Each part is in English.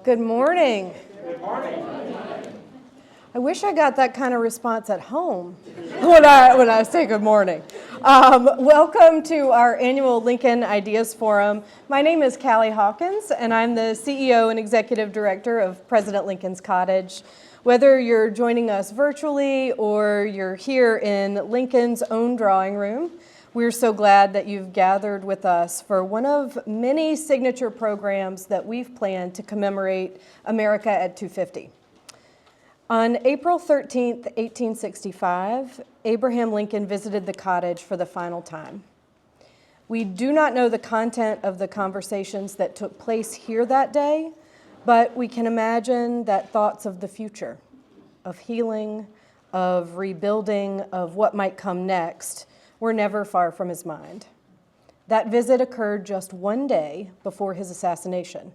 Good morning. Good morning. I wish I got that kind of response at home when I say good morning. Welcome to our annual Lincoln Ideas Forum. My name is Callie Hawkins, and I'm the CEO and Executive Director of President Lincoln's Cottage. Whether you're joining us virtually or you're here in Lincoln's own drawing room, we're so glad that you've gathered with us for one of many signature programs that we've planned to commemorate America at 250. On April 13th, 1865, Abraham Lincoln visited the cottage for the final time. We do not know the content of the conversations that took place here that day, but we can imagine that thoughts of the future, of healing, of rebuilding, of what might come next, were never far from his mind. That visit occurred just one day before his assassination,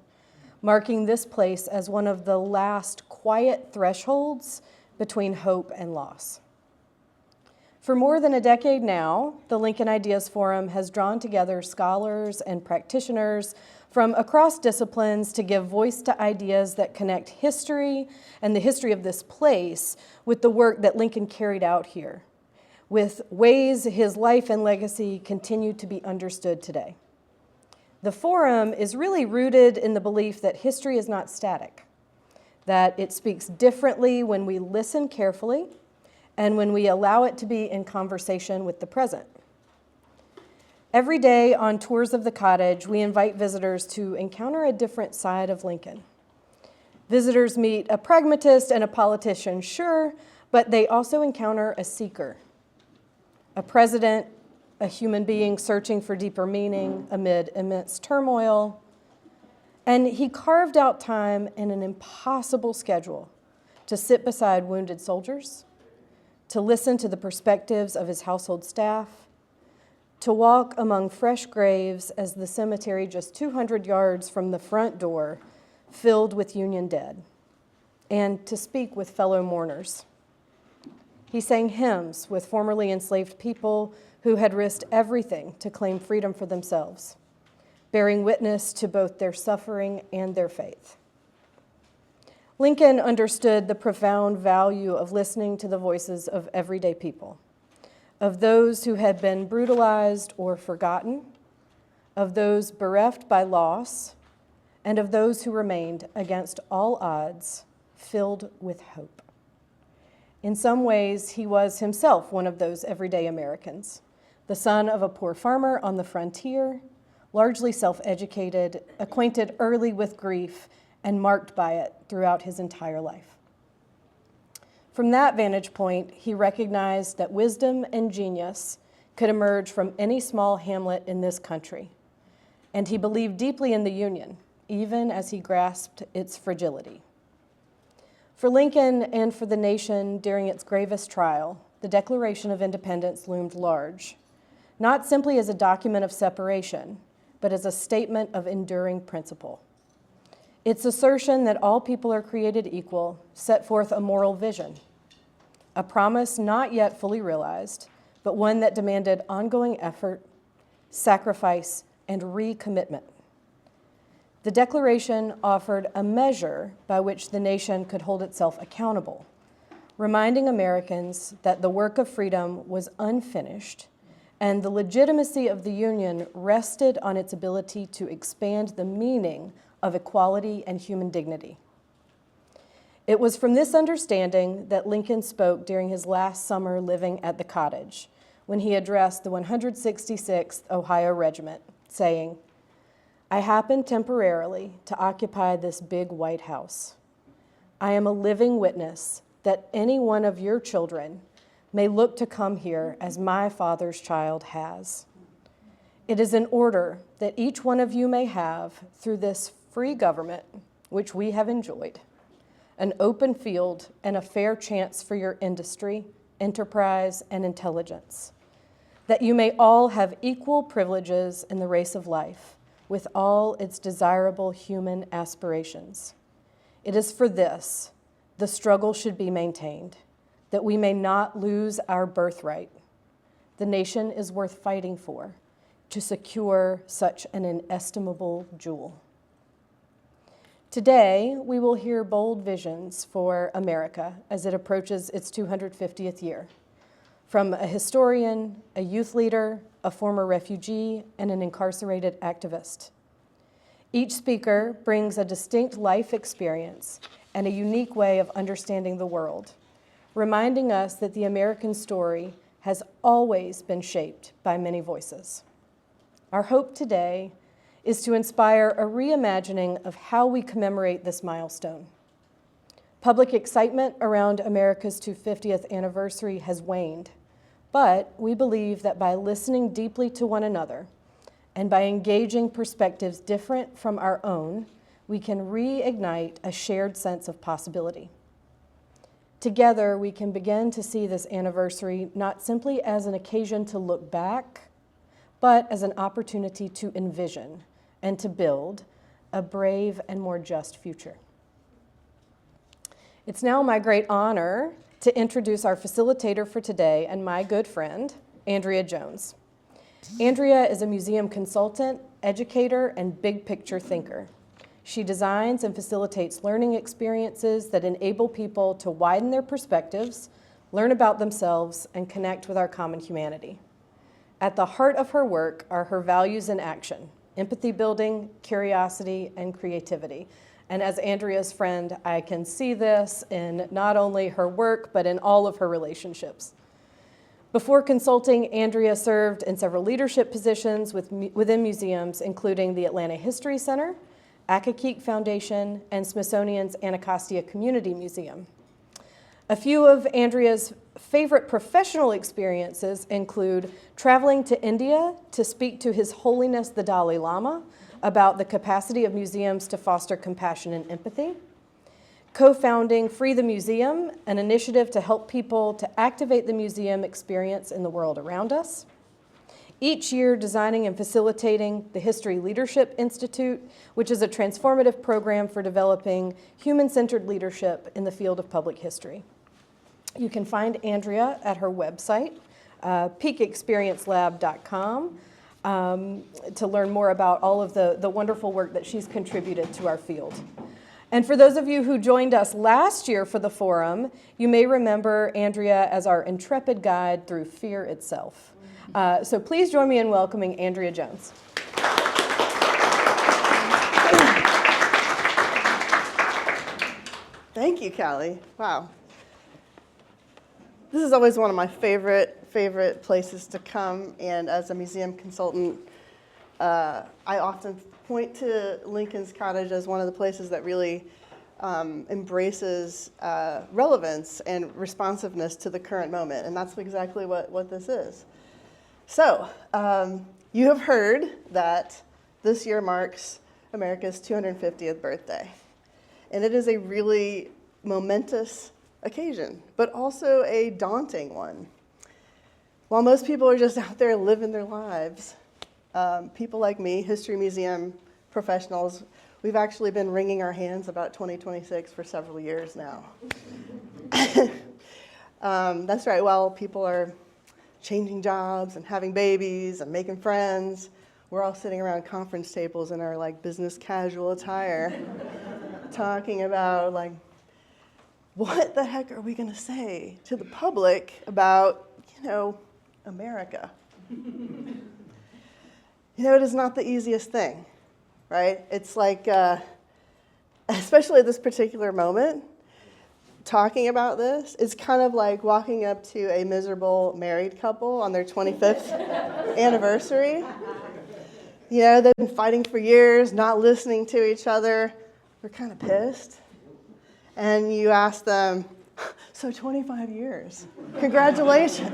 marking this place as one of the last quiet thresholds between hope and loss. For more than a decade now, the Lincoln Ideas Forum has drawn together scholars and practitioners from across disciplines to give voice to ideas that connect history and the history of this place with the work that Lincoln carried out here, with ways his life and legacy continue to be understood today. The forum is really rooted in the belief that history is not static, that it speaks differently when we listen carefully and when we allow it to be in conversation with the present. Every day on tours of the cottage, we invite visitors to encounter a different side of Lincoln. Visitors meet a pragmatist and a politician, sure, but they also encounter a seeker, a president, a human being searching for deeper meaning amid immense turmoil. And he carved out time in an impossible schedule to sit beside wounded soldiers, to listen to the perspectives of his household staff, to walk among fresh graves as the cemetery just 200 yards from the front door filled with Union dead, and to speak with fellow mourners. He sang hymns with formerly enslaved people who had risked everything to claim freedom for themselves, bearing witness to both their suffering and their faith. Lincoln understood the profound value of listening to the voices of everyday people, of those who had been brutalized or forgotten, of those bereft by loss, and of those who remained against all odds, filled with hope. In some ways, he was himself one of those everyday Americans, the son of a poor farmer on the frontier, largely self-educated, acquainted early with grief, and marked by it throughout his entire life. From that vantage point, he recognized that wisdom and genius could emerge from any small hamlet in this country, and he believed deeply in the Union, even as he grasped its fragility. For Lincoln and for the nation during its gravest trial, the Declaration of Independence loomed large, not simply as a document of separation, but as a statement of enduring principle. Its assertion that all people are created equal set forth a moral vision, a promise not yet fully realized, but one that demanded ongoing effort, sacrifice, and recommitment. The Declaration offered a measure by which the nation could hold itself accountable, reminding Americans that the work of freedom was unfinished and the legitimacy of the Union rested on its ability to expand the meaning of equality and human dignity. It was from this understanding that Lincoln spoke during his last summer living at the cottage, when he addressed the 166th Ohio Regiment, saying, "I happen temporarily to occupy this big white house. I am a living witness that any one of your children may look to come here as my father's child has. It is in order that each one of you may have, through this free government, which we have enjoyed, an open field and a fair chance for your industry, enterprise, and intelligence, that you may all have equal privileges in the race of life, with all its desirable human aspirations. It is for this the struggle should be maintained, that we may not lose our birthright. The nation is worth fighting for, to secure such an inestimable jewel." Today, we will hear bold visions for America as it approaches its 250th year, from a historian, a youth leader, a former refugee, and an incarcerated activist. Each speaker brings a distinct life experience and a unique way of understanding the world, reminding us that the American story has always been shaped by many voices. Our hope today is to inspire a reimagining of how we commemorate this milestone. Public excitement around America's 250th anniversary has waned, but we believe that by listening deeply to one another and by engaging perspectives different from our own, we can reignite a shared sense of possibility. Together, we can begin to see this anniversary not simply as an occasion to look back, but as an opportunity to envision and to build a brave and more just future. It's now my great honor to introduce our facilitator for today and my good friend, Andrea Jones. Andrea is a museum consultant, educator, and big picture thinker. She designs and facilitates learning experiences that enable people to widen their perspectives, learn about themselves, and connect with our common humanity. At the heart of her work are her values in action: empathy building, curiosity, and creativity. And as Andrea's friend, I can see this in not only her work, but in all of her relationships. Before consulting, Andrea served in several leadership positions within museums, including the Atlanta History Center, Accokeek Foundation, and Smithsonian's Anacostia Community Museum. A few of Andrea's favorite professional experiences include traveling to India to speak to His Holiness the Dalai Lama about the capacity of museums to foster compassion and empathy, co-founding Free the Museum, an initiative to help people to activate the museum experience in the world around us. Each year, designing and facilitating the History Leadership Institute, which is a transformative program for developing human-centered leadership in the field of public history. You can find Andrea at her website, peakexperiencelab.com, to learn more about all of the wonderful work that she's contributed to our field. And for those of you who joined us last year for the forum, you may remember Andrea as our intrepid guide through fear itself. So please join me in welcoming Andrea Jones. Thank you, Callie. Wow. This is always one of my favorite places to come, and as a museum consultant, I often point to Lincoln's Cottage as one of the places that really embraces relevance and responsiveness to the current moment, and that's exactly what this is. So, you have heard that this year marks America's 250th birthday, and it is a really momentous occasion, but also a daunting one. While most people are just out there living their lives, people like me, history museum professionals, we've actually been wringing our hands about 2026 for several years now. That's right, while people are changing jobs and having babies and making friends, we're all sitting around conference tables in our business casual attire talking about what the heck are we going to say to the public about, America? It is not the easiest thing, right? It's especially at this particular moment, talking about this is kind of like walking up to a miserable married couple on their 25th anniversary. They've been fighting for years, not listening to each other. They're kind of pissed. And you ask them, so 25 years, congratulations.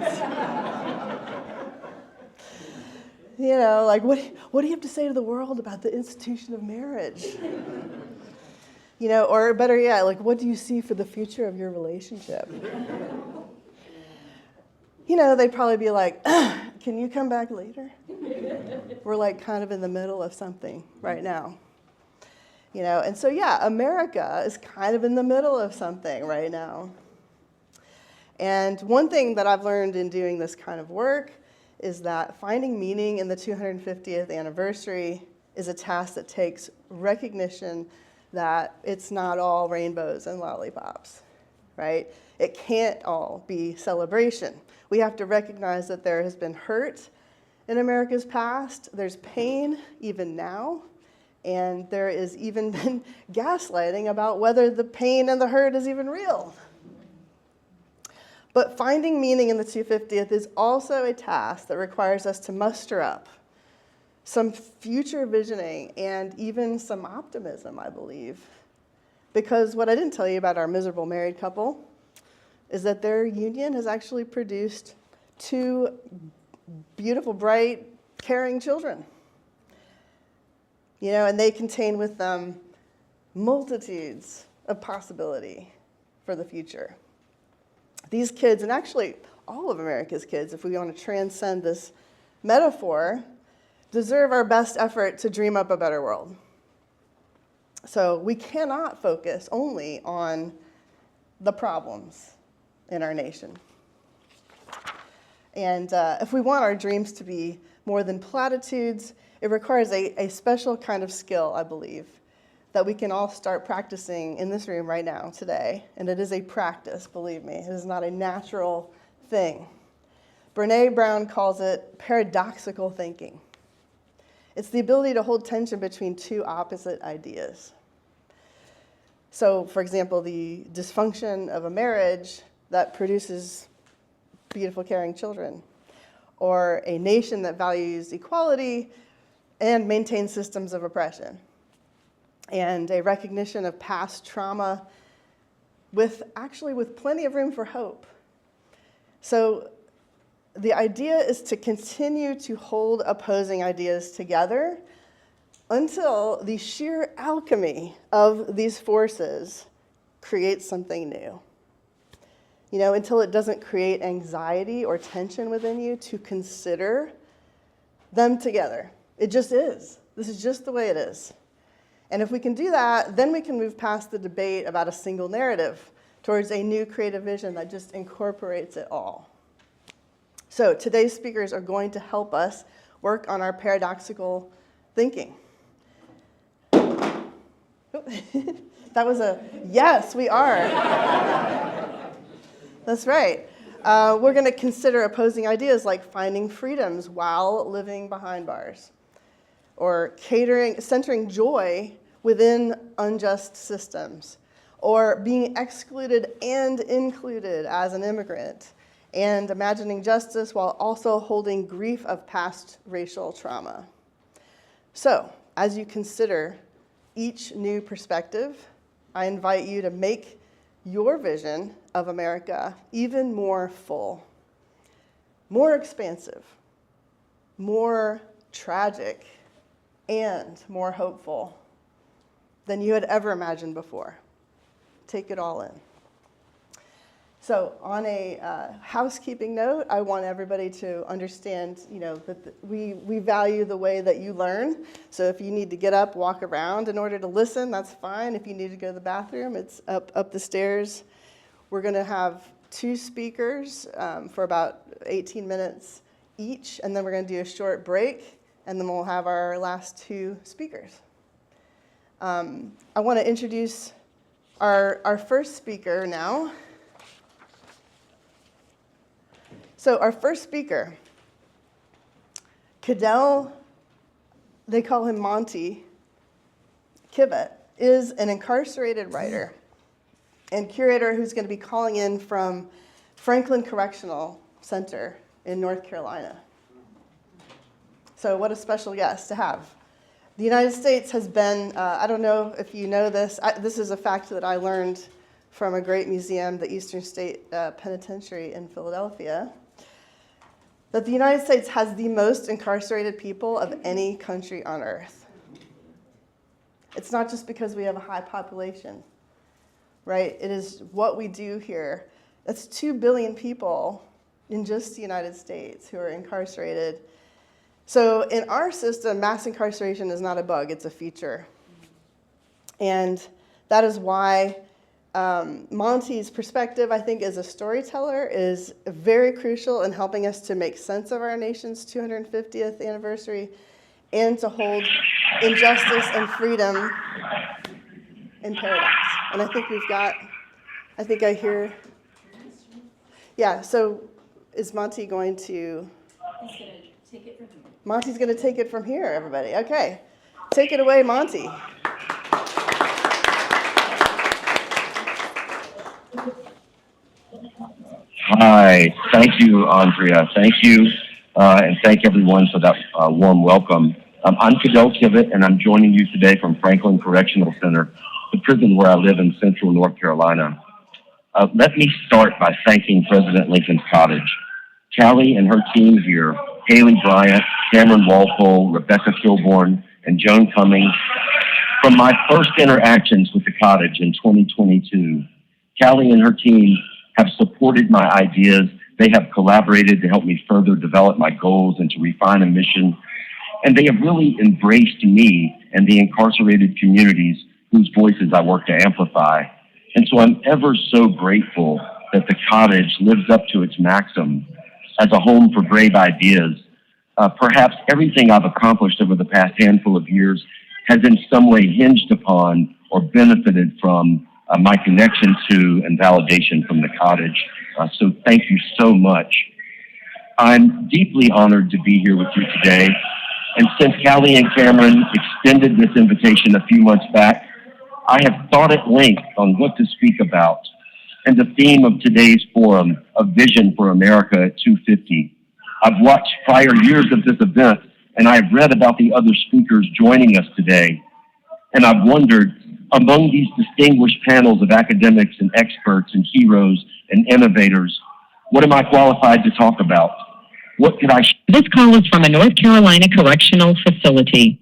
What do you have to say to the world about the institution of marriage? Or better yet, what do you see for the future of your relationship? They'd probably be like, can you come back later? We're kind of in the middle of something right now. And so America is kind of in the middle of something right now. And one thing that I've learned in doing this kind of work is that finding meaning in the 250th anniversary is a task that takes recognition that it's not all rainbows and lollipops, right? It can't all be celebration. We have to recognize that there has been hurt in America's past. There's pain even now. And there has even been gaslighting about whether the pain and the hurt is even real. But finding meaning in the 250th is also a task that requires us to muster up some future visioning and even some optimism, I believe. Because what I didn't tell you about our miserable married couple is that their union has actually produced 2 beautiful, bright, caring children. You know, and they contain with them multitudes of possibility for the future. These kids, and actually all of America's kids, if we want to transcend this metaphor, deserve our best effort to dream up a better world. So we cannot focus only on the problems in our nation. And if we want our dreams to be more than platitudes, it requires a special kind of skill, I believe, that we can all start practicing in this room right now, today. And it is a practice, believe me. It is not a natural thing. Brené Brown calls it paradoxical thinking. It's the ability to hold tension between 2 opposite ideas. So, for example, the dysfunction of a marriage that produces beautiful, caring children, or a nation that values equality and maintains systems of oppression, and a recognition of past trauma with plenty of room for hope. So the idea is to continue to hold opposing ideas together until the sheer alchemy of these forces creates something new. You know, until it doesn't create anxiety or tension within you to consider them together. It just is. This is just the way it is. And if we can do that, then we can move past the debate about a single narrative towards a new creative vision that just incorporates it all. So today's speakers are going to help us work on our paradoxical thinking. That was a yes, we are. That's right. We're going to consider opposing ideas like finding freedoms while living behind bars, or centering joy within unjust systems, or being excluded and included as an immigrant, and imagining justice while also holding grief of past racial trauma. So, as you consider each new perspective, I invite you to make your vision of America even more full, more expansive, more tragic, and more hopeful than you had ever imagined before. Take it all in. So on a housekeeping note, I want everybody to understand, that we value the way that you learn. So if you need to get up, walk around in order to listen, that's fine. If you need to go to the bathroom, it's up the stairs. We're going to have 2 speakers for about 18 minutes each, and then we're going to do a short break, and then we'll have our last 2 speakers. I want to introduce our first speaker now. So our first speaker, Cadell, they call him Monty Kivett, is an incarcerated writer and curator who's going to be calling in from Franklin Correctional Center in North Carolina. So what a special guest to have. The United States has been, I don't know if you know this, this is a fact that I learned from a great museum, the Eastern State Penitentiary in Philadelphia, that the United States has the most incarcerated people of any country on earth. It's not just because we have a high population, right? It is what we do here. That's 2 billion people in just the United States who are incarcerated. So in our system, mass incarceration is not a bug, it's a feature. And that is why Monty's perspective, I think, as a storyteller is very crucial in helping us to make sense of our nation's 250th anniversary and to hold injustice and freedom in paradox. And I think I think I hear, yeah, so is Monty going to? He's going to take it from here. Monty's going to take it from here, everybody. Okay. Take it away, Monty. Hi, thank you, Andrea. Thank you, and thank everyone for that warm welcome. I'm Fidel Kivett, and I'm joining you today from Franklin Correctional Center, the prison where I live in central North Carolina. Let me start by thanking President Lincoln's Cottage. Callie and her team here, Haley Bryant, Cameron Walpole, Rebecca Kilborn, and Joan Cummings. From my first interactions with the Cottage in 2022, Callie and her team have supported my ideas. They have collaborated to help me further develop my goals and to refine a mission. And they have really embraced me and the incarcerated communities whose voices I work to amplify. And so I'm ever so grateful that the Cottage lives up to its maxim as a home for brave ideas. Perhaps everything I've accomplished over the past handful of years has in some way hinged upon or benefited from my connection to and validation from the Cottage. So thank you so much. I'm deeply honored to be here with you today. And since Callie and Cameron extended this invitation a few months back, I have thought at length on what to speak about. And the theme of today's forum, A Vision for America at 250. I've watched prior years of this event, and I have read about the other speakers joining us today. And I've wondered, among these distinguished panels of academics and experts and heroes and innovators, what am I qualified to talk about? What could I share? This call is from a North Carolina correctional facility.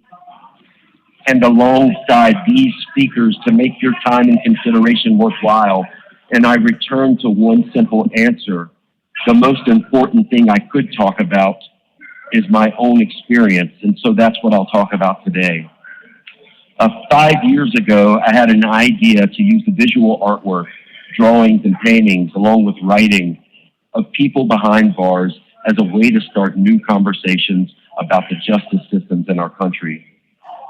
And alongside these speakers to make your time and consideration worthwhile. And I return to one simple answer. The most important thing I could talk about is my own experience. And so that's what I'll talk about today. 5 years ago, I had an idea to use the visual artwork, drawings and paintings, along with writing of people behind bars as a way to start new conversations about the justice systems in our country.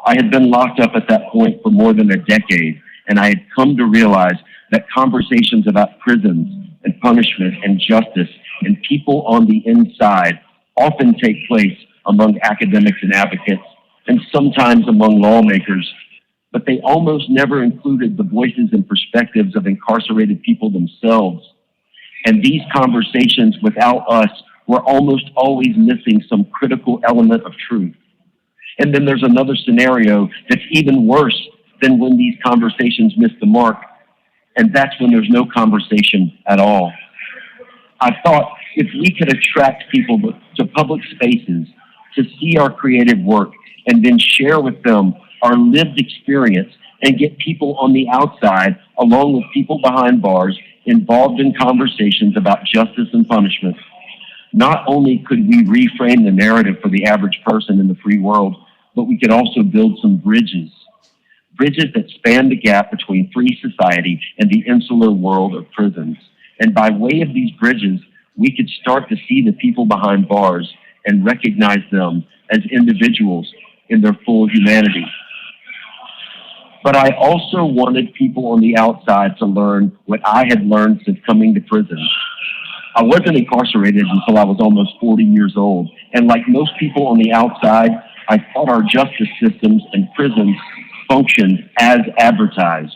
I had been locked up at that point for more than a decade, and I had come to realize that conversations about prisons and punishment and justice and people on the inside often take place among academics and advocates, and sometimes among lawmakers, but they almost never included the voices and perspectives of incarcerated people themselves. And these conversations without us were almost always missing some critical element of truth. And then there's another scenario that's even worse than when these conversations miss the mark, and that's when there's no conversation at all. I thought if we could attract people to public spaces to see our creative work and then share with them our lived experience and get people on the outside, along with people behind bars, involved in conversations about justice and punishment, not only could we reframe the narrative for the average person in the free world, but we could also build some bridges that span the gap between free society and the insular world of prisons. And by way of these bridges, we could start to see the people behind bars and recognize them as individuals in their full humanity. But I also wanted people on the outside to learn what I had learned since coming to prison. I wasn't incarcerated until I was almost 40 years old. And like most people on the outside, I thought our justice systems and prisons functioned as advertised,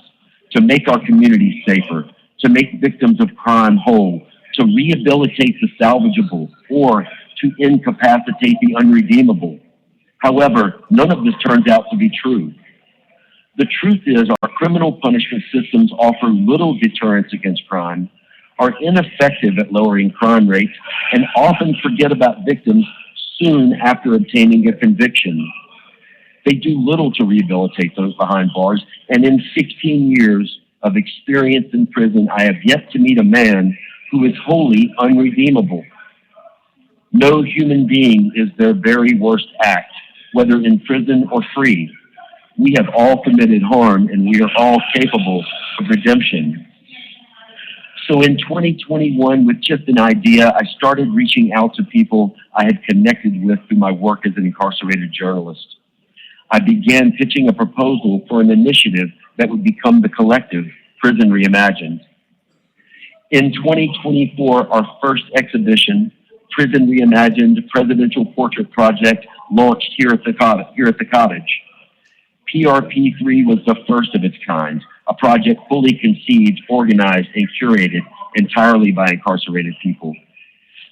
to make our communities safer, to make victims of crime whole, to rehabilitate the salvageable, or to incapacitate the unredeemable. However, none of this turns out to be true. The truth is our criminal punishment systems offer little deterrence against crime, are ineffective at lowering crime rates, and often forget about victims soon after obtaining a conviction. They do little to rehabilitate those behind bars, and in 16 years of experience in prison, I have yet to meet a man who is wholly unredeemable. No human being is their very worst act, whether in prison or free. We have all committed harm, and we are all capable of redemption. So in 2021, with just an idea, I started reaching out to people I had connected with through my work as an incarcerated journalist. I began pitching a proposal for an initiative that would become the collective Prison Reimagined. In 2024, our first exhibition, Prison Reimagined Presidential Portrait Project, launched here at the Cottage. PRP3 was the first of its kind, a project fully conceived, organized, and curated entirely by incarcerated people.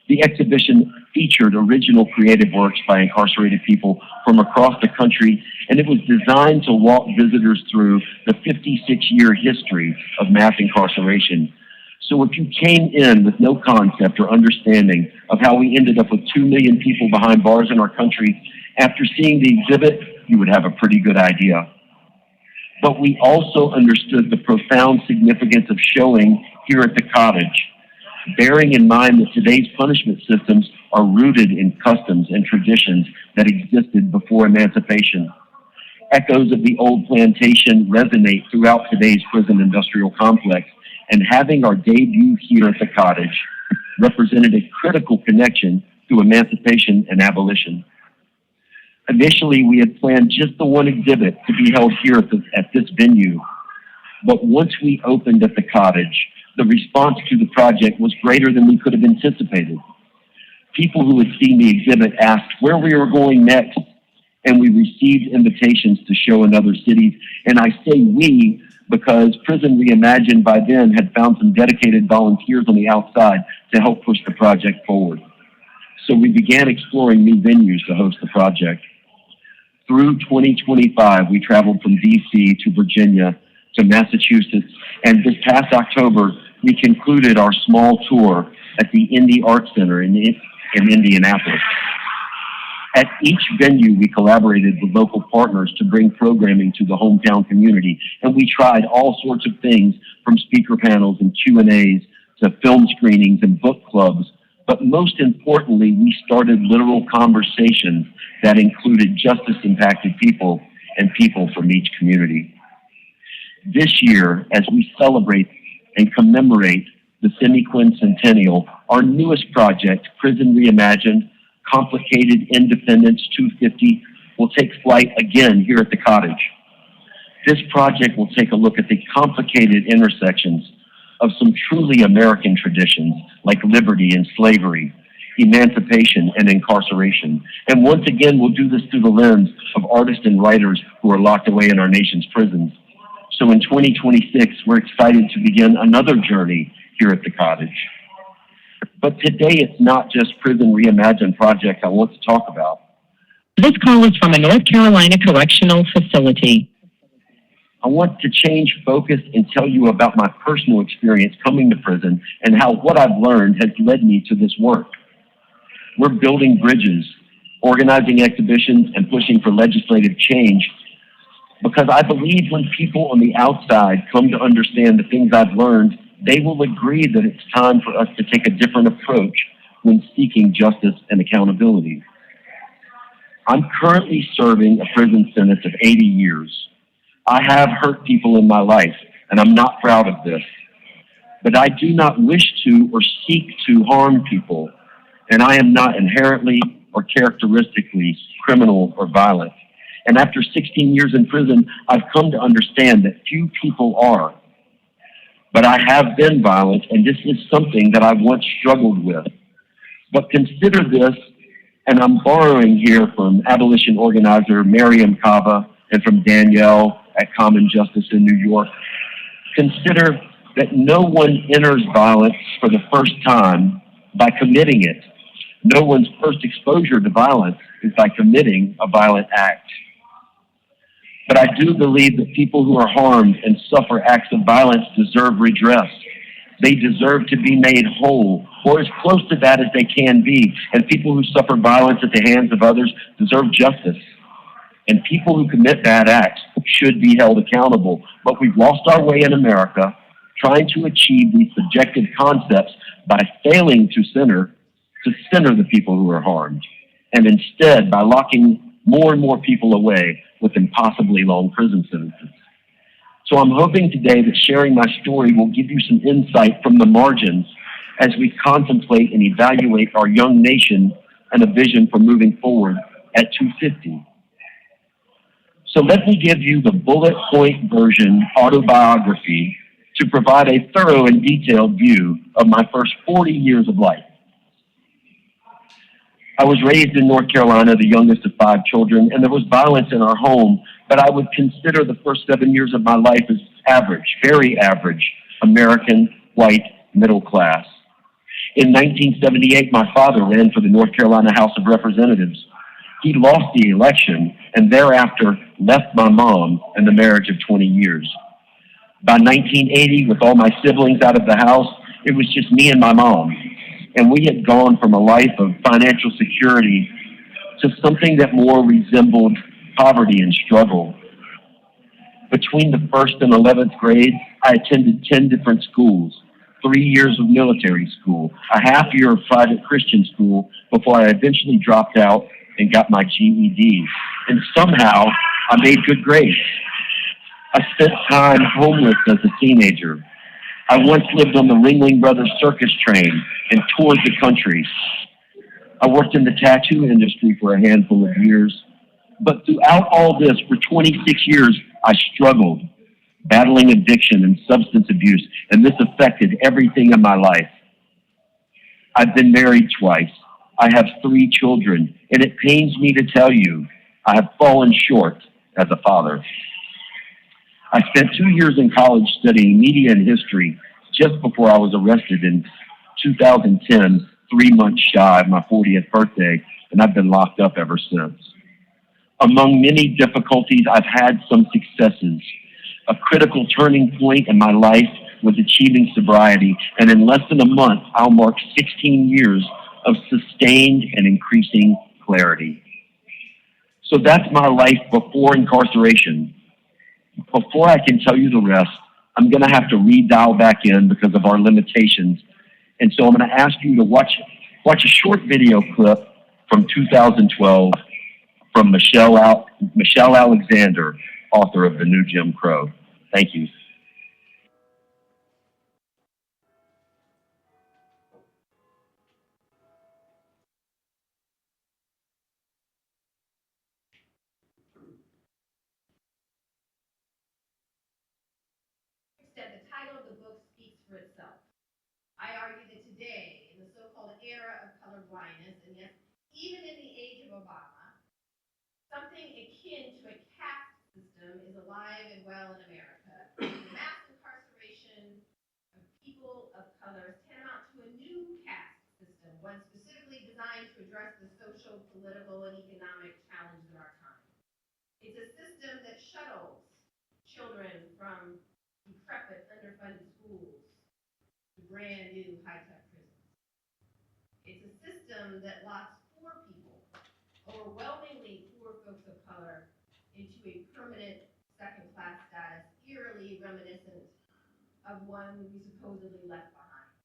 The exhibition featured original creative works by incarcerated people from across the country, and it was designed to walk visitors through the 56-year history of mass incarceration. So if you came in with no concept or understanding of how we ended up with 2 million people behind bars in our country, after seeing the exhibit, you would have a pretty good idea. But we also understood the profound significance of showing here at the Cottage, bearing in mind that today's punishment systems are rooted in customs and traditions that existed before emancipation. Echoes of the old plantation resonate throughout today's prison industrial complex, and having our debut here at the Cottage represented a critical connection to emancipation and abolition. Initially, we had planned just the one exhibit to be held here at this venue. But once we opened at the Cottage, the response to the project was greater than we could have anticipated. People who had seen the exhibit asked where we were going next, and we received invitations to show in other cities. And I say we because Prison Reimagined by then had found some dedicated volunteers on the outside to help push the project forward. So we began exploring new venues to host the project. Through 2025, we traveled from DC to Virginia to Massachusetts, and this past October, we concluded our small tour at the Indie Art Center in Indianapolis. At each venue, we collaborated with local partners to bring programming to the hometown community, and we tried all sorts of things from speaker panels and Q&As to film screenings and book clubs. But most importantly, we started literal conversations that included justice-impacted people and people from each community. This year, as we celebrate and commemorate the semi-quincentennial, our newest project, Prison Reimagined, Complicated Independence 250, will take flight again here at the Cottage. This project will take a look at the complicated intersections of some truly American traditions like liberty and slavery, emancipation and incarceration. And once again, we'll do this through the lens of artists and writers who are locked away in our nation's prisons. So in 2026, we're excited to begin another journey here at the Cottage. But today, it's not just Prison Reimagined project I want to talk about. This call is from a North Carolina correctional facility. I want to change focus and tell you about my personal experience coming to prison and how what I've learned has led me to this work. We're building bridges, organizing exhibitions, and pushing for legislative change because I believe when people on the outside come to understand the things I've learned, they will agree that it's time for us to take a different approach when seeking justice and accountability. I'm currently serving a prison sentence of 80 years. I have hurt people in my life, and I'm not proud of this. But I do not wish to or seek to harm people, and I am not inherently or characteristically criminal or violent. And after 16 years in prison, I've come to understand that few people are. But I have been violent, and this is something that I once struggled with. But consider this, and I'm borrowing here from abolition organizer Miriam Kava and from Danielle at Common Justice in New York. Consider that no one enters violence for the first time by committing it. No one's first exposure to violence is by committing a violent act. But I do believe that people who are harmed and suffer acts of violence deserve redress. They deserve to be made whole, or as close to that as they can be. And people who suffer violence at the hands of others deserve justice. And people who commit bad acts should be held accountable. But we've lost our way in America trying to achieve these subjective concepts by failing to center the people who are harmed. And instead, by locking more and more people away with impossibly long prison sentences. So I'm hoping today that sharing my story will give you some insight from the margins as we contemplate and evaluate our young nation and a vision for moving forward at 250. So let me give you the bullet point version autobiography to provide a thorough and detailed view of my first 40 years of life. I was raised in North Carolina, the youngest of 5 children, and there was violence in our home, but I would consider the first 7 years of my life as average, very average, American, white, middle class. In 1978, my father ran for the North Carolina House of Representatives. He lost the election and thereafter left my mom and the marriage of 20 years. By 1980, with all my siblings out of the house, it was just me and my mom. And we had gone from a life of financial security to something that more resembled poverty and struggle. Between the first and 11th grades, I attended 10 different schools, 3 years of military school, a half year of private Christian school before I eventually dropped out and got my GED. And somehow, I made good grades. I spent time homeless as a teenager. I once lived on the Ringling Brothers circus train and toured the country. I worked in the tattoo industry for a handful of years. But throughout all this, for 26 years, I struggled, battling addiction and substance abuse, and this affected everything in my life. I've been married twice. I have 3 children, and it pains me to tell you, I have fallen short as a father. I spent 2 years in college studying media and history just before I was arrested in 2010, 3 months shy of my 40th birthday, and I've been locked up ever since. Among many difficulties, I've had some successes. A critical turning point in my life was achieving sobriety, and in less than a month, I'll mark 16 years of sustained and increasing clarity. So that's my life before incarceration. Before I can tell you the rest, I'm going to have to re-dial back in because of our limitations. And so I'm going to ask you to watch a short video clip from 2012 from Michelle Alexander, author of The New Jim Crow. Thank you. Extent, the title of the book speaks for itself. I argue that today, in the so-called era of color blindness, and yes, even in the age of Obama, something akin to a caste system is alive and well in America. The mass incarceration of people of color is tantamount to a new caste system, one specifically designed to address the social, political, and economic challenges of our time. It's a system that shuttles children from decrepit, underfunded schools to brand new high-tech prisons. It's a system that locks poor people, overwhelmingly poor folks of color, into a permanent second-class status, eerily reminiscent of one we supposedly left behind.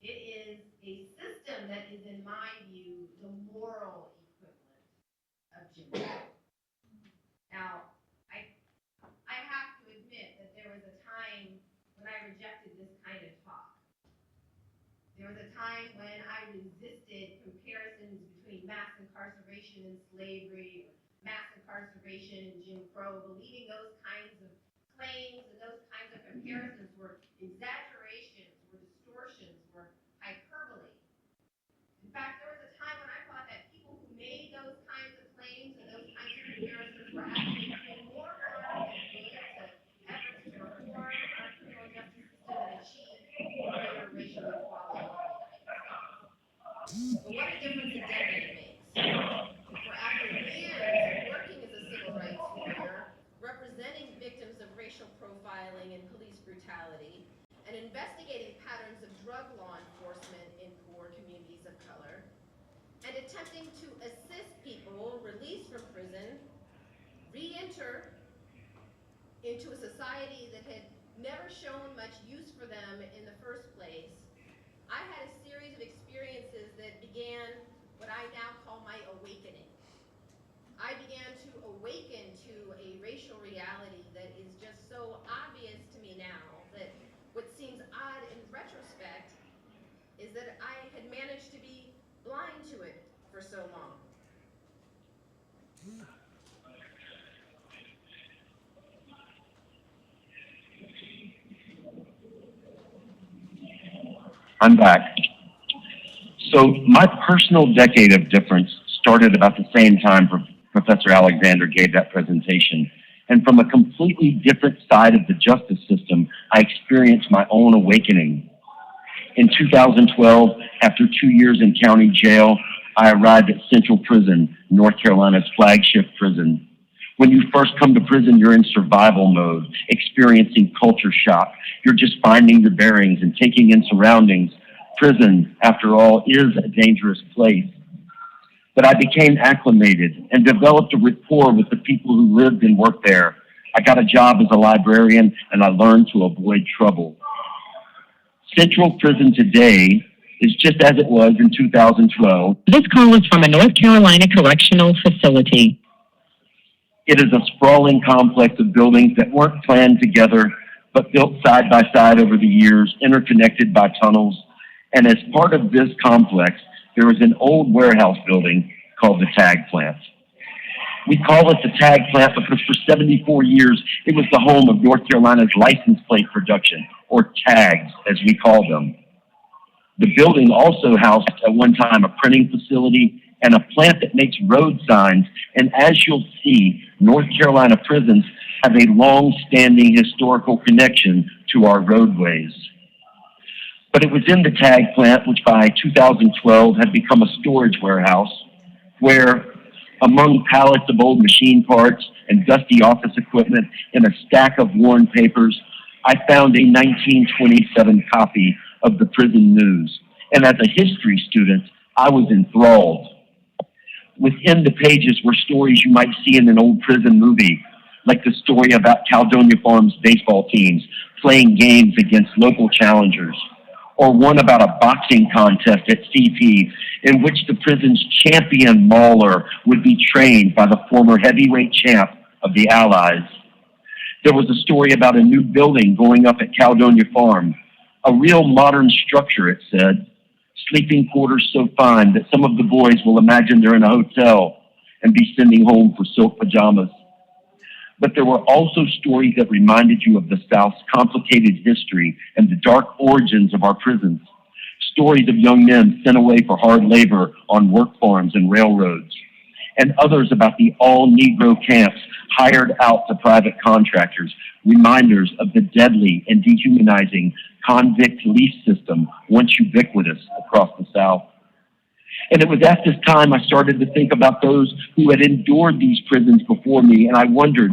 It is a system that is, in my view, the moral equivalent of Jim Crow. Now, I have to admit that there was a time when I rejected this kind of talk. There was a time when I resisted comparisons between mass incarceration and slavery, or mass incarceration and Jim Crow, believing those kinds of claims and those kinds of comparisons were exaggerations, were distortions, were hyperbole. In fact, there was a time when I thought that people who made those kinds of claims and those kinds of comparisons were actually doing more harm than good to efforts to reform our criminal justice system and achieve greater racial equality in the United States. But what a difference a decade makes. For after years of working as a civil rights lawyer, representing victims of racial profiling and police brutality, and investigating patterns of drug law enforcement in poor communities of color, and attempting to assist people released from prison re-enter into a society that had never shown much use for them in the first place, I had a series of experiences that began what I now call my awakening. I began to awaken to a racial reality that is just so obvious to me now that what seems odd in retrospect is that I had managed to be blind to it for so long. I'm back. So my personal decade of difference started about the same time Professor Alexander gave that presentation. And from a completely different side of the justice system, I experienced my own awakening. In 2012, after 2 years in county jail, I arrived at Central Prison, North Carolina's flagship prison. When you first come to prison, you're in survival mode, experiencing culture shock. You're just finding your bearings and taking in surroundings. Prison, after all, is a dangerous place. But I became acclimated and developed a rapport with the people who lived and worked there. I got a job as a librarian, and I learned to avoid trouble. Central Prison today is just as it was in 2012. This call is from a North Carolina correctional facility. It is a sprawling complex of buildings that weren't planned together, but built side by side over the years, interconnected by tunnels. And as part of this complex, there is an old warehouse building called the Tag Plant. We call it the Tag Plant because for 74 years, it was the home of North Carolina's license plate production, or tags, as we call them. The building also housed at one time a printing facility and a plant that makes road signs. And as you'll see, North Carolina prisons have a long-standing historical connection to our roadways. But it was in the Tag Plant, which by 2012 had become a storage warehouse, where among pallets of old machine parts and dusty office equipment and a stack of worn papers, I found a 1927 copy of the Prison News. And as a history student, I was enthralled. Within the pages were stories you might see in an old prison movie, like the story about Caledonia Farms baseball teams playing games against local challengers, or one about a boxing contest at CP in which the prison's champion mauler would be trained by the former heavyweight champ of the Allies. There was a story about a new building going up at Caledonia Farm, a real modern structure, it said, sleeping quarters so fine that some of the boys will imagine they're in a hotel and be sending home for silk pajamas. But there were also stories that reminded you of the South's complicated history and the dark origins of our prisons. Stories of young men sent away for hard labor on work farms and railroads, and others about the all-Negro camps hired out to private contractors, reminders of the deadly and dehumanizing convict lease system once ubiquitous across the South. And it was at this time I started to think about those who had endured these prisons before me, and I wondered,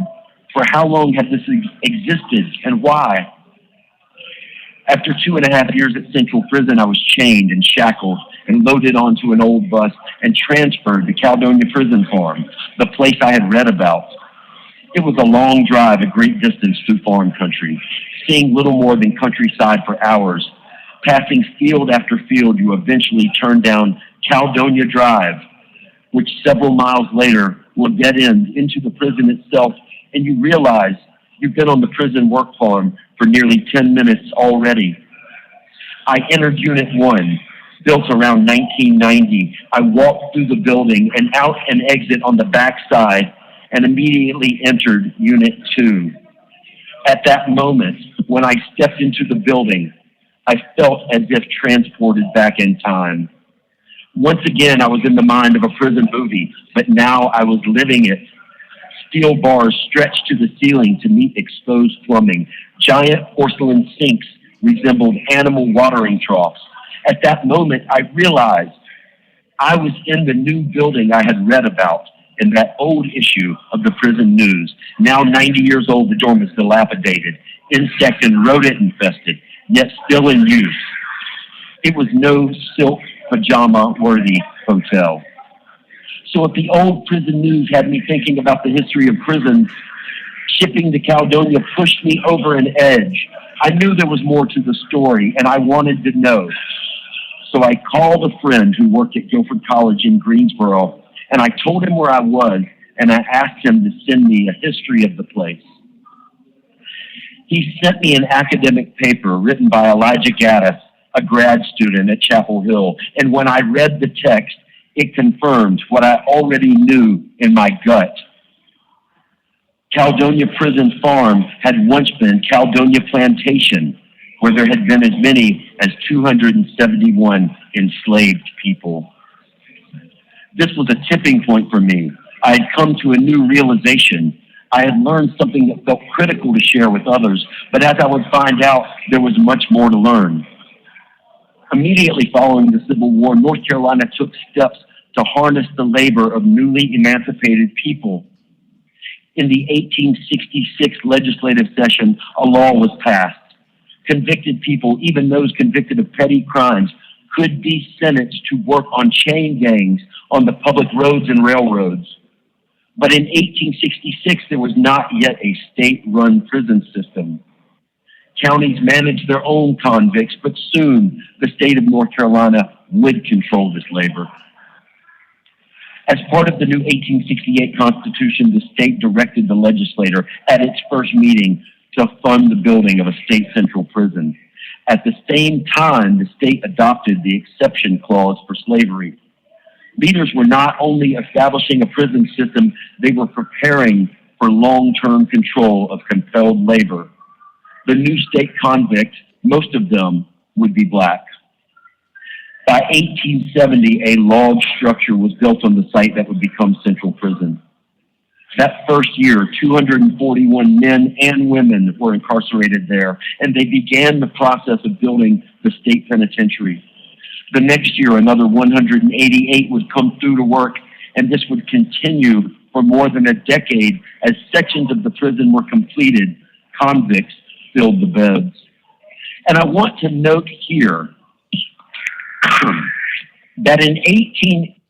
for how long had this existed and why? After 2.5 years at Central Prison, I was chained and shackled and loaded onto an old bus and transferred to Caledonia Prison Farm, the place I had read about. It was a long drive, a great distance through farm country, seeing little more than countryside for hours. Passing field after field, you eventually turn down Caledonia Drive, which several miles later will dead end into the prison itself, and you realize you've been on the prison work farm for nearly 10 minutes already. I entered Unit 1, built around 1990. I walked through the building and out and exit on the back side and immediately entered Unit 2. At that moment, when I stepped into the building, I felt as if transported back in time. Once again, I was in the mind of a prison movie, but now I was living it. Steel bars stretched to the ceiling to meet exposed plumbing. Giant porcelain sinks resembled animal watering troughs. At that moment, I realized I was in the new building I had read about in that old issue of the Prison News. Now 90 years old, the dorm is dilapidated, insect and rodent infested, yet still in use. It was no silk pajama-worthy hotel. So if the old Prison News had me thinking about the history of prisons, shipping to Caledonia pushed me over an edge. I knew there was more to the story, and I wanted to know. So I called a friend who worked at Guilford College in Greensboro, and I told him where I was, and I asked him to send me a history of the place. He sent me an academic paper written by Elijah Gaddis, a grad student at Chapel Hill, and when I read the text, it confirmed what I already knew in my gut. Caledonia Prison Farm had once been Caledonia Plantation, where there had been as many as 271 enslaved people. This was a tipping point for me. I had come to a new realization. I had learned something that felt critical to share with others, but as I would find out, there was much more to learn. Immediately following the Civil War, North Carolina took steps to harness the labor of newly emancipated people. In the 1866 legislative session, a law was passed. Convicted people, even those convicted of petty crimes, could be sentenced to work on chain gangs on the public roads and railroads. But in 1866, there was not yet a state-run prison system. Counties managed their own convicts, but soon the state of North Carolina would control this labor. As part of the new 1868 Constitution, the state directed the legislature at its first meeting to fund the building of a state central prison. At the same time, the state adopted the exception clause for slavery. Leaders were not only establishing a prison system, they were preparing for long-term control of compelled labor. The new state convicts, most of them, would be black. By 1870, a log structure was built on the site that would become Central Prison. That first year, 241 men and women were incarcerated there, and they began the process of building the state penitentiary. The next year, another 188 would come through to work, and this would continue for more than a decade. As sections of the prison were completed, convicts filled the beds. And I want to note here that in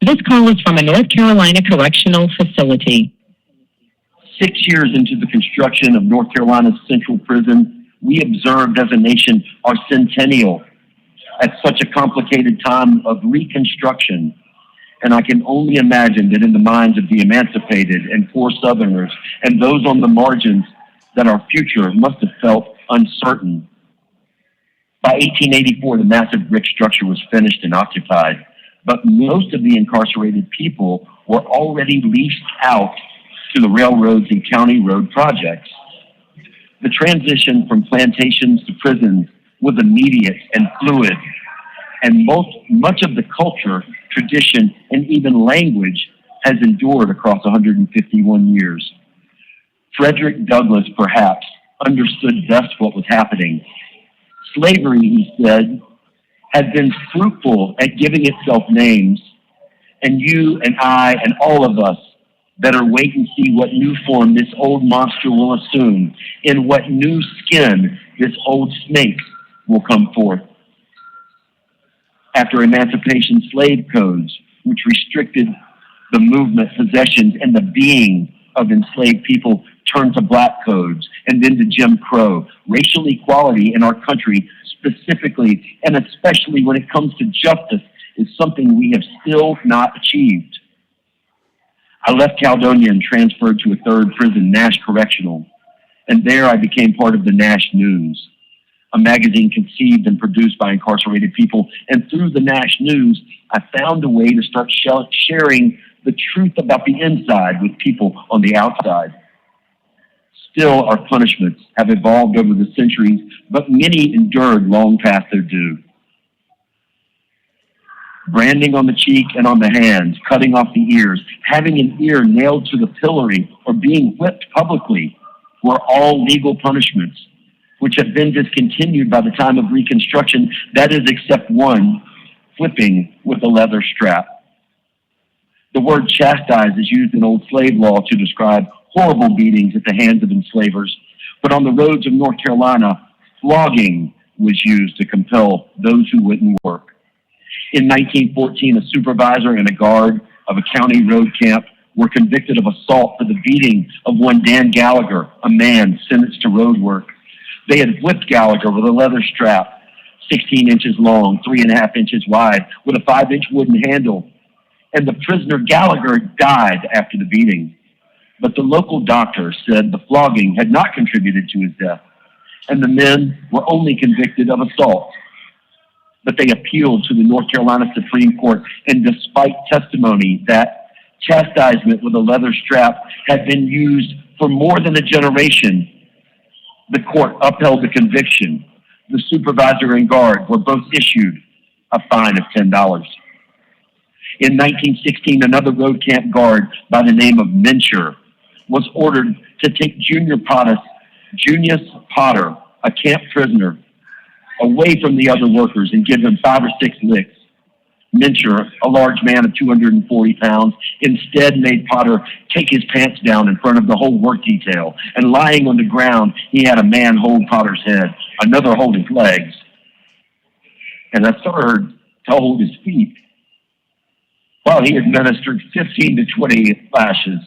This call is from a North Carolina correctional facility. 6 years into the construction of North Carolina's Central Prison, we observed as a nation our centennial at such a complicated time of reconstruction. And I can only imagine that in the minds of the emancipated and poor Southerners and those on the margins, that our future must have felt uncertain. By 1884, the massive brick structure was finished and occupied, but most of the incarcerated people were already leased out to the railroads and county road projects. The transition from plantations to prisons was immediate and fluid, and much of the culture, tradition, and even language has endured across 151 years. Frederick Douglass, perhaps, understood best what was happening. Slavery, he said, had been fruitful at giving itself names, and you and I and all of us better wait and see what new form this old monster will assume, in what new skin this old snake will come forth. After emancipation, slave codes, which restricted the movement, possessions, and the being of enslaved people, turned to black codes, and then to Jim Crow. Racial equality in our country, specifically and especially when it comes to justice, is something we have still not achieved. I left Caledonia and transferred to a third prison, Nash Correctional, and there I became part of the Nash News, a magazine conceived and produced by incarcerated people. And through the Nash News, I found a way to start sharing the truth about the inside with people on the outside. Still, our punishments have evolved over the centuries, but many endured long past their due. Branding on the cheek and on the hands, cutting off the ears, having an ear nailed to the pillory, or being whipped publicly were all legal punishments, which have been discontinued by the time of Reconstruction, that is, except one, whipping with a leather strap. The word chastise is used in old slave law to describe horrible beatings at the hands of enslavers, but on the roads of North Carolina, flogging was used to compel those who wouldn't work. In 1914, a supervisor and a guard of a county road camp were convicted of assault for the beating of one Dan Gallagher, a man sentenced to road work. They had whipped Gallagher with a leather strap, 16 inches long, 3.5 inches wide, with a 5-inch wooden handle. And the prisoner Gallagher died after the beating. But the local doctor said the flogging had not contributed to his death, and the men were only convicted of assault. But they appealed to the North Carolina Supreme Court, and despite testimony that chastisement with a leather strap had been used for more than a generation, the court upheld the conviction. the supervisor and guard were both issued a fine of $10. In 1916, another road camp guard by the name of Mincher was ordered to take Junius Potter, a camp prisoner, away from the other workers and give him 5 or 6 licks. Mincher, a large man of 240 pounds, instead made Potter take his pants down in front of the whole work detail, and lying on the ground, he had a man hold Potter's head, another hold his legs, and a third to hold his feet, while he administered 15 to 20 lashes.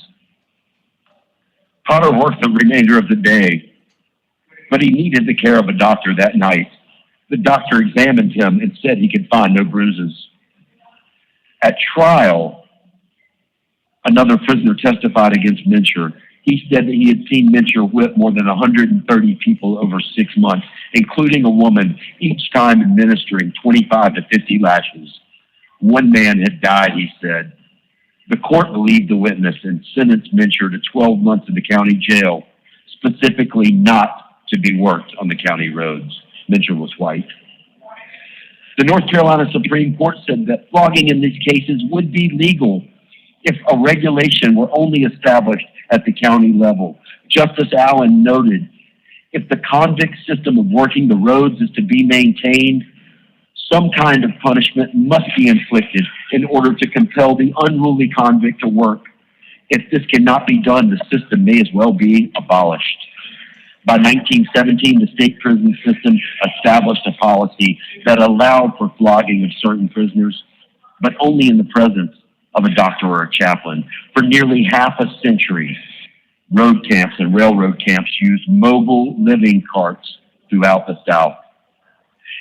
Potter worked the remainder of the day, but he needed the care of a doctor that night. The doctor examined him and said he could find no bruises. At trial, another prisoner testified against Mincher. He said that he had seen Mincher whip more than 130 people over 6 months, including a woman, each time administering 25 to 50 lashes. One man had died, he said. The court believed the witness and sentenced Mincher to 12 months in the county jail, specifically not to be worked on the county roads. Mincher was white. The North Carolina Supreme Court said that flogging in these cases would be legal if a regulation were only established at the county level. Justice Allen noted, if the convict system of working the roads is to be maintained, some kind of punishment must be inflicted in order to compel the unruly convict to work. If this cannot be done, the system may as well be abolished. By 1917, the state prison system established a policy that allowed for flogging of certain prisoners, but only in the presence of a doctor or a chaplain. For nearly half a century, road camps and railroad camps used mobile living carts throughout the South.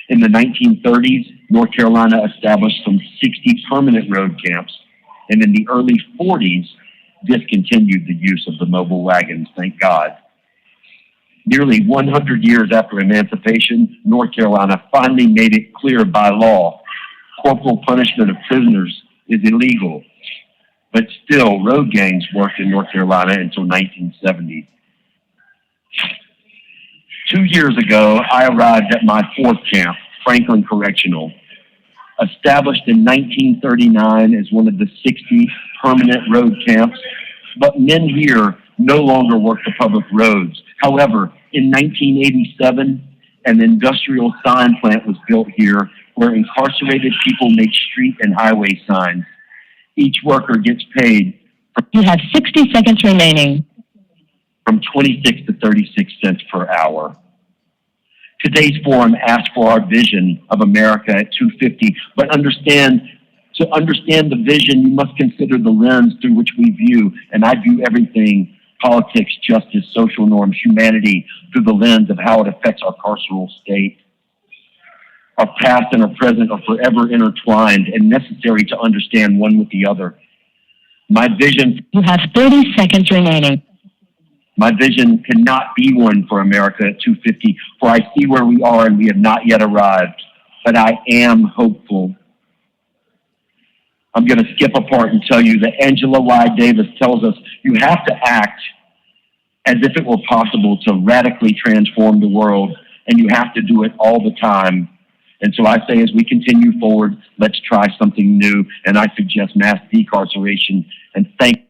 In the 1930s, North Carolina established some 60 permanent road camps, and in the early 40s, discontinued the use of the mobile wagons, thank God. Nearly 100 years after emancipation, North Carolina finally made it clear by law corporal punishment of prisoners is illegal. But still, road gangs worked in North Carolina until 1970. 2 years ago, I arrived at my 4th camp, Franklin Correctional, established in 1939 as one of the 60 permanent road camps, but men here no longer work the public roads. However, in 1987, an industrial sign plant was built here where incarcerated people make street and highway signs. Each worker gets paid You have 60 seconds remaining. from 26 to 36 cents per hour. Today's forum asks for our vision of America at 250, but to understand the vision, you must consider the lens through which we view, and I view everything, politics, justice, social norms, humanity, through the lens of how it affects our carceral state. Our past and our present are forever intertwined and necessary to understand one with the other. My vision You have 30 seconds remaining. My vision cannot be one for America at 250, for I see where we are and we have not yet arrived, but I am hopeful. I'm going to skip a part and tell you that Angela Y. Davis tells us you have to act as if it were possible to radically transform the world, and you have to do it all the time. And so I say, as we continue forward, let's try something new, and I suggest mass decarceration. And thank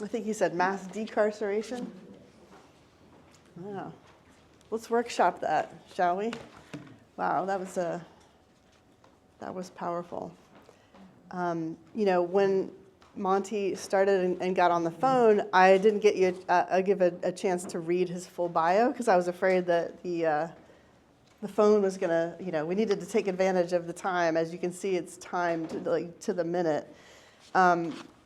I think you said mass decarceration. Wow. Let's workshop that, shall we? Wow, that was powerful. When Monty started and got on the phone, I didn't get you give a chance to read his full bio because I was afraid that the phone was gonna, we needed to take advantage of the time. As you can see, it's timed to the minute.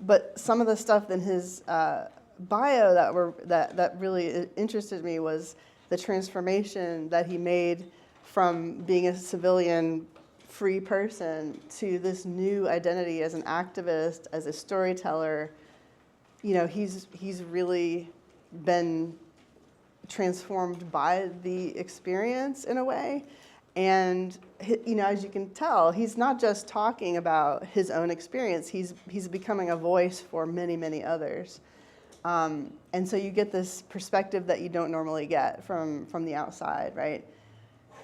But some of the stuff in his bio that really interested me was the transformation that he made from being a civilian free person to this new identity as an activist, as a storyteller. He's really been transformed by the experience in a way. And as you can tell, he's not just talking about his own experience. He's becoming a voice for many, many others. And so you get this perspective that you don't normally get from the outside, right?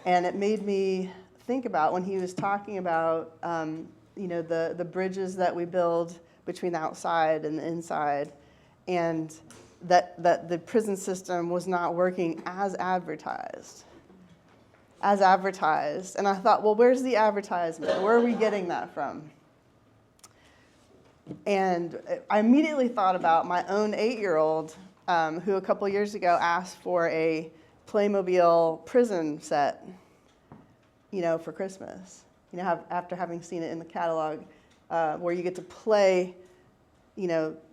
And it made me think about when he was talking about the bridges that we build between the outside and the inside, and that the prison system was not working as advertised. And I thought, well, where's the advertisement? Where are we getting that from? And I immediately thought about my own 8-year-old who a couple years ago asked for a Playmobil prison set, for Christmas. After having seen it in the catalog, where you get to play,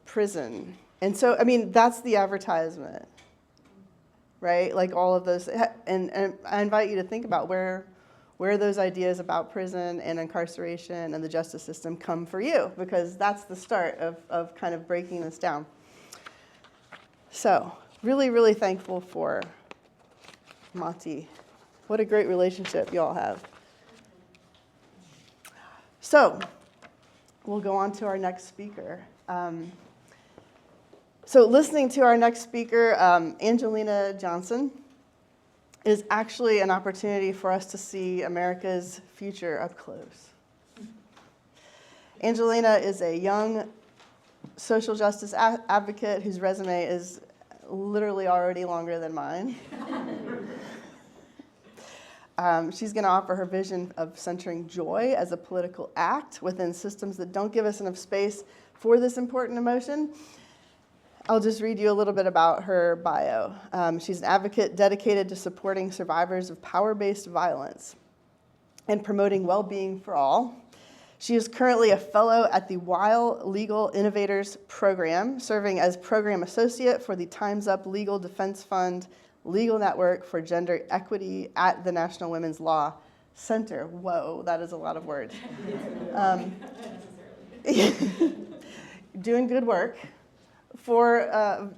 prison. And so, that's the advertisement. Right? Like all of those, and I invite you to think about where those ideas about prison and incarceration and the justice system come for you, because that's the start of kind of breaking this down. So, really, really thankful for Monty. What a great relationship you all have. So, we'll go on to our next speaker. So listening to our next speaker, Angelina Johnson, is actually an opportunity for us to see America's future up close. Angelina is a young social justice advocate whose resume is literally already longer than mine. She's going to offer her vision of centering joy as a political act within systems that don't give us enough space for this important emotion. I'll just read you a little bit about her bio. She's an advocate dedicated to supporting survivors of power-based violence and promoting well-being for all. She is currently a fellow at the Weil Legal Innovators Program, serving as program associate for the Time's Up Legal Defense Fund Legal Network for Gender Equity at the National Women's Law Center. Whoa, that is a lot of words. Doing good work for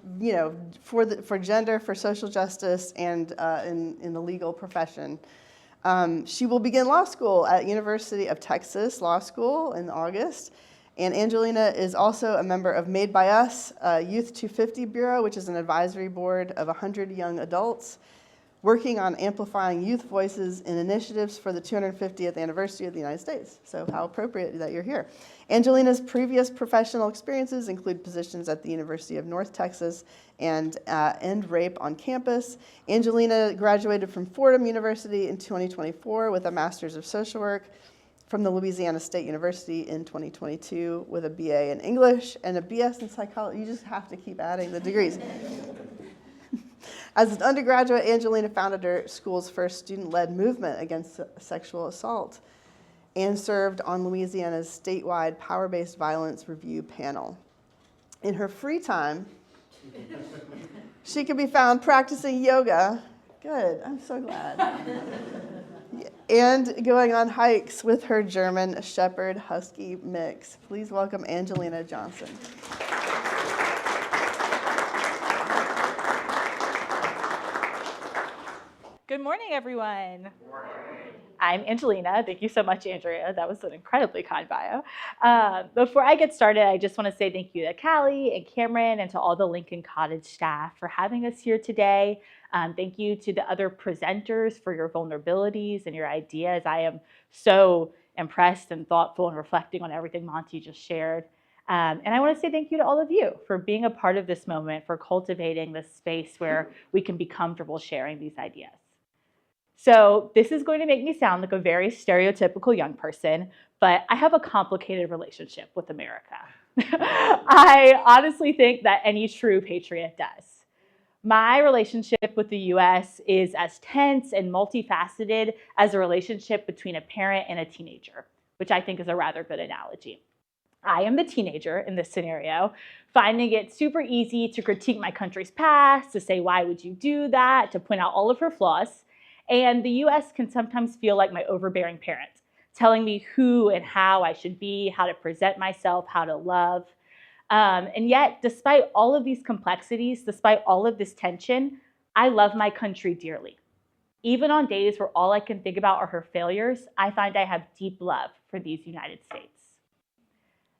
gender, for social justice, and in the legal profession. She will begin law school at University of Texas Law School in August. And Angelina is also a member of Made by Us, Youth 250 Bureau, which is an advisory board of 100 young adults working on amplifying youth voices in initiatives for the 250th anniversary of the United States. So how appropriate that you're here. Angelina's previous professional experiences include positions at the University of North Texas and End Rape on campus. Angelina graduated from Fordham University in 2024 with a Master's of Social Work from the Louisiana State University in 2022 with a BA in English and a BS in psychology. You just have to keep adding the degrees. As an undergraduate, Angelina founded her school's first student-led movement against sexual assault and served on Louisiana's statewide power-based violence review panel. In her free time, she can be found practicing yoga. Good, I'm so glad. And going on hikes with her German Shepherd Husky mix. Please welcome Angelina Johnson. Good morning, everyone. Good morning. I'm Angelina. Thank you so much, Andrea. That was an incredibly kind bio. Before I get started, I just want to say thank you to Callie and Cameron and to all the Lincoln Cottage staff for having us here today. Thank you to the other presenters for your vulnerabilities and your ideas. I am so impressed and thoughtful and reflecting on everything Monty just shared. And I want to say thank you to all of you for being a part of this moment, for cultivating this space where we can be comfortable sharing these ideas. So this is going to make me sound like a very stereotypical young person, but I have a complicated relationship with America. I honestly think that any true patriot does. My relationship with the US is as tense and multifaceted as a relationship between a parent and a teenager, which I think is a rather good analogy. I am the teenager in this scenario, finding it super easy to critique my country's past, to say, why would you do that, to point out all of her flaws. And the US can sometimes feel like my overbearing parent, telling me who and how I should be, how to present myself, how to love. And yet, despite all of these complexities, despite all of this tension, I love my country dearly. Even on days where all I can think about are her failures, I find I have deep love for these United States.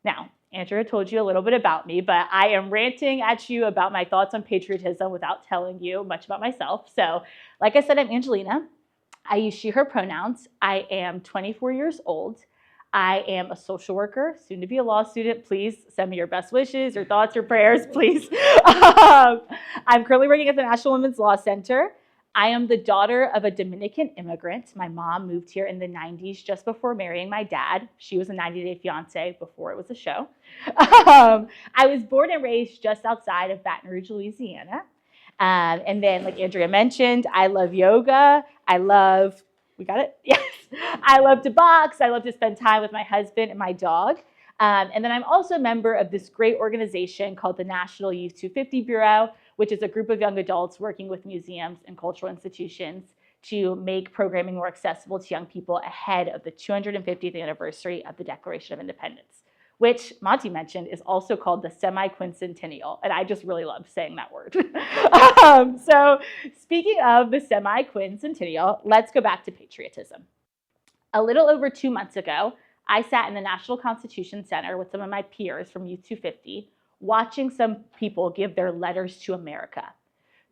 Now, Andrea told you a little bit about me, but I am ranting at you about my thoughts on patriotism without telling you much about myself. So, like I said, I'm Angelina. I use she, her pronouns. I am 24 years old. I am a social worker, soon to be a law student. Please send me your best wishes, your thoughts, your prayers, please. I'm currently working at the National Women's Law Center. I am the daughter of a Dominican immigrant. My mom moved here in the 90s just before marrying my dad. She was a 90-Day Fiance before it was a show. I was born and raised just outside of Baton Rouge, Louisiana. And then, like Andrea mentioned, I love yoga. We got it? Yes. I love to box. I love to spend time with my husband and my dog. And then I'm also a member of this great organization called the National Youth 250 Bureau, which is a group of young adults working with museums and cultural institutions to make programming more accessible to young people ahead of the 250th anniversary of the Declaration of Independence, which Monty mentioned is also called the semi-quincentennial, and I just really love saying that word. So speaking of the semi-quincentennial, let's go back to patriotism. A little over 2 months ago, I sat in the National Constitution Center with some of my peers from Youth 250, watching some people give their letters to America.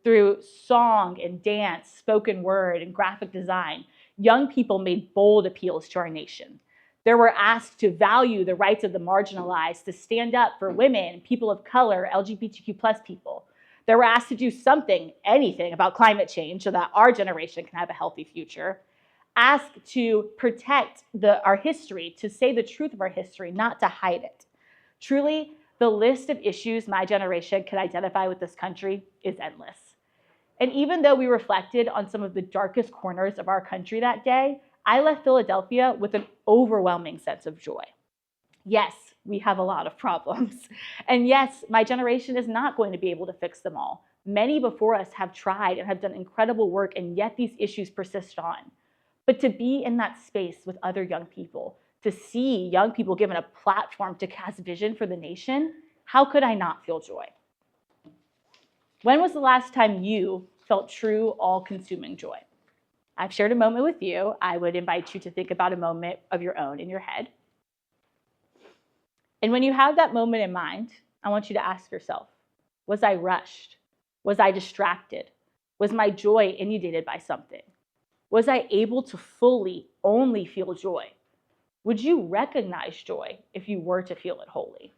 Through song and dance, spoken word, and graphic design, young people made bold appeals to our nation. They were asked to value the rights of the marginalized, to stand up for women, people of color, LGBTQ+ people. They were asked to do something, anything, about climate change so that our generation can have a healthy future. Asked to protect our history, to say the truth of our history, not to hide it. Truly, the list of issues my generation can identify with this country is endless. And even though we reflected on some of the darkest corners of our country that day, I left Philadelphia with an overwhelming sense of joy. Yes, we have a lot of problems. And yes, my generation is not going to be able to fix them all. Many before us have tried and have done incredible work, and yet these issues persist on. But to be in that space with other young people, to see young people given a platform to cast vision for the nation, how could I not feel joy? When was the last time you felt true, all-consuming joy? I've shared a moment with you. I would invite you to think about a moment of your own in your head. And when you have that moment in mind, I want you to ask yourself, was I rushed? Was I distracted? Was my joy inundated by something? Was I able to fully only feel joy? Would you recognize joy if you were to feel it wholly?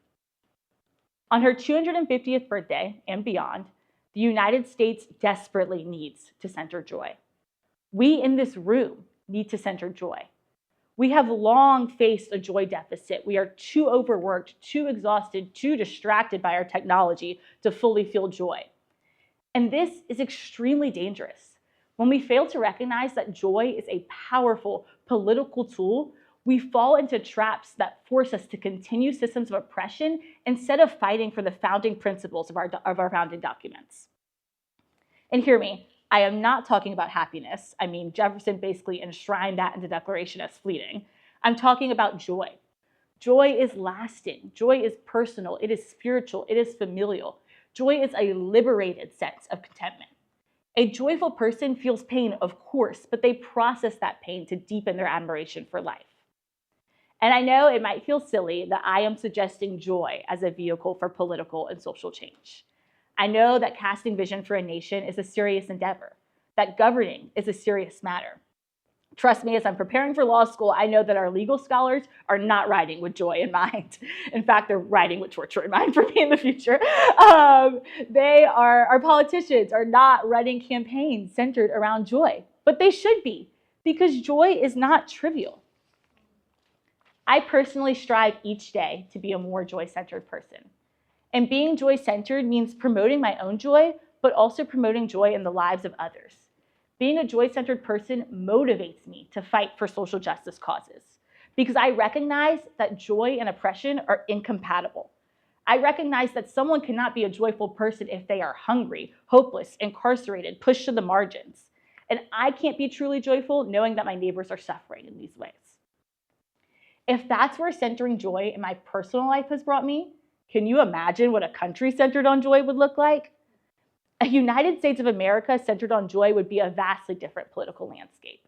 On her 250th birthday and beyond, the United States desperately needs to center joy. We in this room need to center joy. We have long faced a joy deficit. We are too overworked, too exhausted, too distracted by our technology to fully feel joy. And this is extremely dangerous. When we fail to recognize that joy is a powerful political tool, we fall into traps that force us to continue systems of oppression instead of fighting for the founding principles of our founding documents. And hear me, I am not talking about happiness. I mean, Jefferson basically enshrined that in the Declaration as fleeting. I'm talking about joy. Joy is lasting. Joy is personal. It is spiritual. It is familial. Joy is a liberated sense of contentment. A joyful person feels pain, of course, but they process that pain to deepen their admiration for life. And I know it might feel silly that I am suggesting joy as a vehicle for political and social change. I know that casting vision for a nation is a serious endeavor, that governing is a serious matter. Trust me, as I'm preparing for law school, I know that our legal scholars are not writing with joy in mind. In fact, they're writing with torture in mind for me in the future. Our politicians are not running campaigns centered around joy, but they should be, because joy is not trivial. I personally strive each day to be a more joy-centered person. And being joy-centered means promoting my own joy, but also promoting joy in the lives of others. Being a joy-centered person motivates me to fight for social justice causes because I recognize that joy and oppression are incompatible. I recognize that someone cannot be a joyful person if they are hungry, hopeless, incarcerated, pushed to the margins. And I can't be truly joyful knowing that my neighbors are suffering in these ways. If that's where centering joy in my personal life has brought me, can you imagine what a country centered on joy would look like? A United States of America centered on joy would be a vastly different political landscape.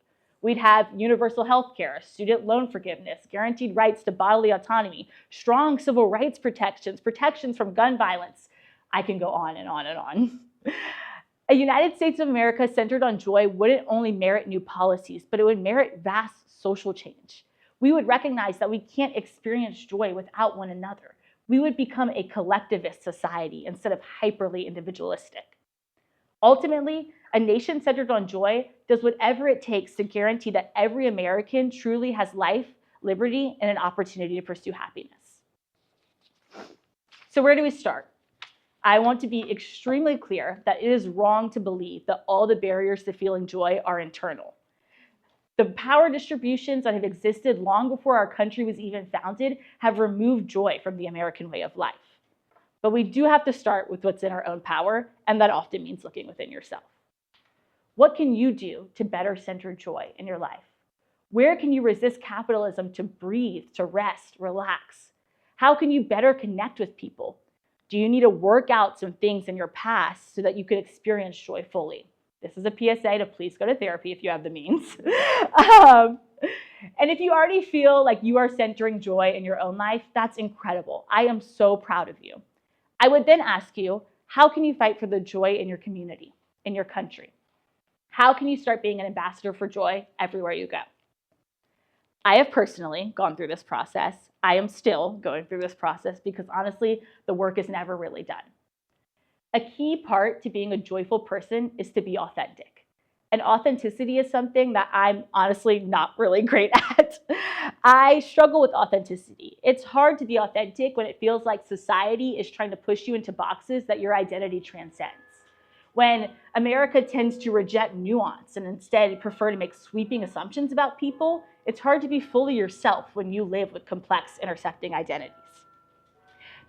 We'd have universal health care, student loan forgiveness, guaranteed rights to bodily autonomy, strong civil rights protections, protections from gun violence. I can go on and on and on. A United States of America centered on joy wouldn't only merit new policies, but it would merit vast social change. We would recognize that we can't experience joy without one another. We would become a collectivist society instead of hyperly individualistic. Ultimately, a nation centered on joy does whatever it takes to guarantee that every American truly has life, liberty, and an opportunity to pursue happiness. So where do we start? I want to be extremely clear that it is wrong to believe that all the barriers to feeling joy are internal. The power distributions that have existed long before our country was even founded have removed joy from the American way of life. But we do have to start with what's in our own power, and that often means looking within yourself. What can you do to better center joy in your life? Where can you resist capitalism to breathe, to rest, relax? How can you better connect with people? Do you need to work out some things in your past so that you could experience joy fully? This is a PSA to please go to therapy if you have the means. And if you already feel like you are centering joy in your own life, that's incredible. I am so proud of you. I would then ask you, how can you fight for the joy in your community, in your country? How can you start being an ambassador for joy everywhere you go? I have personally gone through this process. I am still going through this process because honestly, the work is never really done. A key part to being a joyful person is to be authentic. And authenticity is something that I'm honestly not really great at. I struggle with authenticity. It's hard to be authentic when it feels like society is trying to push you into boxes that your identity transcends. When America tends to reject nuance and instead prefer to make sweeping assumptions about people, it's hard to be fully yourself when you live with complex intersecting identities.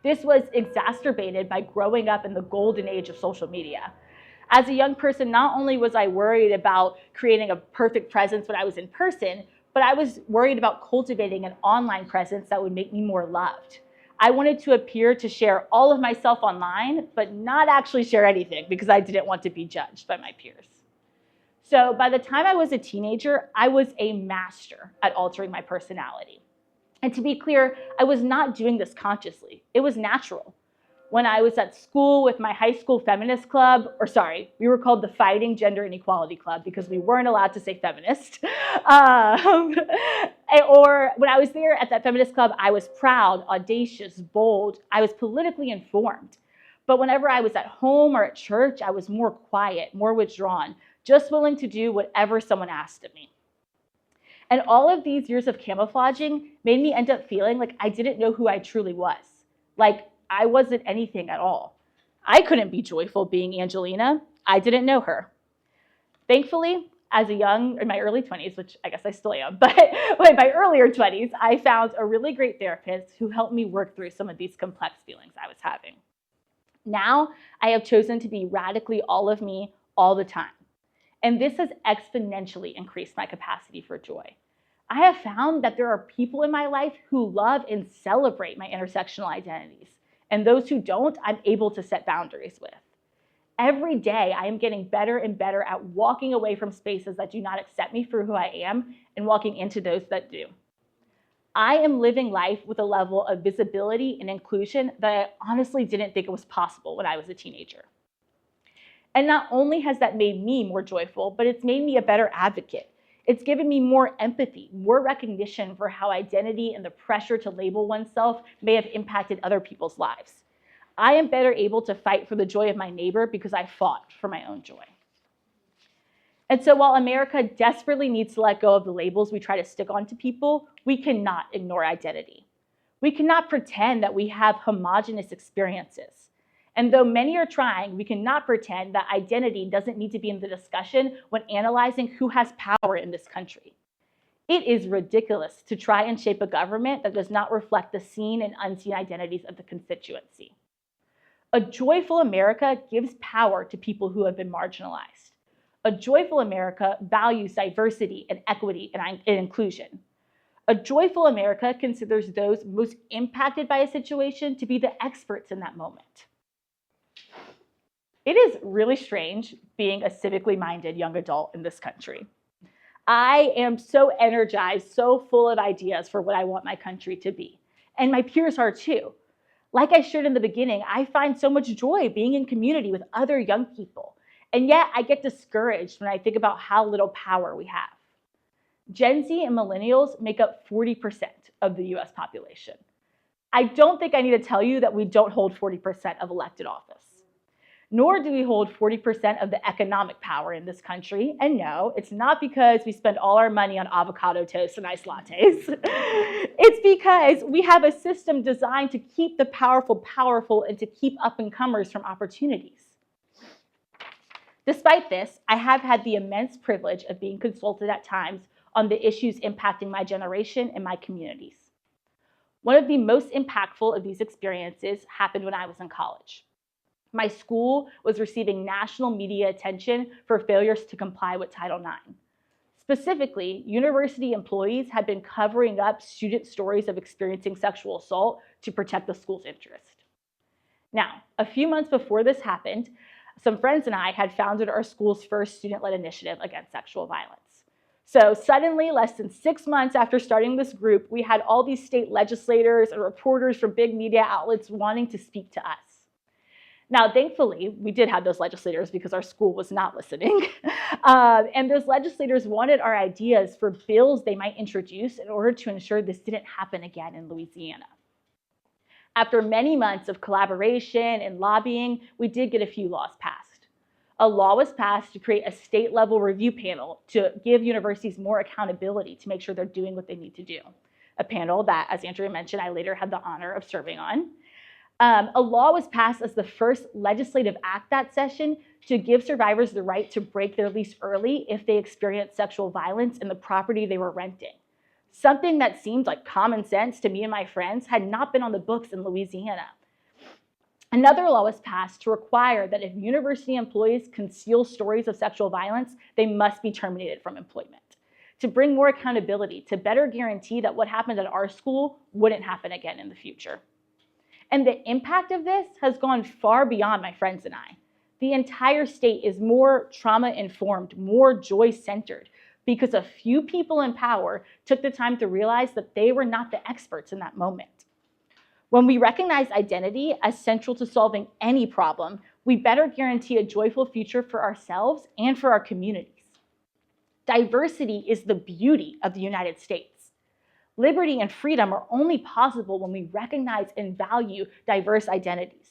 This was exacerbated by growing up in the golden age of social media. As a young person, not only was I worried about creating a perfect presence when I was in person, but I was worried about cultivating an online presence that would make me more loved. I wanted to appear to share all of myself online, but not actually share anything because I didn't want to be judged by my peers. So by the time I was a teenager, I was a master at altering my personality. And to be clear, I was not doing this consciously. It was natural. When I was at school with my high school feminist club, we were called the Fighting Gender Inequality Club because we weren't allowed to say feminist. Or when I was there at that feminist club, I was proud, audacious, bold. I was politically informed. But whenever I was at home or at church, I was more quiet, more withdrawn, just willing to do whatever someone asked of me. And all of these years of camouflaging made me end up feeling like I didn't know who I truly was. Like I wasn't anything at all. I couldn't be joyful being Angelina. I didn't know her. Thankfully, in my early 20s, which I guess I still am, but in my earlier 20s, I found a really great therapist who helped me work through some of these complex feelings I was having. Now, I have chosen to be radically all of me all the time. And this has exponentially increased my capacity for joy. I have found that there are people in my life who love and celebrate my intersectional identities. And those who don't, I'm able to set boundaries with. Every day, I am getting better and better at walking away from spaces that do not accept me for who I am and walking into those that do. I am living life with a level of visibility and inclusion that I honestly didn't think it was possible when I was a teenager. And not only has that made me more joyful, but it's made me a better advocate. It's given me more empathy, more recognition for how identity and the pressure to label oneself may have impacted other people's lives. I am better able to fight for the joy of my neighbor because I fought for my own joy. And so while America desperately needs to let go of the labels we try to stick onto people, we cannot ignore identity. We cannot pretend that we have homogenous experiences. And though many are trying, we cannot pretend that identity doesn't need to be in the discussion when analyzing who has power in this country. It is ridiculous to try and shape a government that does not reflect the seen and unseen identities of the constituency. A joyful America gives power to people who have been marginalized. A joyful America values diversity and equity and inclusion. A joyful America considers those most impacted by a situation to be the experts in that moment. It is really strange being a civically minded young adult in this country. I am so energized, so full of ideas for what I want my country to be. And my peers are too. Like I shared in the beginning, I find so much joy being in community with other young people. And yet I get discouraged when I think about how little power we have. Gen Z and millennials make up 40% of the US population. I don't think I need to tell you that we don't hold 40% of elected office. Nor do we hold 40% of the economic power in this country. And no, it's not because we spend all our money on avocado toast and iced lattes. It's because we have a system designed to keep the powerful powerful and to keep up-and-comers from opportunities. Despite this, I have had the immense privilege of being consulted at times on the issues impacting my generation and my communities. One of the most impactful of these experiences happened when I was in college. My school was receiving national media attention for failures to comply with Title IX. Specifically, university employees had been covering up student stories of experiencing sexual assault to protect the school's interest. Now, a few months before this happened, some friends and I had founded our school's first student-led initiative against sexual violence. So suddenly, less than 6 months after starting this group, we had all these state legislators and reporters from big media outlets wanting to speak to us. Now, thankfully, we did have those legislators because our school was not listening. And those legislators wanted our ideas for bills they might introduce in order to ensure this didn't happen again in Louisiana. After many months of collaboration and lobbying, we did get a few laws passed. A law was passed to create a state-level review panel to give universities more accountability to make sure they're doing what they need to do. A panel that, as Andrea mentioned, I later had the honor of serving on. A law was passed as the first legislative act that session to give survivors the right to break their lease early if they experienced sexual violence in the property they were renting. Something that seemed like common sense to me and my friends had not been on the books in Louisiana. Another law was passed to require that if university employees conceal stories of sexual violence, they must be terminated from employment, to bring more accountability, to better guarantee that what happened at our school wouldn't happen again in the future. And the impact of this has gone far beyond my friends and I. The entire state is more trauma-informed, more joy-centered, because a few people in power took the time to realize that they were not the experts in that moment. When we recognize identity as central to solving any problem, we better guarantee a joyful future for ourselves and for our communities. Diversity is the beauty of the United States. Liberty and freedom are only possible when we recognize and value diverse identities.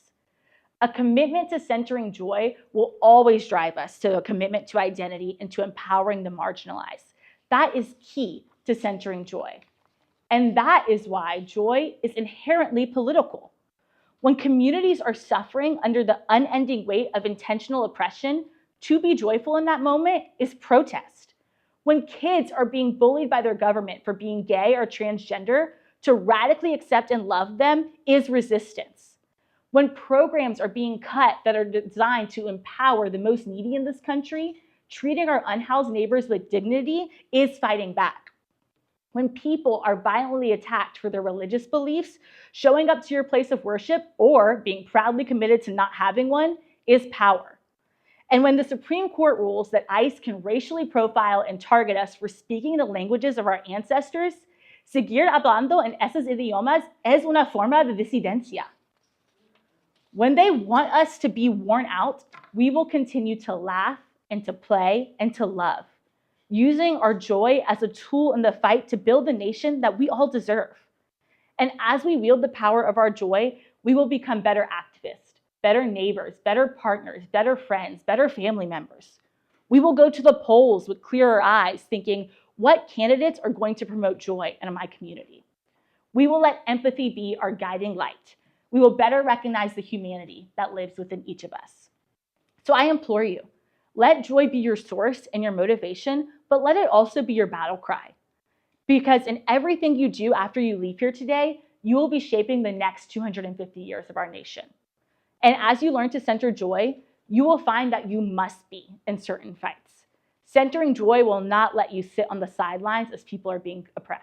A commitment to centering joy will always drive us to a commitment to identity and to empowering the marginalized. That is key to centering joy. And that is why joy is inherently political. When communities are suffering under the unending weight of intentional oppression, to be joyful in that moment is protest. When kids are being bullied by their government for being gay or transgender, to radically accept and love them is resistance. When programs are being cut that are designed to empower the most needy in this country, treating our unhoused neighbors with dignity is fighting back. When people are violently attacked for their religious beliefs, showing up to your place of worship or being proudly committed to not having one is power. And when the Supreme Court rules that ICE can racially profile and target us for speaking the languages of our ancestors, seguir hablando en esos idiomas es una forma de disidencia. When they want us to be worn out, we will continue to laugh and to play and to love, using our joy as a tool in the fight to build the nation that we all deserve. And as we wield the power of our joy, we will become better activists, better neighbors, better partners, better friends, better family members. We will go to the polls with clearer eyes, thinking, what candidates are going to promote joy in my community? We will let empathy be our guiding light. We will better recognize the humanity that lives within each of us. So I implore you, let joy be your source and your motivation, but let it also be your battle cry. Because in everything you do after you leave here today, you will be shaping the next 250 years of our nation. And as you learn to center joy, you will find that you must be in certain fights. Centering joy will not let you sit on the sidelines as people are being oppressed.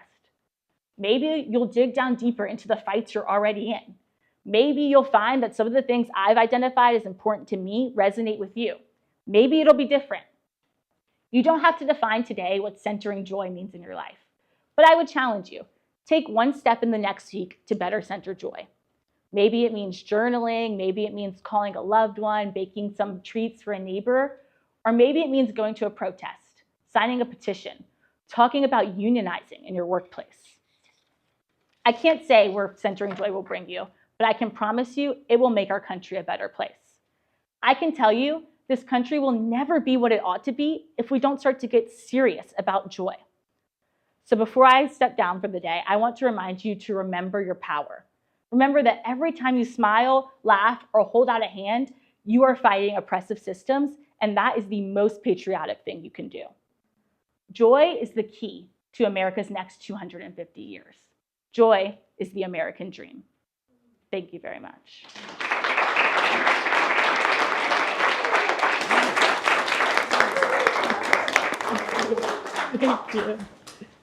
Maybe you'll dig down deeper into the fights you're already in. Maybe you'll find that some of the things I've identified as important to me resonate with you. Maybe it'll be different. You don't have to define today what centering joy means in your life, but I would challenge you. Take one step in the next week to better center joy. Maybe it means journaling, maybe it means calling a loved one, baking some treats for a neighbor, or maybe it means going to a protest, signing a petition, talking about unionizing in your workplace. I can't say where centering joy will bring you, but I can promise you it will make our country a better place. I can tell you this country will never be what it ought to be if we don't start to get serious about joy. So before I step down for the day, I want to remind you to remember your power. Remember that every time you smile, laugh, or hold out a hand, you are fighting oppressive systems, and that is the most patriotic thing you can do. Joy is the key to America's next 250 years. Joy is the American dream. Thank you very much. Thank you.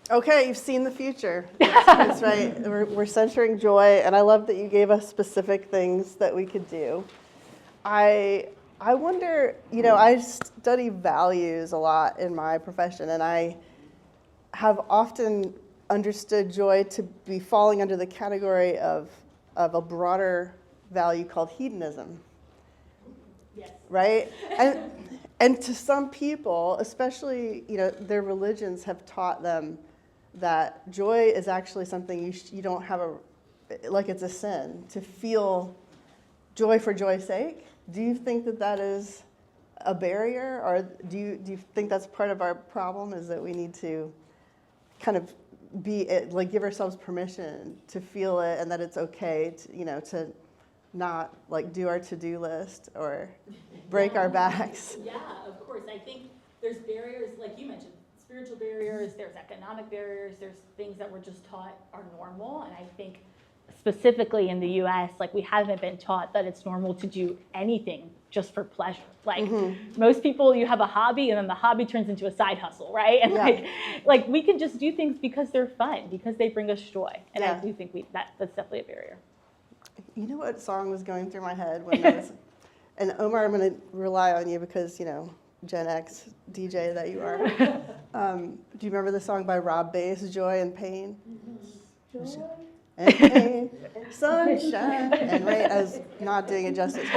Okay, you've seen the future. That's right. We're centering joy, and I love that you gave us specific things that we could do. I wonder, I study values a lot in my profession, and I have often understood joy to be falling under the category of a broader value called hedonism. Yes. Right? And to some people, especially, their religions have taught them that joy is actually something you don't have like it's a sin to feel joy for joy's sake. Do you think that is a barrier, or do you think that's part of our problem, is that we need to kind of give ourselves permission to feel it, and that it's okay to not do our to-do list or break our backs? Yeah, of course. I think there's barriers, like you mentioned, spiritual barriers, there's economic barriers, there's things that we're just taught are normal. And I think specifically in the US, we haven't been taught that it's normal to do anything just for pleasure. Most people, you have a hobby and then the hobby turns into a side hustle, right? And yeah. We can just do things because they're fun, because they bring us joy. And I do think that's definitely a barrier. You know what song was going through my head when I was, and Omar, I'm going to rely on you because, Gen X DJ that you are. Do you remember the song by Rob Bass, Joy and Pain? Joy and pain, sunshine and rain. I was not doing it justice,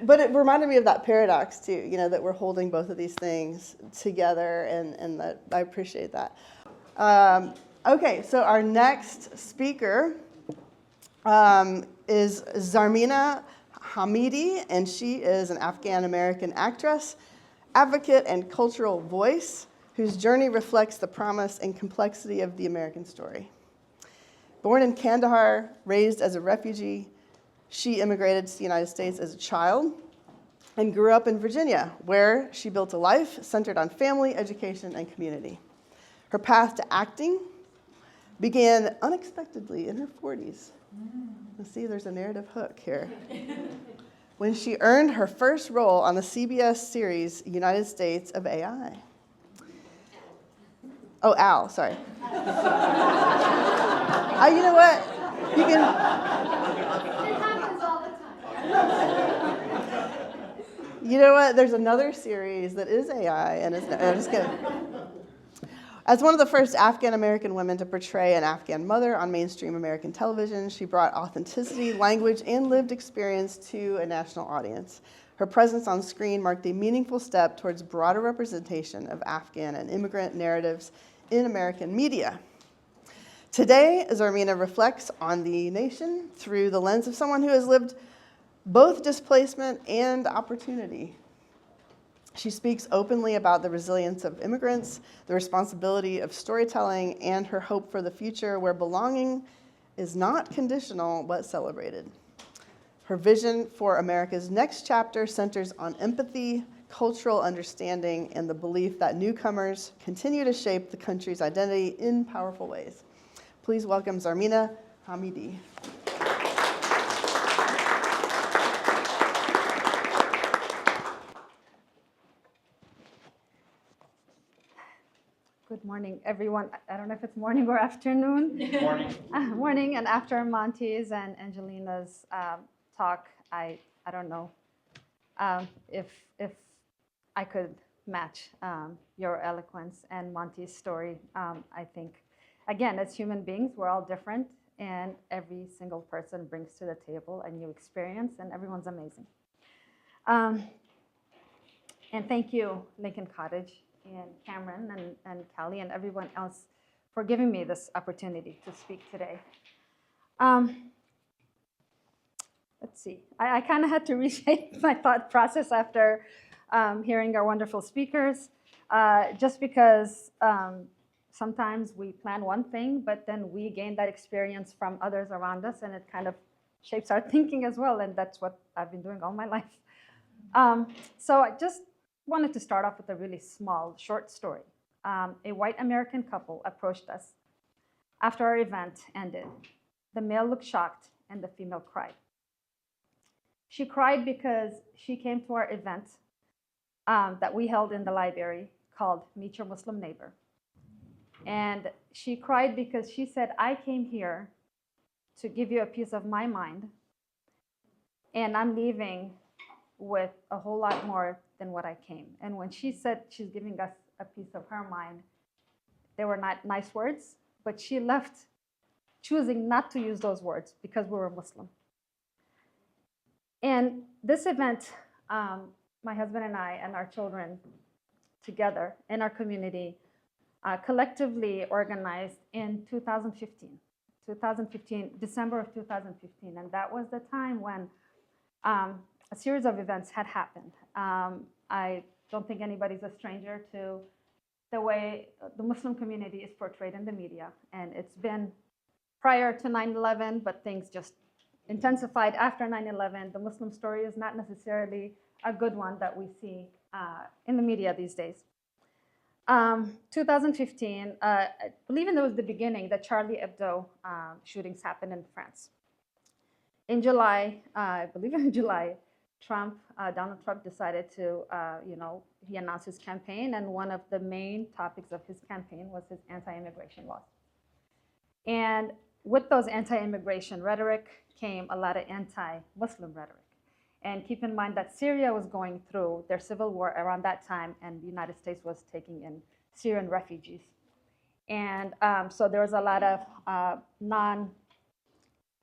but it reminded me of that paradox too, that we're holding both of these things together, and that I appreciate that. Okay, so our next speaker is Zarmeena Hamidi, and she is an Afghan-American actress, advocate, and cultural voice whose journey reflects the promise and complexity of the American story. Born in Kandahar, raised as a refugee, she immigrated to the United States as a child and grew up in Virginia, where she built a life centered on family, education, and community. Her path to acting began unexpectedly in her 40s. Let's see, there's a narrative hook here. When she earned her first role on the CBS series United States of AI. Oh, Al, sorry. You know what? You can. It happens all the time. You know what? There's another series that is AI, and I'm just kidding. As one of the first Afghan-American women to portray an Afghan mother on mainstream American television, she brought authenticity, language, and lived experience to a national audience. Her presence on screen marked a meaningful step towards broader representation of Afghan and immigrant narratives in American media. Today, Zarmeena reflects on the nation through the lens of someone who has lived both displacement and opportunity. She speaks openly about the resilience of immigrants, the responsibility of storytelling, and her hope for the future where belonging is not conditional but celebrated. Her vision for America's next chapter centers on empathy, cultural understanding, and the belief that newcomers continue to shape the country's identity in powerful ways. Please welcome Zarmeena Hamidi. Good morning, everyone. I don't know if it's morning or afternoon. Morning. Morning, and after Monty's and Angelina's talk, I don't know if I could match your eloquence and Monty's story. I think, again, as human beings, we're all different, and every single person brings to the table a new experience, and everyone's amazing. And thank you, Lincoln Cottage, and Cameron, and Callie, and everyone else for giving me this opportunity to speak today. Let's see. I kind of had to reshape my thought process after hearing our wonderful speakers, just because sometimes we plan one thing, but then we gain that experience from others around us, and it kind of shapes our thinking as well, and that's what I've been doing all my life. So I just wanted to start off with a really small, short story. A white American couple approached us after our event ended. The male looked shocked, and the female cried. She cried because she came to our event that we held in the library called Meet Your Muslim Neighbor. And she cried because she said, I came here to give you a piece of my mind, and I'm leaving with a whole lot more than what I came. And when she said she's giving us a piece of her mind, they were not nice words, but she left choosing not to use those words because we were Muslim. And this event, my husband and I and our children together in our community collectively organized in 2015, December of 2015. And that was the time when a series of events had happened. I don't think anybody's a stranger to the way the Muslim community is portrayed in the media. And it's been prior to 9/11, but things just intensified after 9/11. The Muslim story is not necessarily a good one that we see in the media these days. 2015, I believe it was the beginning that Charlie Hebdo shootings happened in France. In July, I believe in July, Donald Trump decided to, he announced his campaign, and one of the main topics of his campaign was his anti-immigration laws. And with those anti-immigration rhetoric came a lot of anti-Muslim rhetoric. And keep in mind that Syria was going through their civil war around that time, and the United States was taking in Syrian refugees. And so there was a lot of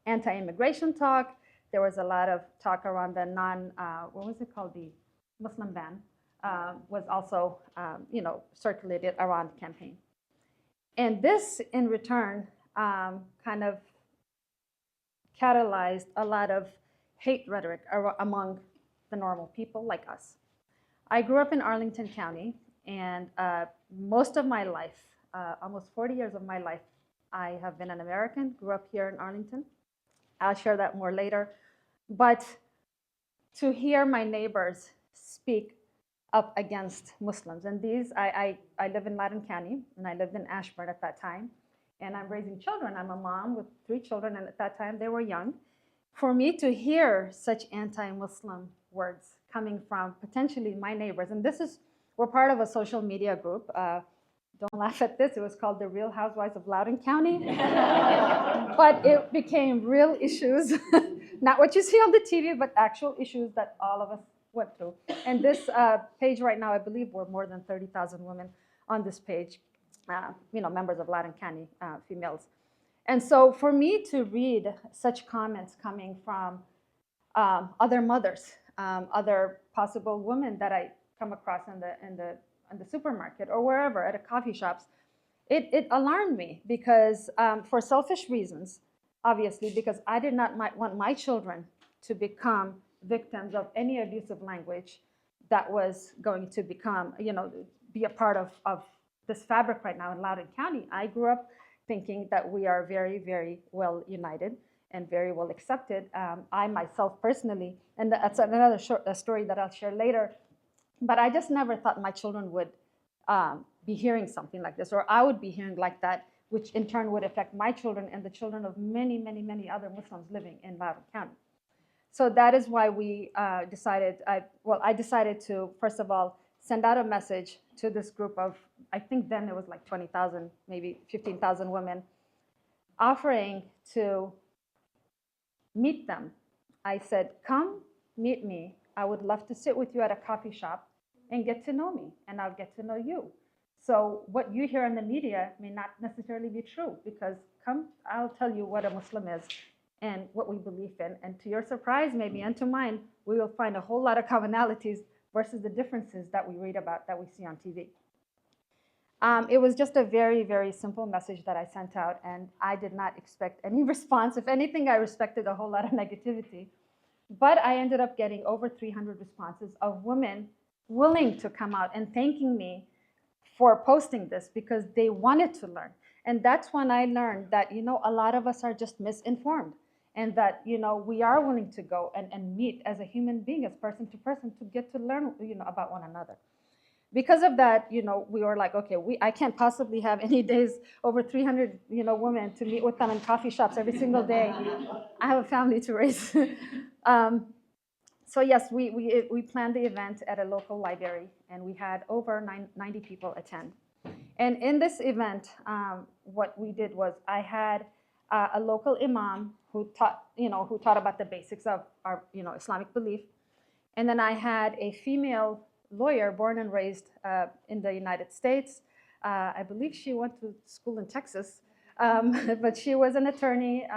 anti-immigration talk. There was a lot of talk around the the Muslim ban was also, circulated around the campaign. And this, in return, kind of catalyzed a lot of hate rhetoric among the normal people like us. I grew up in Arlington County, and most of my life, almost 40 years of my life, I have been an American, grew up here in Arlington. I'll share that more later. But to hear my neighbors speak up against Muslims, and these, I live in Loudoun County, and I lived in Ashburn at that time, and I'm raising children. I'm a mom with 3 children, and at that time they were young. For me to hear such anti-Muslim words coming from potentially my neighbors, and we're part of a social media group. Don't laugh at this. It was called the Real Housewives of Loudoun County. But it became real issues, not what you see on the TV, but actual issues that all of us went through. And this page right now, I believe we're more than 30,000 women on this page, members of Loudoun County females. And so for me to read such comments coming from other mothers, other possible women that I come across in the supermarket or wherever, at a coffee shops, it alarmed me because for selfish reasons, obviously, because I did not want my children to become victims of any abusive language that was going to become, be a part of this fabric right now in Loudoun County. I grew up thinking that we are very, very well united and very well accepted. I myself personally, and that's another story that I'll share later, but I just never thought my children would be hearing something like this, or I would be hearing like that, which in turn would affect my children and the children of many, many, many other Muslims living in Loudoun County. So that is why we I decided to, first of all, send out a message to this group of I think then it was like 20,000, maybe 15,000 women, offering to meet them. I said, come meet me. I would love to sit with you at a coffee shop and get to know me, and I'll get to know you. So what you hear in the media may not necessarily be true, because come, I'll tell you what a Muslim is and what we believe in. And to your surprise, maybe, and to mine, we will find a whole lot of commonalities versus the differences that we read about, that we see on TV. It was just a very, very simple message that I sent out, and I did not expect any response. If anything, I expected a whole lot of negativity. But I ended up getting over 300 responses of women willing to come out and thanking me for posting this, because they wanted to learn. And that's when I learned that, a lot of us are just misinformed, and that, we are willing to go and meet as a human being, as person to person, to get to learn, about one another. Because of that, we were like, okay, I can't possibly have any days over 300, women to meet with them in coffee shops every single day. I have a family to raise. So yes, we planned the event at a local library, and we had over 90 people attend. And in this event, what we did was I had a local imam who taught about the basics of our, Islamic belief. And then I had a female lawyer born and raised in the United States. I believe she went to school in Texas, but she was an attorney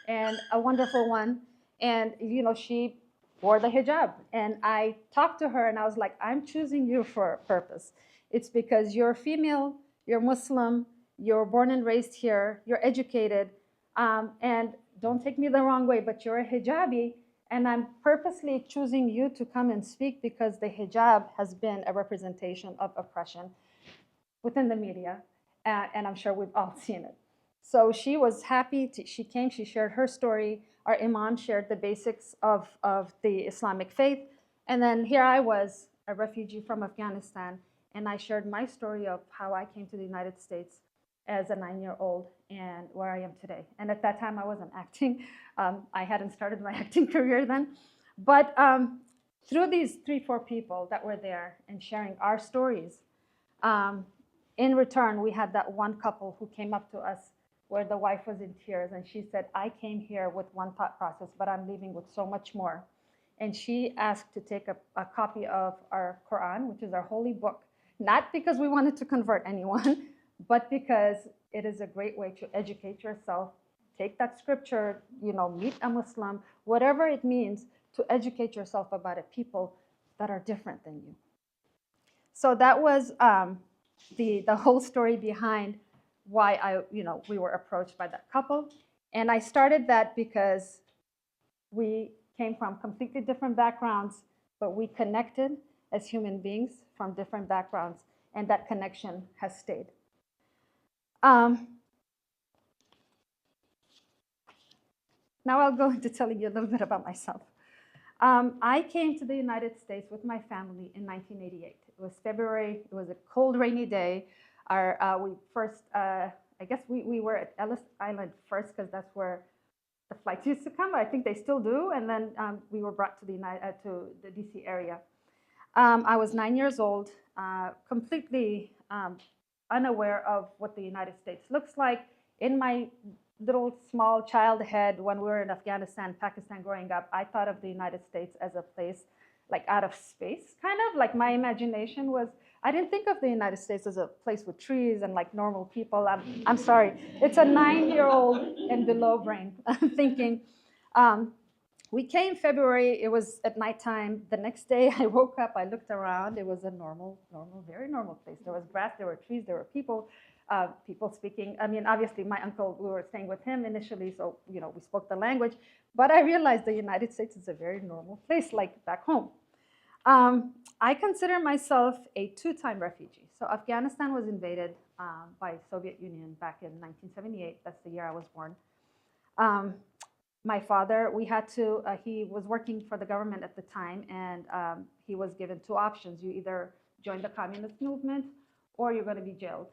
and a wonderful one. And she wore the hijab. And I talked to her and I was like, I'm choosing you for a purpose. It's because you're female, you're Muslim, you're born and raised here, you're educated, and don't take me the wrong way, but you're a hijabi. And I'm purposely choosing you to come and speak because the hijab has been a representation of oppression within the media, and I'm sure we've all seen it. So she was happy. She came, she shared her story. Our imam shared the basics of the Islamic faith. And then here I was, a refugee from Afghanistan, and I shared my story of how I came to the United States as a 9-year-old and where I am today. And at that time, I wasn't acting. I hadn't started my acting career then. But through these 3-4 people that were there and sharing our stories, in return, we had that one couple who came up to us where the wife was in tears. And she said, I came here with one thought process, but I'm leaving with so much more. And she asked to take a copy of our Quran, which is our holy book, not because we wanted to convert anyone, but because it is a great way to educate yourself. Take that scripture, meet a Muslim, whatever it means to educate yourself about a people that are different than you. So that was the whole story behind why we were approached by that couple. And I started that because we came from completely different backgrounds, but we connected as human beings from different backgrounds, and that connection has stayed. Now I'll go into telling you a little bit about myself. I came to the United States with my family in 1988. It was February. It was a cold, rainy day. I guess we were at Ellis Island first because that's where the flights used to come. I think they still do. And then we were brought to the DC area. I was 9 years old, completely unaware of what the United States looks like. In my little small child head, when we were in Afghanistan, Pakistan growing up, I thought of the United States as a place like out of space, kind of like my imagination was. I didn't think of the United States as a place with trees and like normal people. I'm sorry, it's a 9-year-old and below brain thinking. We came February, it was at nighttime. The next day I woke up, I looked around, it was a normal, very normal place. There was grass, there were trees, there were people speaking. I mean, obviously my uncle, we were staying with him initially, so we spoke the language. But I realized the United States is a very normal place, like back home. I consider myself a 2-time refugee. So Afghanistan was invaded by Soviet Union back in 1978. That's the year I was born. My father, he was working for the government at the time, and he was given 2 options. You either join the communist movement or you're going to be jailed.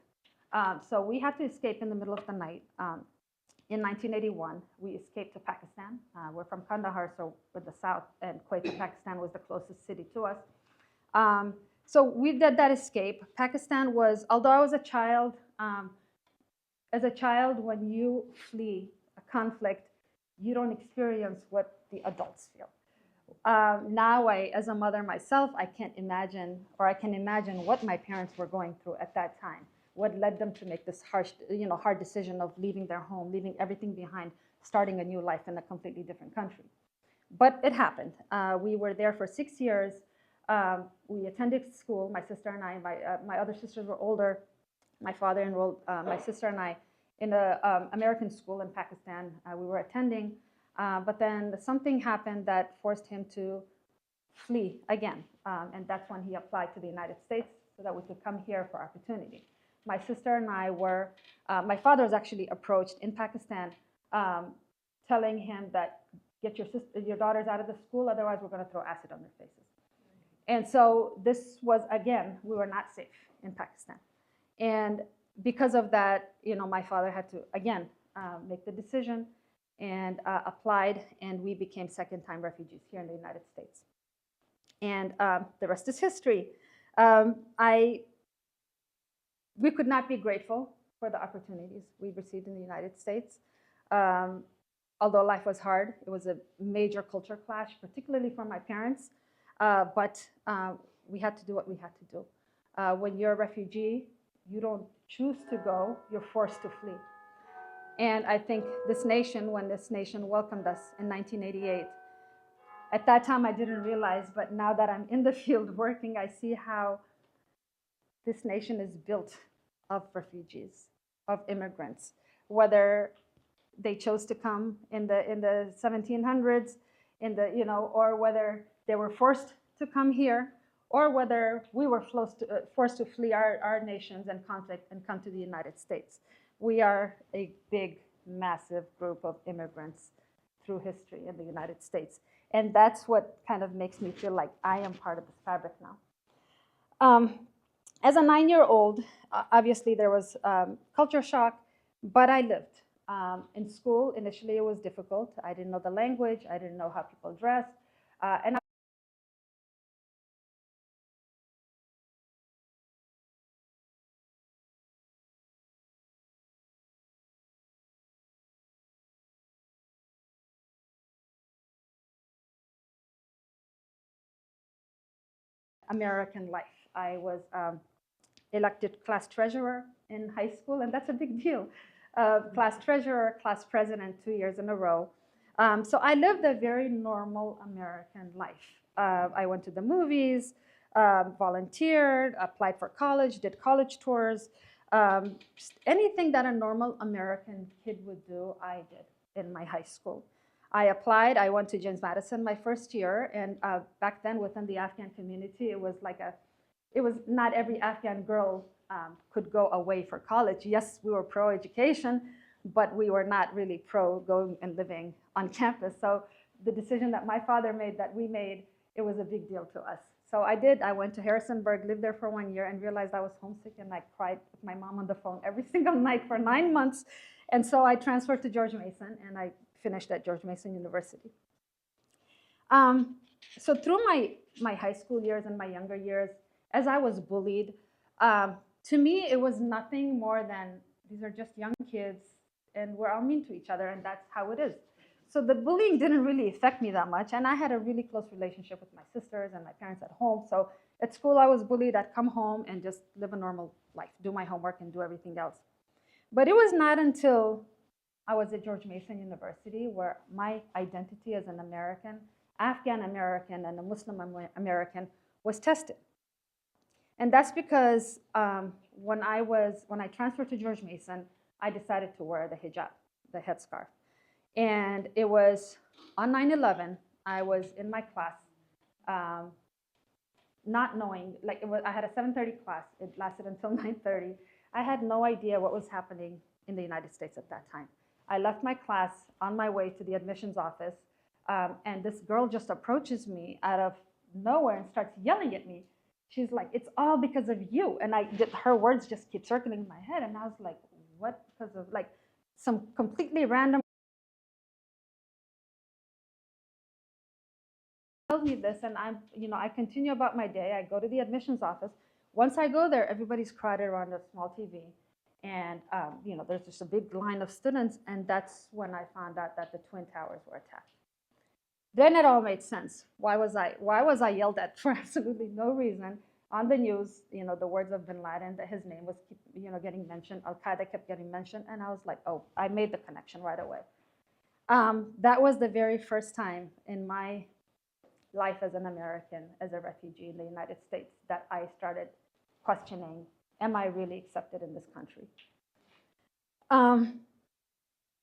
So we had to escape in the middle of the night. In 1981, we escaped to Pakistan. We're from Kandahar, so we're the south, and Quetta, Pakistan was the closest city to us. So we did that escape. Pakistan was, although I was a child, as a child, when you flee a conflict, you don't experience what the adults feel. Now, as a mother myself, I can't imagine, or I can imagine what my parents were going through at that time. What led them to make this hard decision of leaving their home, leaving everything behind, starting a new life in a completely different country. But it happened. We were there for 6 years. We attended school. My sister and I, my other sisters were older. My father enrolled my sister and I in an American school in Pakistan. We were attending, but then something happened that forced him to flee again, and that's when he applied to the United States so that we could come here for opportunity. My sister and I were, my father was actually approached in Pakistan, telling him that get your daughters out of the school, otherwise we're going to throw acid on their faces. And so this was, again, we were not safe in Pakistan. And because of that, my father had to, again, make the decision and applied, and we became second-time refugees here in the United States. And the rest is history. We could not be grateful for the opportunities we've received in the United States. Although life was hard, it was a major culture clash, particularly for my parents. But we had to do what we had to do. When you're a refugee, you don't choose to go, you're forced to flee. And I think this nation, when this nation welcomed us in 1988, at that time I didn't realize, but now that I'm in the field working, I see how this nation is built of refugees, of immigrants, whether they chose to come in the 1700s, or whether they were forced to come here, or whether we were forced to flee our nations and conflict and come to the United States. We are a big, massive group of immigrants through history in the United States. And that's what kind of makes me feel like I am part of this fabric now. As a 9-year-old, obviously there was culture shock, but I lived. In school, initially it was difficult. I didn't know the language. I didn't know how people dressed. And American life. I was elected class treasurer in high school, and that's a big deal. Class treasurer, class president 2 years in a row. So I lived a very normal American life. I went to the movies, volunteered, applied for college, did college tours. Just anything that a normal American kid would do, I did in my high school. I applied. I went to James Madison my first year, and back then within the Afghan community, it was not every Afghan girl could go away for college. Yes, we were pro-education, but we were not really pro going and living on campus. So the decision that my father made, that we made, it was a big deal to us. So I did. I went to Harrisonburg, lived there for 1 year, and realized I was homesick, and I cried with my mom on the phone every single night for 9 months. And so I transferred to George Mason, and I finished at George Mason University. So through my high school years and my younger years, as I was bullied, to me, it was nothing more than, these are just young kids, and we're all mean to each other, and that's how it is. So the bullying didn't really affect me that much, and I had a really close relationship with my sisters and my parents at home. So at school, I was bullied. I'd come home and just live a normal life, do my homework, and do everything else. But it was not until I was at George Mason University where my identity as an American, Afghan American, and a Muslim American was tested. And that's because when I transferred to George Mason, I decided to wear the hijab, the headscarf. And it was on 9/11, I was in my class, not knowing, I had a 7:30 class. It lasted until 9:30. I had no idea what was happening in the United States at that time. I left my class on my way to the admissions office, and this girl just approaches me out of nowhere and starts yelling at me. She's like, "It's all because of you." And her words just keep circling in my head. And I was like, what? Because of some completely random tells me this, and I continue about my day. I go to the admissions office. Once I go there, everybody's crowded around a small TV, and there's just a big line of students, and that's when I found out that the Twin Towers were attacked. Then it all made sense. Why was I yelled at for absolutely no reason on the news? The words of Bin Laden, that his name was getting mentioned. Al Qaeda kept getting mentioned, and I was like, oh, I made the connection right away. That was the very first time in my life as an American, as a refugee in the United States, that I started questioning, am I really accepted in this country?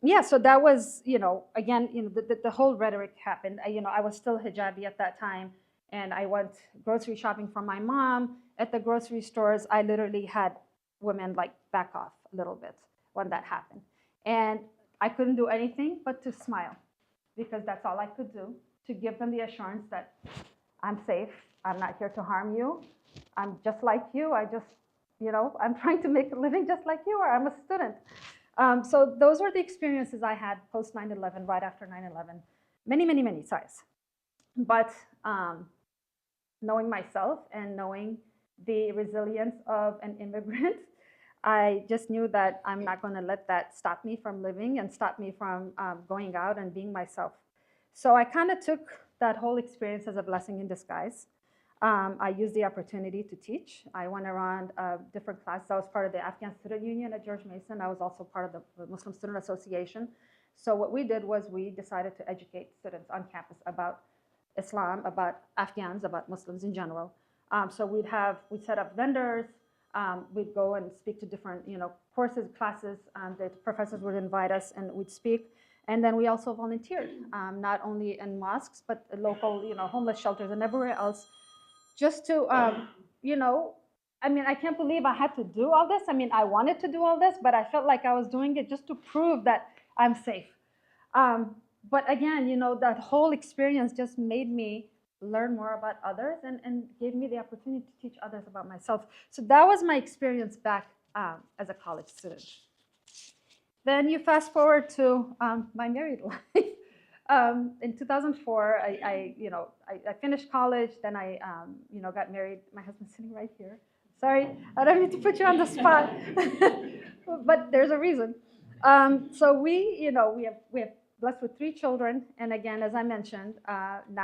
Yeah, so that was, again, the whole rhetoric happened. I was still hijabi at that time, and I went grocery shopping for my mom. At the grocery stores, I literally had women like back off a little bit when that happened. And I couldn't do anything but to smile, because that's all I could do, to give them the assurance that I'm safe, I'm not here to harm you, I'm just like you, I'm trying to make a living just like you are, I'm a student. So those were the experiences I had post 9/11, right after 9/11, many sides. But knowing myself and knowing the resilience of an immigrant, I just knew that I'm not going to let that stop me from living and stop me from going out and being myself. So I kind of took that whole experience as a blessing in disguise. I used the opportunity to teach. I went around different classes. I was part of the Afghan Student Union at George Mason. I was also part of the Muslim Student Association. So what we did was we decided to educate students on campus about Islam, about Afghans, about Muslims in general. So we'd set up vendors. We'd go and speak to different, courses, classes. The professors would invite us and we'd speak. And then we also volunteered, not only in mosques, but local, homeless shelters and everywhere else, just to, I can't believe I had to do all this. I wanted to do all this, but I felt like I was doing it just to prove that I'm safe. But again, that whole experience just made me learn more about others and gave me the opportunity to teach others about myself. So that was my experience back as a college student. Then you fast forward to my married life. In 2004, I finished college. Then I, got married. My husband's sitting right here. Sorry, I don't mean to put you on the spot, but there's a reason. So we have blessed with 3 children. And again, as I mentioned,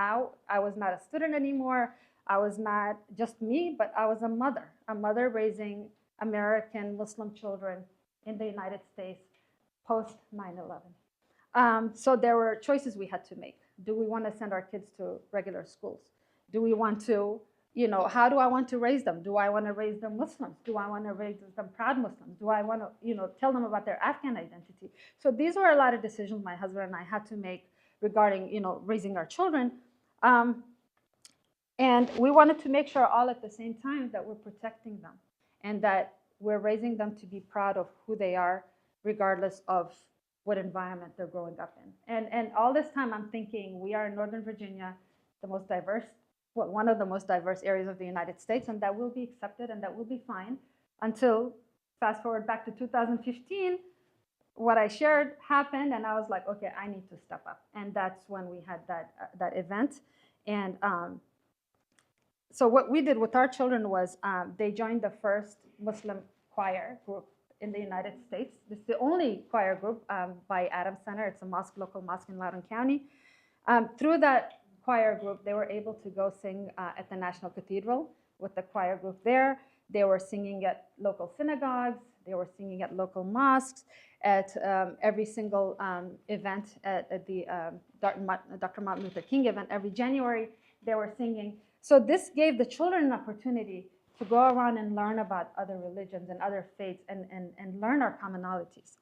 now I was not a student anymore. I was not just me, but I was a mother raising American Muslim children in the United States post 9/11. So there were choices we had to make. Do we want to send our kids to regular schools? Do we want to, how do I want to raise them? Do I want to raise them Muslims? Do I want to raise them proud Muslims? Do I want to, tell them about their Afghan identity? So these were a lot of decisions my husband and I had to make regarding, raising our children. And we wanted to make sure all at the same time that we're protecting them and that we're raising them to be proud of who they are, regardless of what environment they're growing up in. And all this time I'm thinking, we are in Northern Virginia, the most diverse, one of the most diverse areas of the United States, and that will be accepted and that will be fine, until fast forward back to 2015, what I shared happened, and I was like, okay, I need to step up. And that's when we had that event. And so what we did with our children was they joined the first Muslim choir group in the United States. This is the only choir group by Adams Center. It's a local mosque in Loudoun County. Through that choir group, they were able to go sing at the National Cathedral with the choir group there. They were singing at local synagogues. They were singing at local mosques, at every single event at the Dr. Martin Luther King event every January. They were singing. So this gave the children an opportunity to go around and learn about other religions and other faiths and learn our commonalities.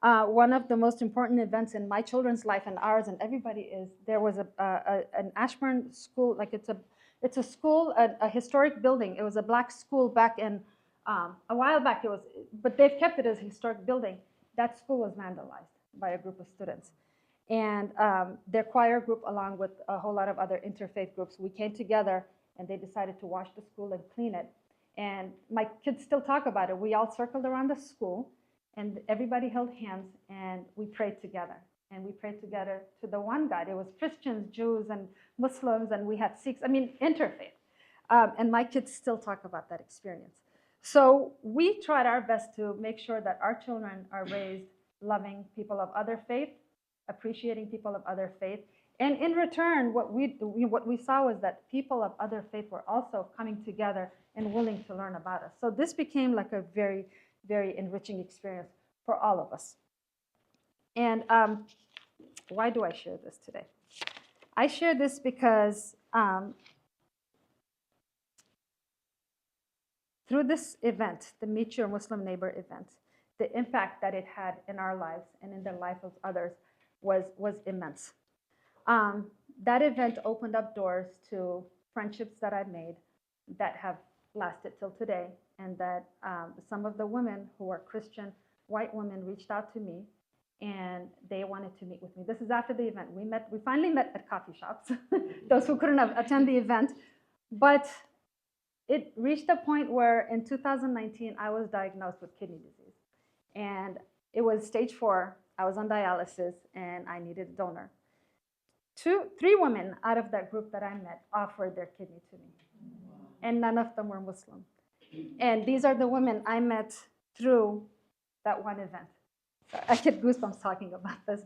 One of the most important events in my children's life and ours and everybody is there was an Ashburn school, like it's a school, a historic building. It was a black school back in, a while back it was, but they've kept it as a historic building. That school was vandalized by a group of students. And their choir group, along with a whole lot of other interfaith groups, we came together and they decided to wash the school and clean it. And my kids still talk about it. We all circled around the school and everybody held hands and we prayed together. and we prayed together to the one God. It was Christians, Jews, and Muslims, and we had Sikhs. I mean, interfaith. And my kids still talk about that experience. So we tried our best to make sure that our children are raised loving people of other faith, appreciating people of other faith. And in return, what we saw was that people of other faith were also coming together and willing to learn about us. So this became like a very, very enriching experience for all of us. And why do I share this today? I share this because through this event, the Meet Your Muslim Neighbor event, the impact that it had in our lives and in the life of others was immense. That event opened up doors to friendships that I made that have lasted till today, and that some of the women who are Christian, white women, reached out to me, and they wanted to meet with me. This is after the event. We finally met at coffee shops, those who couldn't attend the event. But it reached a point where in 2019, I was diagnosed with kidney disease. And it was stage 4. I was on dialysis, and I needed a donor. 3 women out of that group that I met offered their kidney to me. And none of them were Muslim. And these are the women I met through that one event. So I get goosebumps talking about this.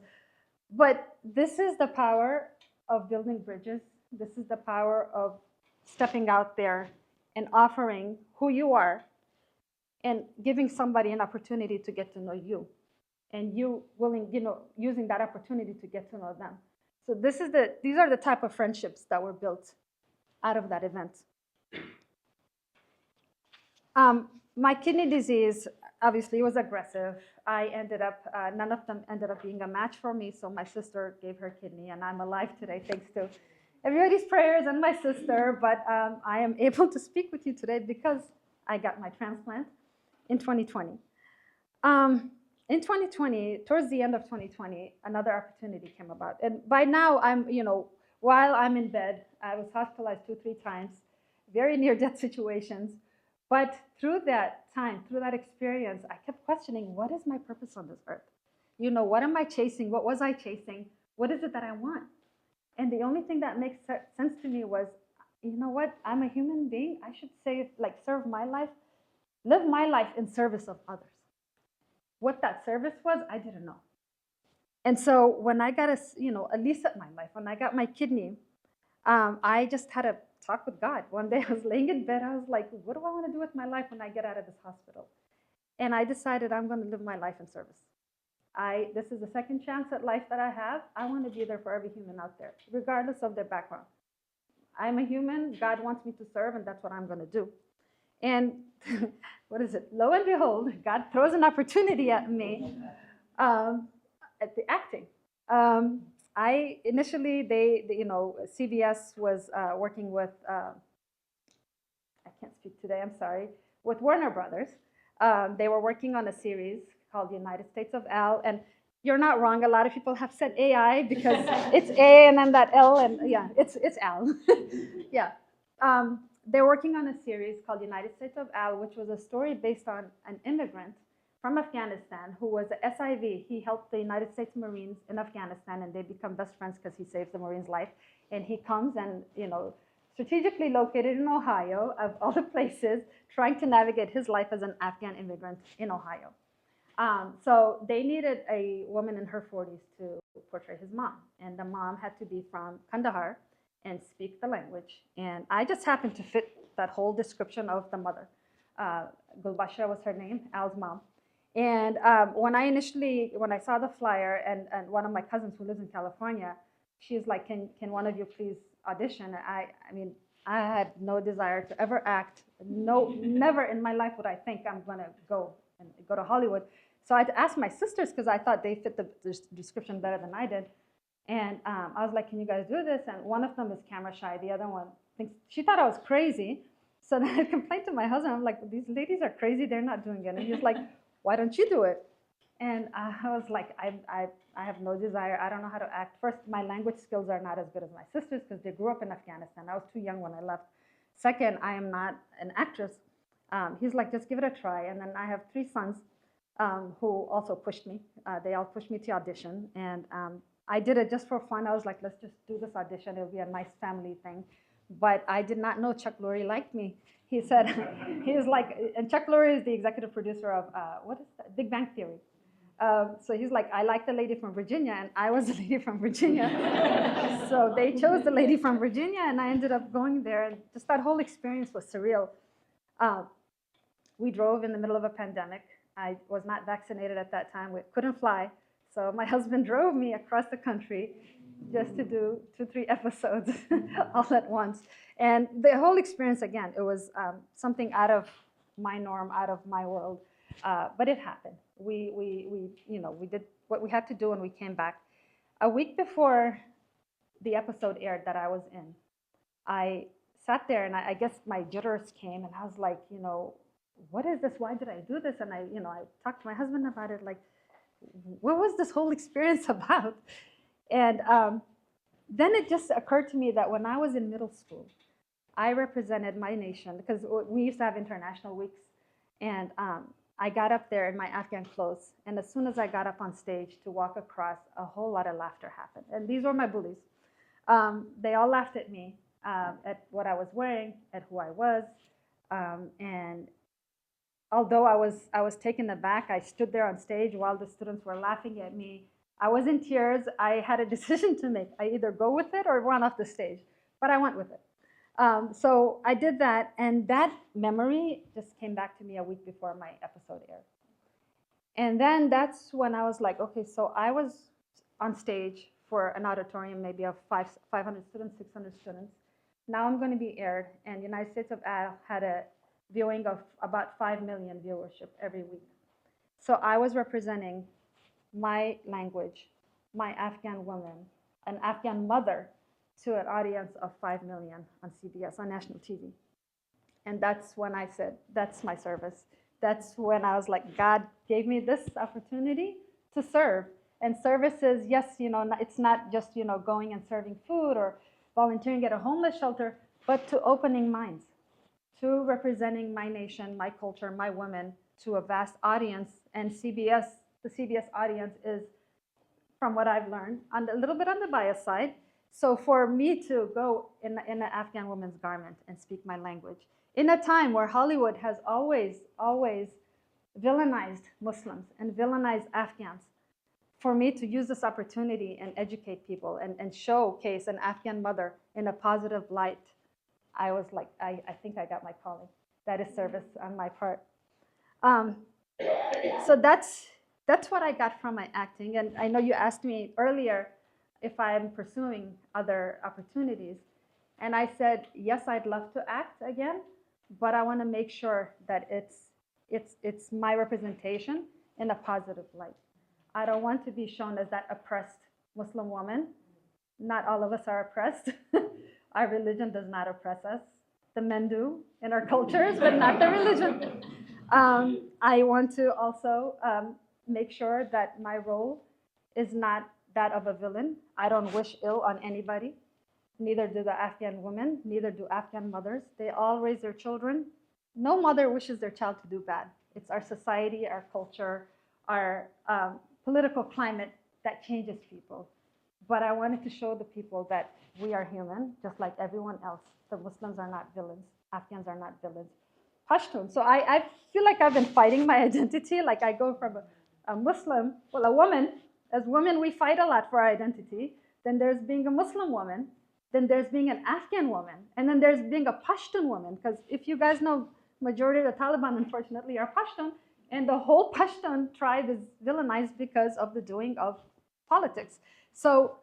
But this is the power of building bridges. This is the power of stepping out there and offering who you are and giving somebody an opportunity to get to know you. And you willing, using that opportunity to get to know them. So these are the type of friendships that were built out of that event. My kidney disease, obviously, was aggressive. None of them ended up being a match for me, so my sister gave her kidney, and I'm alive today thanks to everybody's prayers and my sister, but I am able to speak with you today because I got my transplant in 2020. In 2020, towards the end of 2020, another opportunity came about. And by now, while I'm in bed, I was hospitalized 2-3 times, very near-death situations. But through that time, through that experience, I kept questioning, what is my purpose on this earth? What am I chasing? What was I chasing? What is it that I want? And the only thing that makes sense to me was, you know what? I'm a human being. I should serve my life, live my life in service of others. What that service was, I didn't know. And so when I got a lease at my life, when I got my kidney, I just had a talk with God. One day I was laying in bed. I was like, what do I want to do with my life when I get out of this hospital? And I decided I'm going to live my life in service. This is the second chance at life that I have. I want to be there for every human out there, regardless of their background. I'm a human. God wants me to serve, and that's what I'm going to do. And what is it? Lo and behold, God throws an opportunity at me at the acting. CBS was working with, I can't speak today, I'm sorry, with Warner Brothers. They were working on a series called United States of Al, and you're not wrong. A lot of people have said AI because it's A and then that L, and yeah, it's Al. Yeah. They're working on a series called United States of Al, which was a story based on an immigrant from Afghanistan who was a SIV. He helped the United States Marines in Afghanistan, and they become best friends because he saves the Marines' life. And he comes and, strategically located in Ohio, of all the places, trying to navigate his life as an Afghan immigrant in Ohio. So they needed a woman in her 40s to portray his mom. And the mom had to be from Kandahar and speak the language. And I just happened to fit that whole description of the mother. Gulbashra was her name, Al's mom. And when I saw the flyer, and one of my cousins who lives in California, she's like, can one of you please audition? I had no desire to ever act. No, never in my life would I think I'm going to go to Hollywood. So I asked my sisters because I thought they fit the description better than I did. And I was like, can you guys do this? And one of them is camera shy. The other one thinks, she thought I was crazy. So then I complained to my husband. I'm like, these ladies are crazy. They're not doing it. And he's like, why don't you do it? And I was like, I have no desire. I don't know how to act. First, my language skills are not as good as my sisters because they grew up in Afghanistan. I was too young when I left. Second, I am not an actress. He's like, just give it a try. And then I have 3 sons. who also pushed me. They all pushed me to audition, and I did it just for fun. I was like, let's just do this audition. It'll be a nice family thing. But I did not know Chuck Lorre liked me. He said, he was like, and Chuck Lorre is the executive producer of, what is that? Big Bang Theory. So he's like, I like the lady from Virginia, and I was the lady from Virginia. So they chose the lady from Virginia, and I ended up going there, and just that whole experience was surreal. We drove in the middle of a pandemic. I was not vaccinated at that time. We couldn't fly. So my husband drove me across the country just to do 2-3 episodes all at once. And the whole experience, again, it was something out of my norm, out of my world. But it happened. We did what we had to do, and we came back. A week before the episode aired that I was in, I sat there, and I guess my jitters came, and I was like, what is this? Why did I do this? And I talked to my husband about it, like, what was this whole experience about? And then it just occurred to me that when I was in middle school, I represented my nation, because we used to have international weeks, and I got up there in my Afghan clothes, and as soon as I got up on stage to walk across, a whole lot of laughter happened. And these were my bullies. They all laughed at me, at what I was wearing, at who I was, and although I was taken aback, I stood there on stage while the students were laughing at me. I was in tears. I had a decision to make. I either go with it or run off the stage, but I went with it. So I did that, and that memory just came back to me a week before my episode aired. And then that's when I was like, okay, so I was on stage for an auditorium maybe of 500 students, 600 students. Now I'm going to be aired, and United States of A had a viewing of about 5 million viewership every week. So I was representing my language, my Afghan woman, an Afghan mother, to an audience of 5 million on CBS, on national TV. And that's when I said, that's my service. That's when I was like, God gave me this opportunity to serve. And service is, yes, it's not just, going and serving food or volunteering at a homeless shelter, but to opening minds, to representing my nation, my culture, my women to a vast audience. And CBS, the CBS audience is, from what I've learned, a little bit on the bias side. So for me to go in an Afghan woman's garment and speak my language, in a time where Hollywood has always villainized Muslims and villainized Afghans, for me to use this opportunity and educate people and showcase an Afghan mother in a positive light, I was like, I think I got my calling. That is service on my part. So that's what I got from my acting. And I know you asked me earlier if I'm pursuing other opportunities. And I said, yes, I'd love to act again, but I want to make sure that it's my representation in a positive light. I don't want to be shown as that oppressed Muslim woman. Not all of us are oppressed. Our religion does not oppress us. The men do in our cultures, but not the religion. I want to also make sure that my role is not that of a villain. I don't wish ill on anybody. Neither do the Afghan women, neither do Afghan mothers. They all raise their children. No mother wishes their child to do bad. It's our society, our culture, our political climate that changes people. But I wanted to show the people that we are human, just like everyone else. The Muslims are not villains. Afghans are not villains. Pashtun. So I feel like I've been fighting my identity. Like I go from a Muslim, well, a woman. As women, we fight a lot for our identity. Then there's being a Muslim woman. Then there's being an Afghan woman. And then there's being a Pashtun woman. Because if you guys know, majority of the Taliban, unfortunately, are Pashtun. And the whole Pashtun tribe is villainized because of the doing of politics. So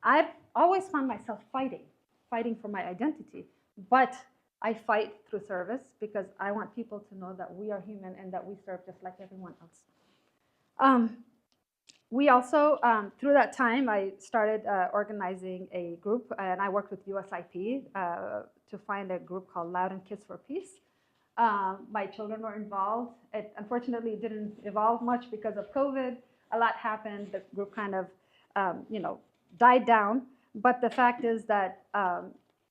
I've always found myself fighting for my identity. But I fight through service because I want people to know that we are human and that we serve just like everyone else. We also, through that time, I started organizing a group, and I worked with USIP to find a group called Loud and Kids for Peace. My children were involved. It unfortunately didn't evolve much because of COVID. A lot happened. The group kind of, died down. But the fact is that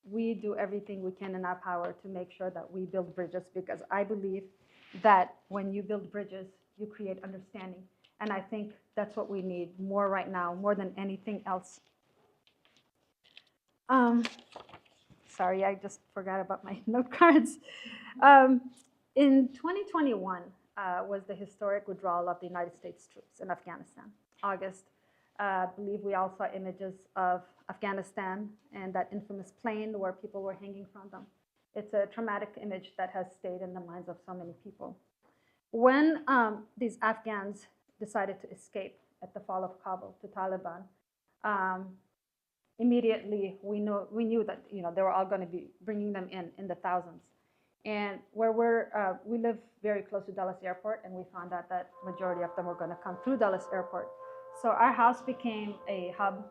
we do everything we can in our power to make sure that we build bridges, because I believe that when you build bridges, you create understanding. And I think that's what we need more right now, more than anything else. Sorry, I just forgot about my note cards. In 2021 was the historic withdrawal of the United States troops in Afghanistan. August, I believe we all saw images of Afghanistan and that infamous plane where people were hanging from them. It's a traumatic image that has stayed in the minds of so many people. When these Afghans decided to escape at the fall of Kabul to Taliban, immediately we knew that they were all going to be bringing them in the thousands. And where we live very close to Dulles Airport, and we found out that majority of them were going to come through Dulles Airport. So our house became a hub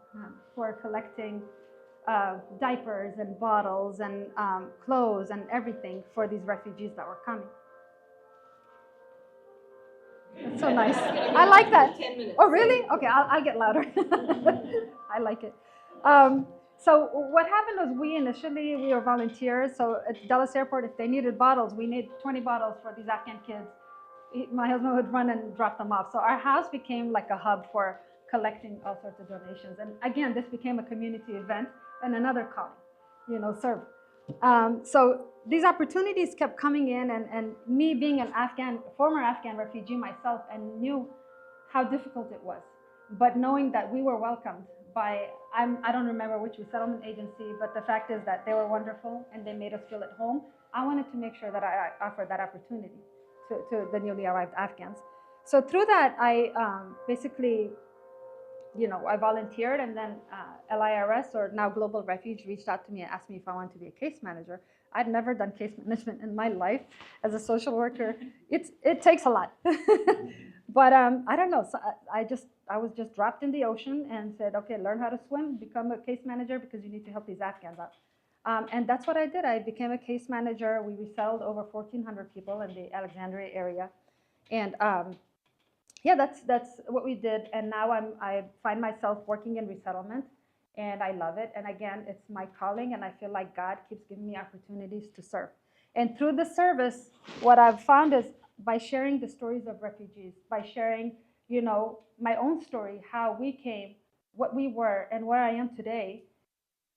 for collecting diapers and bottles and clothes and everything for these refugees that were coming. That's so nice. I like that. 10 minutes. Oh, really? Okay, I'll get louder. I like it. So what happened was we were volunteers. So at Dulles Airport, if they needed bottles, we need 20 bottles for these Afghan kids. My husband would run and drop them off. So our house became like a hub for collecting all sorts of donations. And again, this became a community event and another calling, serve. So these opportunities kept coming in, and me being an former Afghan refugee myself, and knew how difficult it was. But knowing that we were welcomed by, I don't remember which resettlement agency, but the fact is that they were wonderful and they made us feel at home. I wanted to make sure that I offered that opportunity to the newly arrived Afghans. So through that, I basically, I volunteered, and then LIRS, or now Global Refuge, reached out to me and asked me if I wanted to be a case manager. I'd never done case management in my life as a social worker. It takes a lot. But I don't know. So I was just dropped in the ocean and said, okay, learn how to swim, become a case manager, because you need to help these Afghans out. And that's what I did. I became a case manager. We resettled over 1,400 people in the Alexandria area. And yeah, that's what we did. And now I find myself working in resettlement, and I love it. And again, it's my calling, and I feel like God keeps giving me opportunities to serve. And through the service, what I've found is by sharing the stories of refugees, by sharing, my own story, how we came, what we were, and where I am today,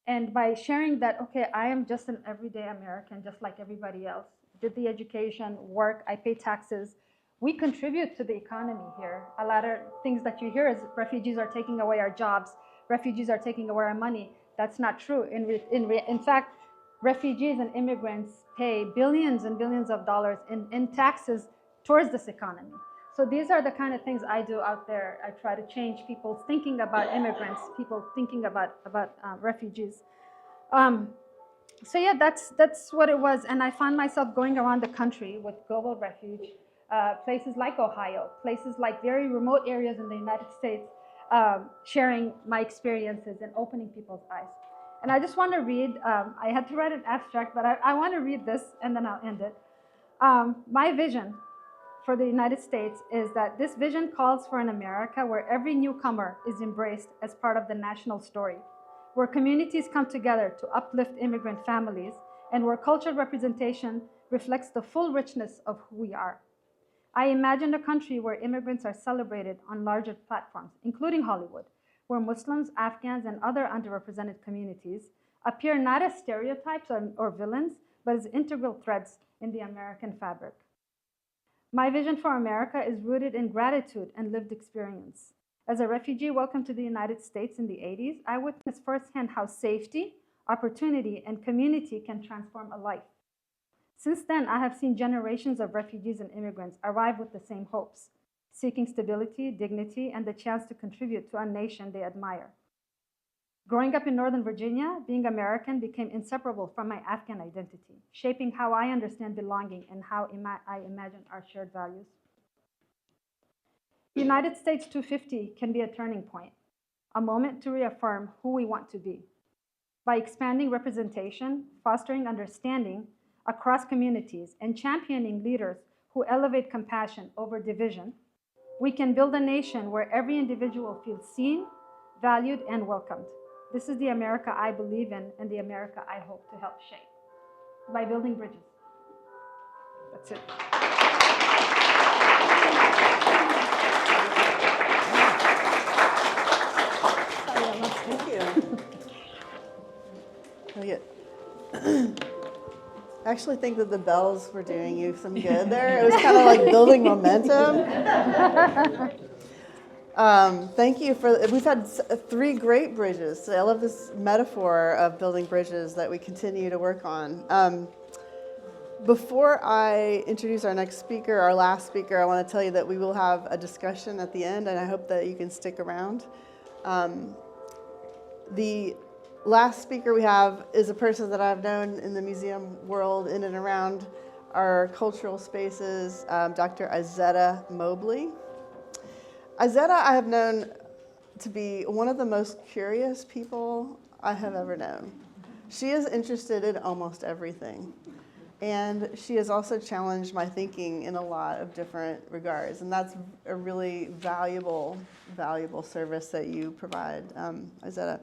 and by sharing that, okay, I am just an everyday American, just like everybody else. Did the education, work, I pay taxes. We contribute to the economy here. A lot of things that you hear is refugees are taking away our jobs, refugees are taking away our money. That's not true. In fact, refugees and immigrants pay billions and billions of dollars in taxes towards this economy. So these are the kind of things I do out there. I try to change people's thinking about immigrants, people thinking about refugees. So yeah, that's what it was. And I found myself going around the country with Global Refuge, places like Ohio, places like very remote areas in the United States, sharing my experiences and opening people's eyes. And I just want to read, I had to write an abstract, but I want to read this and then I'll end it. My vision for the United States is that this vision calls for an America where every newcomer is embraced as part of the national story, where communities come together to uplift immigrant families, and where cultural representation reflects the full richness of who we are. I imagine a country where immigrants are celebrated on larger platforms, including Hollywood, where Muslims, Afghans, and other underrepresented communities appear not as stereotypes or villains, but as integral threads in the American fabric. My vision for America is rooted in gratitude and lived experience. As a refugee welcomed to the United States in the 80s, I witnessed firsthand how safety, opportunity, and community can transform a life. Since then, I have seen generations of refugees and immigrants arrive with the same hopes, seeking stability, dignity, and the chance to contribute to a nation they admire. Growing up in Northern Virginia, being American became inseparable from my Afghan identity, shaping how I understand belonging and how I imagine our shared values. United States 250 can be a turning point, a moment to reaffirm who we want to be. By expanding representation, fostering understanding across communities, and championing leaders who elevate compassion over division, we can build a nation where every individual feels seen, valued, and welcomed. This is the America I believe in and the America I hope to help shape by building bridges. That's it. Thank you. Really good. I actually think that the bells were doing you some good there. It was kind of like building momentum. Thank you we've had 3 great bridges. I love this metaphor of building bridges that we continue to work on. Before I introduce our next speaker, our last speaker, I want to tell you that we will have a discussion at the end, and I hope that you can stick around. The last speaker we have is a person that I've known in the museum world in and around our cultural spaces, Dr. Izetta Mobley. Izetta I have known to be one of the most curious people I have ever known. She is interested in almost everything. And she has also challenged my thinking in a lot of different regards. And that's a really valuable service that you provide, Izetta.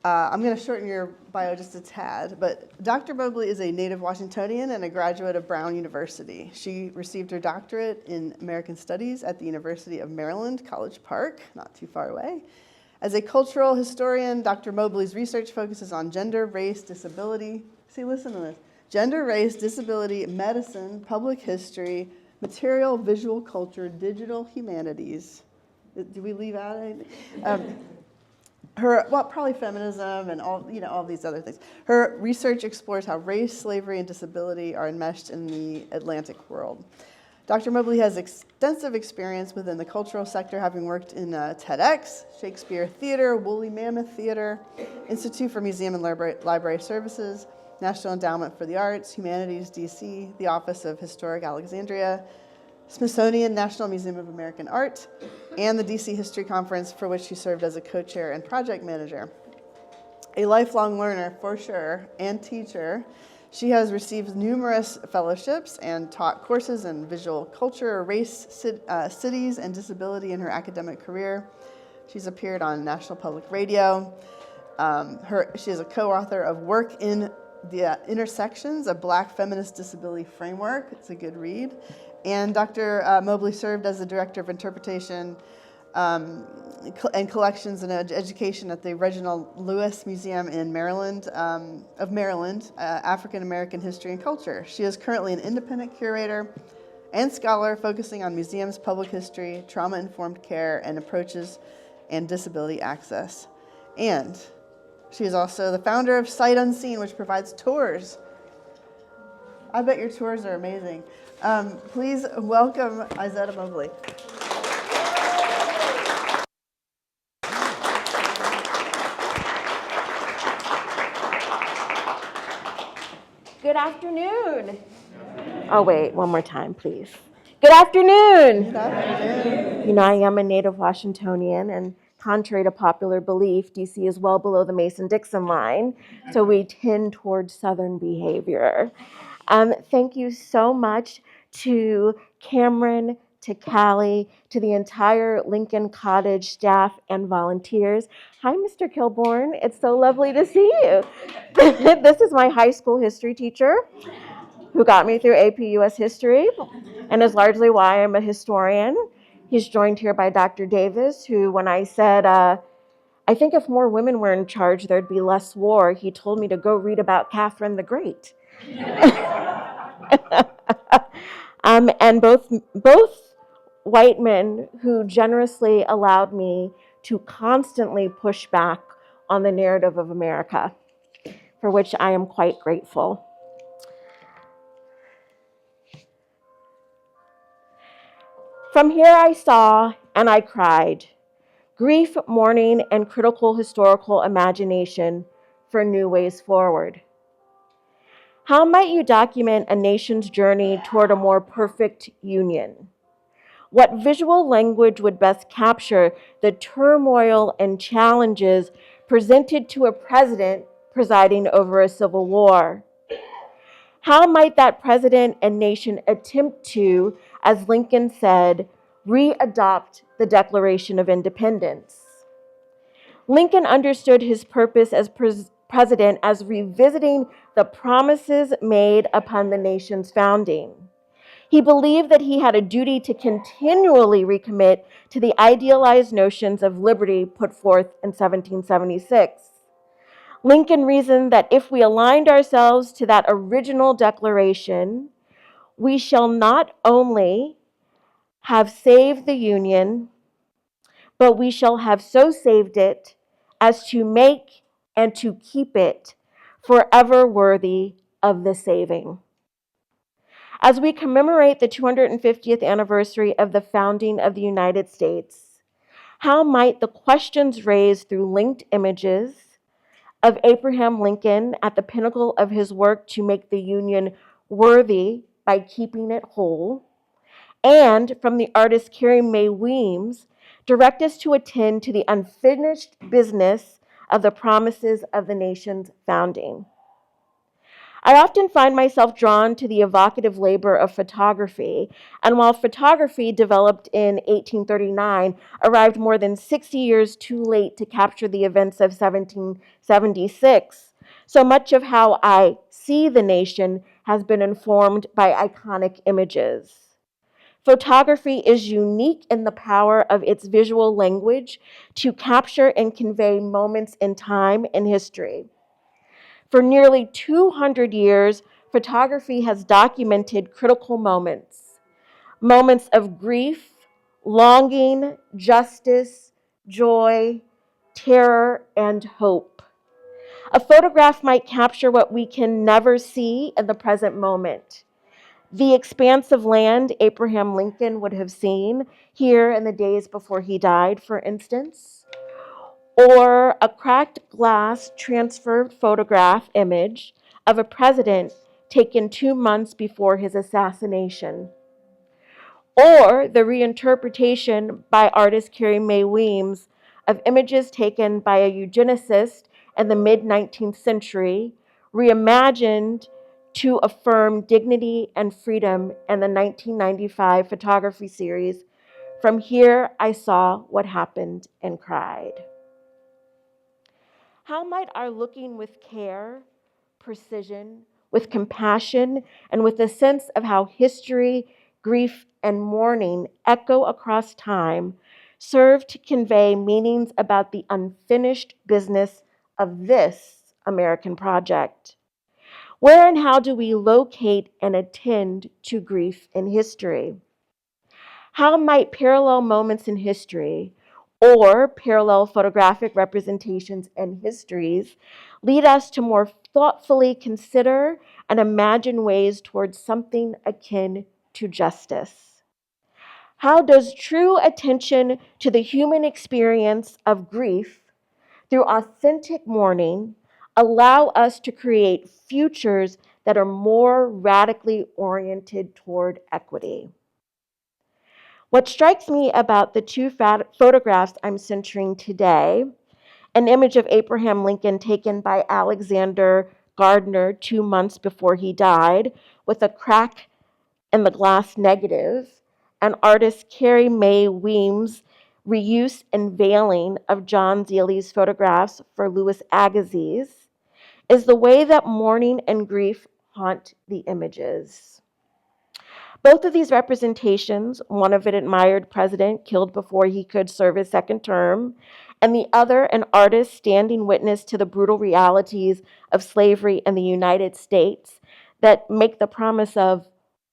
I'm going to shorten your bio just a tad, but Dr. Mobley is a native Washingtonian and a graduate of Brown University. She received her doctorate in American Studies at the University of Maryland, College Park, not too far away. As a cultural historian, Dr. Mobley's research focuses on gender, race, disability. See, listen to this. Gender, race, disability, medicine, public history, material, visual culture, digital humanities. Do we leave out anything? Probably feminism and all these other things. Her research explores how race, slavery, and disability are enmeshed in the Atlantic world. Dr. Mobley has extensive experience within the cultural sector, having worked in TEDx, Shakespeare Theater, Woolly Mammoth Theater, Institute for Museum and Library Services, National Endowment for the Arts, Humanities, DC, the Office of Historic Alexandria, Smithsonian National Museum of American Art, and the DC History Conference, for which she served as a co-chair and project manager. A lifelong learner, for sure, and teacher, she has received numerous fellowships and taught courses in visual culture, race, cities, and disability in her academic career. She's appeared on National Public Radio. She is a co-author of Work in the Intersections, a Black Feminist Disability Framework. It's a good read. And Dr. Mobley served as the Director of Interpretation and Collections and Education at the Reginald Lewis Museum in Maryland, African American History and Culture. She is currently an independent curator and scholar focusing on museums, public history, trauma-informed care, and approaches and disability access. And she is also the founder of Sight Unseen, which provides tours. I bet your tours are amazing. Please welcome Izetta Mobley. Good afternoon. Oh, wait, one more time, please. Good afternoon. Good afternoon. You know, I am a native Washingtonian, and contrary to popular belief, DC is well below the Mason-Dixon line, so we tend towards Southern behavior. Thank you so much to Cameron, to Callie, to the entire Lincoln Cottage staff and volunteers. Hi, Mr. Kilborn. It's so lovely to see you. This is my high school history teacher who got me through AP US History and is largely why I'm a historian. He's joined here by Dr. Davis, who, when I said, I think if more women were in charge, there'd be less war, he told me to go read about Catherine the Great. And both white men who generously allowed me to constantly push back on the narrative of America, for which I am quite grateful. From here I saw and I cried, grief, mourning, and critical historical imagination for new ways forward. How might you document a nation's journey toward a more perfect union? What visual language would best capture the turmoil and challenges presented to a president presiding over a civil war? How might that president and nation attempt to, as Lincoln said, re-adopt the Declaration of Independence? Lincoln understood his purpose as president as revisiting the promises made upon the nation's founding. He believed that he had a duty to continually recommit to the idealized notions of liberty put forth in 1776. Lincoln reasoned that if we aligned ourselves to that original declaration, we shall not only have saved the Union, but we shall have so saved it as to make and to keep it forever worthy of the saving. As we commemorate the 250th anniversary of the founding of the United States, how might the questions raised through linked images of Abraham Lincoln at the pinnacle of his work to make the Union worthy by keeping it whole, and from the artist Carrie Mae Weems, direct us to attend to the unfinished business of the promises of the nation's founding? I often find myself drawn to the evocative labor of photography, and while photography, developed in 1839, arrived more than 60 years too late to capture the events of 1776, so much of how I see the nation has been informed by iconic images. Photography is unique in the power of its visual language to capture and convey moments in time and history. For nearly 200 years, photography has documented critical moments, moments of grief, longing, justice, joy, terror, and hope. A photograph might capture what we can never see in the present moment. The expanse of land Abraham Lincoln would have seen here in the days before he died, for instance, or a cracked glass transferred photograph image of a president taken 2 months before his assassination, or the reinterpretation by artist Carrie Mae Weems of images taken by a eugenicist in the mid-19th century, reimagined to affirm dignity and freedom in the 1995 photography series, From Here I Saw What Happened and Cried. How might our looking with care, precision, with compassion, and with a sense of how history, grief, and mourning echo across time serve to convey meanings about the unfinished business of this American project? Where and how do we locate and attend to grief in history? How might parallel moments in history or parallel photographic representations and histories lead us to more thoughtfully consider and imagine ways towards something akin to justice? How does true attention to the human experience of grief through authentic mourning allow us to create futures that are more radically oriented toward equity? What strikes me about the two photographs I'm centering today, an image of Abraham Lincoln taken by Alexander Gardner 2 months before he died, with a crack in the glass negative, and artist Carrie Mae Weems' reuse and veiling of John Zealey's photographs for Louis Agassiz, is the way that mourning and grief haunt the images. Both of these representations, one of an admired president killed before he could serve his second term, and the other an artist standing witness to the brutal realities of slavery in the United States, that make the promise of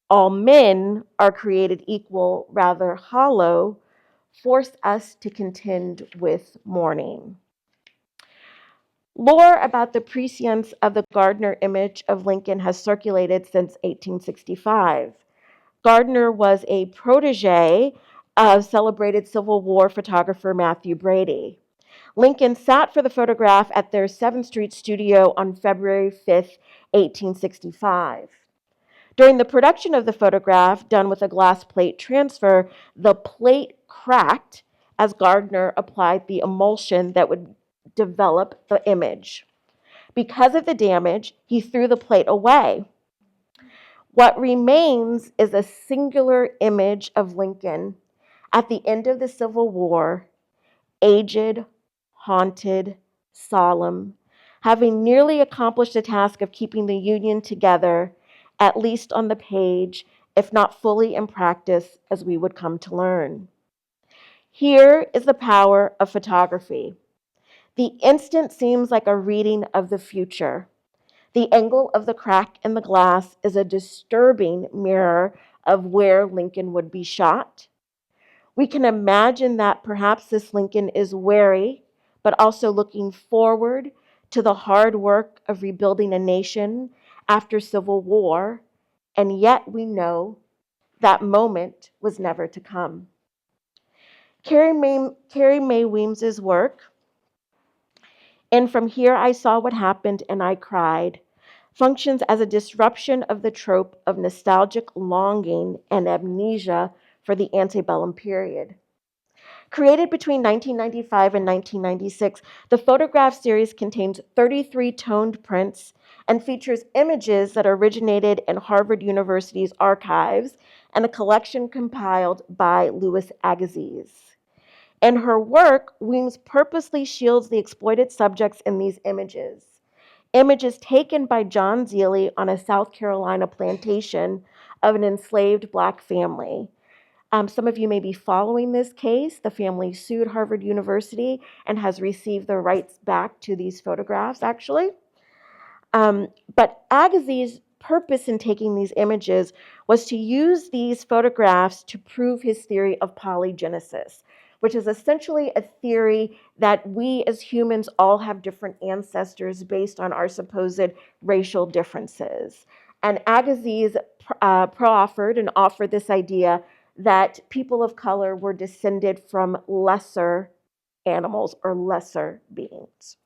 all men are created equal rather hollow, force us to contend with mourning. Lore about the prescience of the Gardner image of Lincoln has circulated since 1865. Gardner was a protege of celebrated Civil War photographer Matthew Brady. Lincoln sat for the photograph at their 7th Street studio on February 5th, 1865. During the production of the photograph, done with a glass plate transfer, the plate cracked as Gardner applied the emulsion that would develop the image. Because of the damage, he threw the plate away. What remains is a singular image of Lincoln at the end of the Civil War, aged, haunted, solemn, having nearly accomplished the task of keeping the Union together, at least on the page, if not fully in practice, as we would come to learn. Here is the power of photography. The instant seems like a reading of the future. The angle of the crack in the glass is a disturbing mirror of where Lincoln would be shot. We can imagine that perhaps this Lincoln is wary, but also looking forward to the hard work of rebuilding a nation after Civil War, and yet we know that moment was never to come. Carrie Mae Weems's work, and From Here I Saw What Happened and I Cried, functions as a disruption of the trope of nostalgic longing and amnesia for the antebellum period. Created between 1995 and 1996, the photograph series contains 33 toned prints and features images that originated in Harvard University's archives and a collection compiled by Louis Agassiz. In her work, Weems purposely shields the exploited subjects in these images. Images taken by John Zealy on a South Carolina plantation of an enslaved Black family. Some of you may be following this case. The family sued Harvard University and has received the rights back to these photographs, actually. But Agassiz's purpose in taking these images was to use these photographs to prove his theory of polygenesis, which is essentially a theory that we as humans all have different ancestors based on our supposed racial differences. And Agassiz proffered and offered this idea that people of color were descended from lesser animals or lesser beings.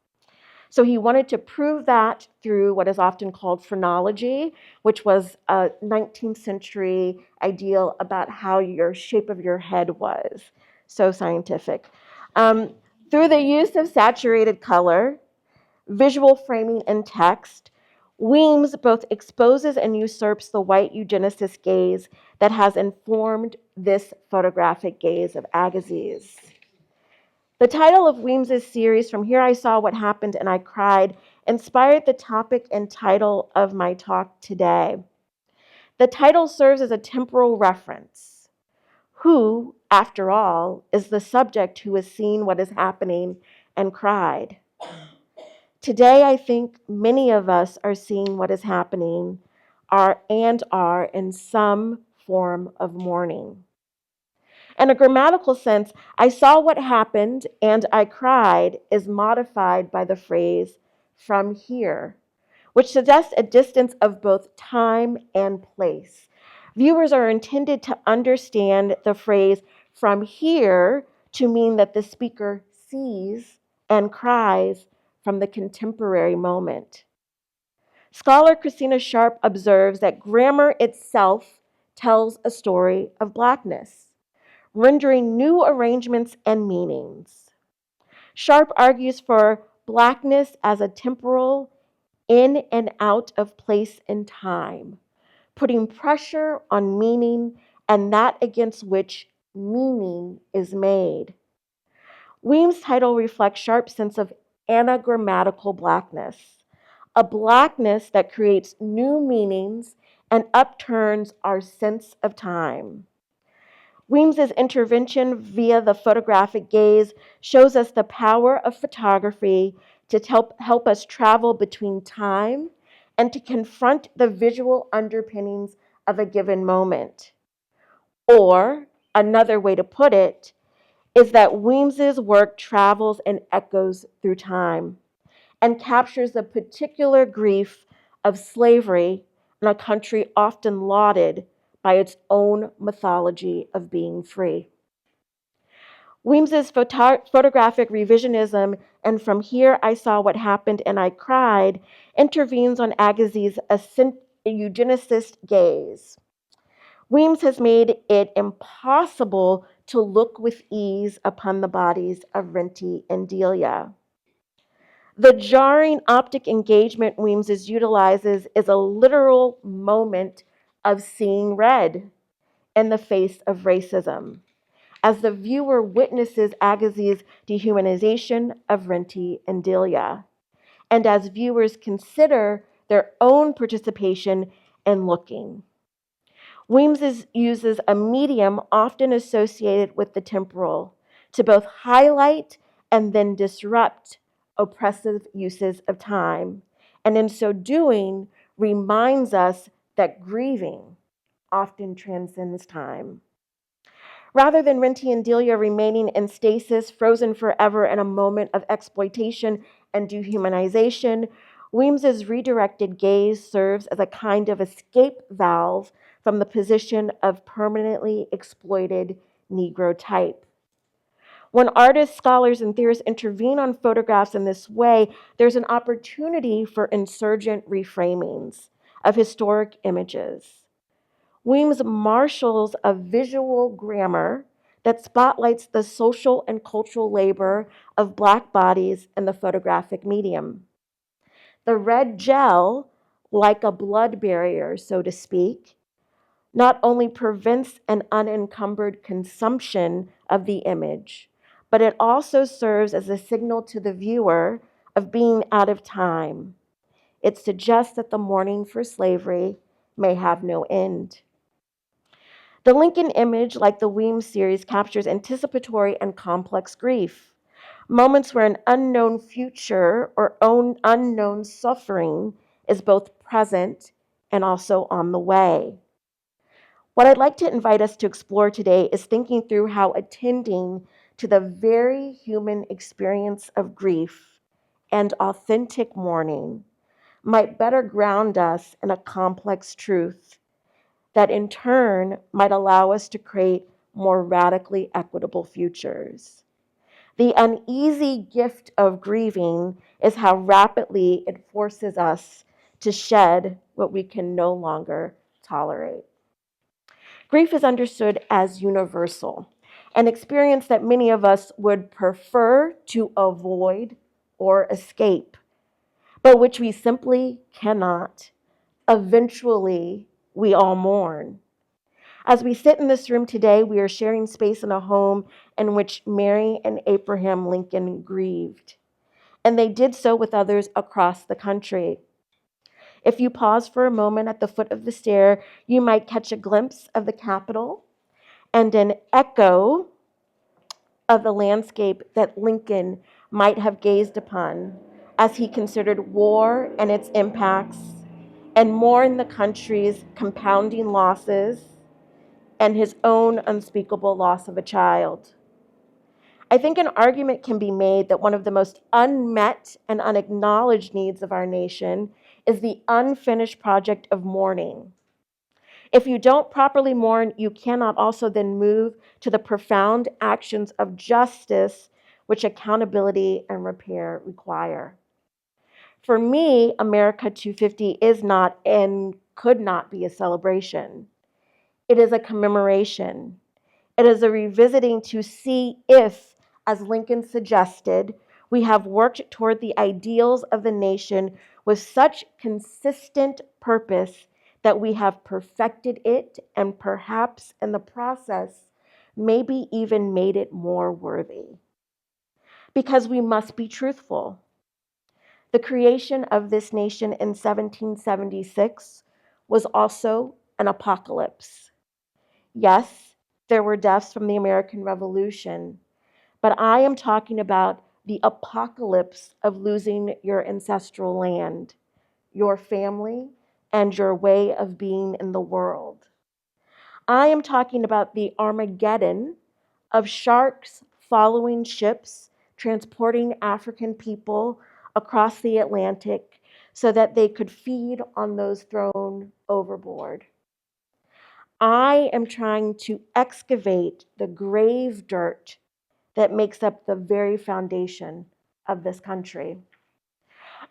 So he wanted to prove that through what is often called phrenology, which was a 19th century ideal about how your shape of your head was. So scientific. Through the use of saturated color, visual framing, and text, Weems both exposes and usurps the white eugenicist gaze that has informed this photographic gaze of Agassiz. The title of Weems's series, From Here I Saw What Happened and I Cried, inspired the topic and title of my talk today. The title serves as a temporal reference. Who, after all, is the subject who has seen what is happening and cried? Today, I think many of us are seeing what is happening and are in some form of mourning. In a grammatical sense, I saw what happened and I cried is modified by the phrase from here, which suggests a distance of both time and place. Viewers are intended to understand the phrase from here to mean that the speaker sees and cries from the contemporary moment. Scholar Christina Sharp observes that grammar itself tells a story of Blackness, rendering new arrangements and meanings. Sharp argues for Blackness as a temporal in and out of place and time, putting pressure on meaning and that against which meaning is made. Weems' title reflects Sharp's sense of anagrammatical Blackness, a Blackness that creates new meanings and upturns our sense of time. Weems's intervention via the photographic gaze shows us the power of photography to help us travel between time and to confront the visual underpinnings of a given moment. Or, another way to put it, is that Weems's work travels and echoes through time and captures the particular grief of slavery in a country often lauded by its own mythology of being free. Weems's photographic revisionism and From Here I Saw What Happened and I Cried intervenes on Agassiz's eugenicist gaze. Weems has made it impossible to look with ease upon the bodies of Renty and Delia. The jarring optic engagement Weems utilizes is a literal moment of seeing red in the face of racism, as the viewer witnesses Agassiz's dehumanization of Renty and Delia, and as viewers consider their own participation in looking. Uses a medium often associated with the temporal to both highlight and then disrupt oppressive uses of time, and in so doing, reminds us that grieving often transcends time. Rather than Renty and Delia remaining in stasis, frozen forever in a moment of exploitation and dehumanization, Weems's redirected gaze serves as a kind of escape valve from the position of permanently exploited Negro type. When artists, scholars, and theorists intervene on photographs in this way, there's an opportunity for insurgent reframings of historic images. Weems marshals a visual grammar that spotlights the social and cultural labor of Black bodies in the photographic medium. The red gel, like a blood barrier, so to speak, not only prevents an unencumbered consumption of the image, but it also serves as a signal to the viewer of being out of time. It suggests that the mourning for slavery may have no end. The Lincoln image, like the Weems series, captures anticipatory and complex grief, moments where an unknown future or unknown suffering is both present and also on the way. What I'd like to invite us to explore today is thinking through how attending to the very human experience of grief and authentic mourning might better ground us in a complex truth that in turn might allow us to create more radically equitable futures. The uneasy gift of grieving is how rapidly it forces us to shed what we can no longer tolerate. Grief is understood as universal, an experience that many of us would prefer to avoid or escape, but which we simply cannot. Eventually, we all mourn. As we sit in this room today, we are sharing space in a home in which Mary and Abraham Lincoln grieved, and they did so with others across the country. If you pause for a moment at the foot of the stair, you might catch a glimpse of the Capitol and an echo of the landscape that Lincoln might have gazed upon as he considered war and its impacts, and mourned the country's compounding losses and his own unspeakable loss of a child. I think an argument can be made that one of the most unmet and unacknowledged needs of our nation is the unfinished project of mourning. If you don't properly mourn, you cannot also then move to the profound actions of justice which accountability and repair require. For me, America 250 is not and could not be a celebration. It is a commemoration. It is a revisiting to see if, as Lincoln suggested, we have worked toward the ideals of the nation with such consistent purpose that we have perfected it and perhaps in the process maybe even made it more worthy. Because we must be truthful. The creation of this nation in 1776 was also an apocalypse. Yes, there were deaths from the American Revolution, but I am talking about the apocalypse of losing your ancestral land, your family, and your way of being in the world. I am talking about the Armageddon of sharks following ships transporting African people across the Atlantic so that they could feed on those thrown overboard. I am trying to excavate the grave dirt that makes up the very foundation of this country.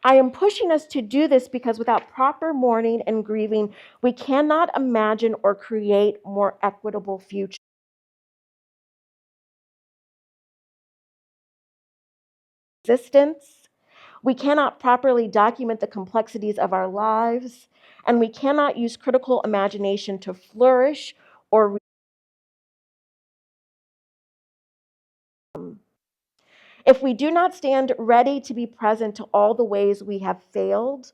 I am pushing us to do this because without proper mourning and grieving, we cannot imagine or create more equitable futures. Existence. We cannot properly document the complexities of our lives, and we cannot use critical imagination to flourish or if we do not stand ready to be present to all the ways we have failed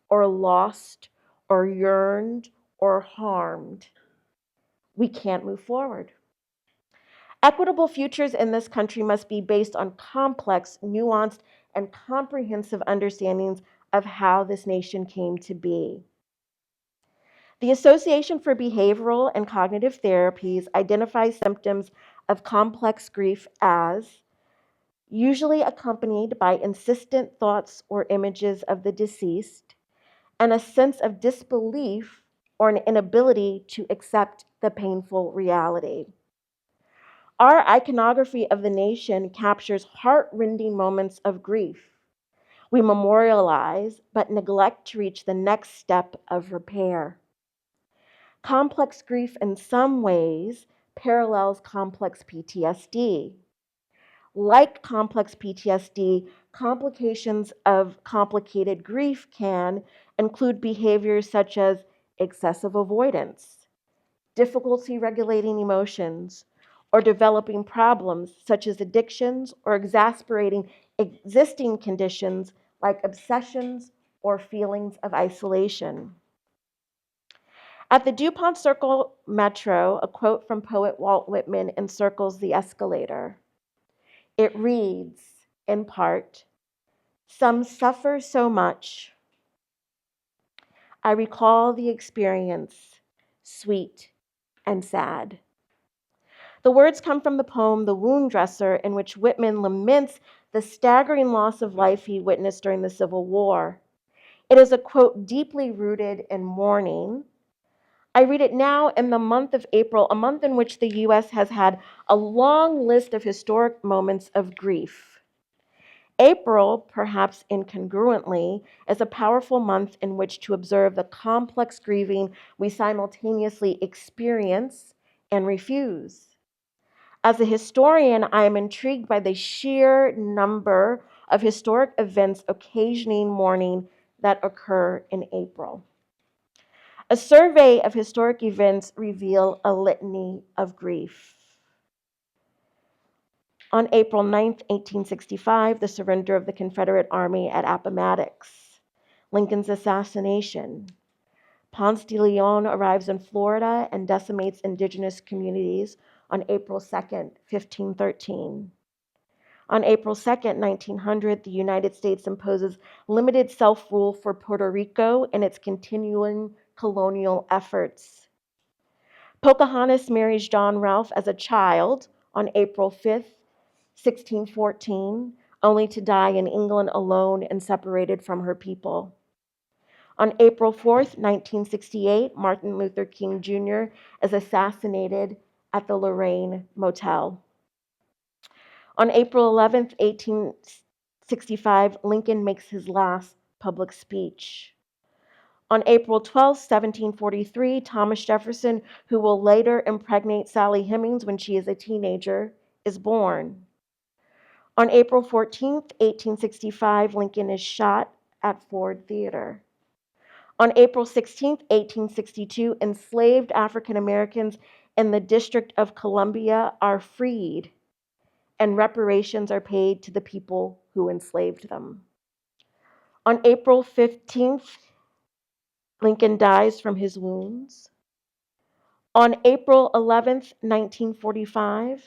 or lost or yearned or harmed, we can't move forward. Equitable futures in this country must be based on complex, nuanced, and comprehensive understandings of how this nation came to be. The Association for Behavioral and Cognitive Therapies identifies symptoms of complex grief as usually accompanied by insistent thoughts or images of the deceased and a sense of disbelief or an inability to accept the painful reality. Our iconography of the nation captures heart-rending moments of grief. We memorialize, but neglect to reach the next step of repair. Complex grief in some ways parallels complex PTSD. Like complex PTSD, complications of complicated grief can include behaviors such as excessive avoidance, difficulty regulating emotions, or developing problems such as addictions or exasperating existing conditions like obsessions or feelings of isolation. At the DuPont Circle Metro, a quote from poet Walt Whitman encircles the escalator. It reads, in part, "Some suffer so much. I recall the experience, sweet and sad." The words come from the poem The Wound Dresser, in which Whitman laments the staggering loss of life he witnessed during the Civil War. It is a quote deeply rooted in mourning. I read it now in the month of April, a month in which the U.S. has had a long list of historic moments of grief. April, perhaps incongruently, is a powerful month in which to observe the complex grieving we simultaneously experience and refuse. As a historian, I am intrigued by the sheer number of historic events occasioning mourning that occur in April. A survey of historic events reveal a litany of grief. On April 9, 1865, the surrender of the Confederate Army at Appomattox, Lincoln's assassination. Ponce de Leon arrives in Florida and decimates indigenous communities on April 2, 1513. On April 2, 1900, the United States imposes limited self-rule for Puerto Rico in its continuing colonial efforts. Pocahontas marries John Ralph as a child on April 5, 1614, only to die in England alone and separated from her people. On April 4, 1968, Martin Luther King Jr. is assassinated at the Lorraine Motel. On April 11, 1865, Lincoln makes his last public speech. On April 12, 1743, Thomas Jefferson, who will later impregnate Sally Hemings when she is a teenager, is born. On April 14, 1865, Lincoln is shot at Ford Theater. On April 16, 1862, enslaved African Americans in the District of Columbia are freed, and reparations are paid to the people who enslaved them. On April 15th, Lincoln dies from his wounds. On April 11th, 1945,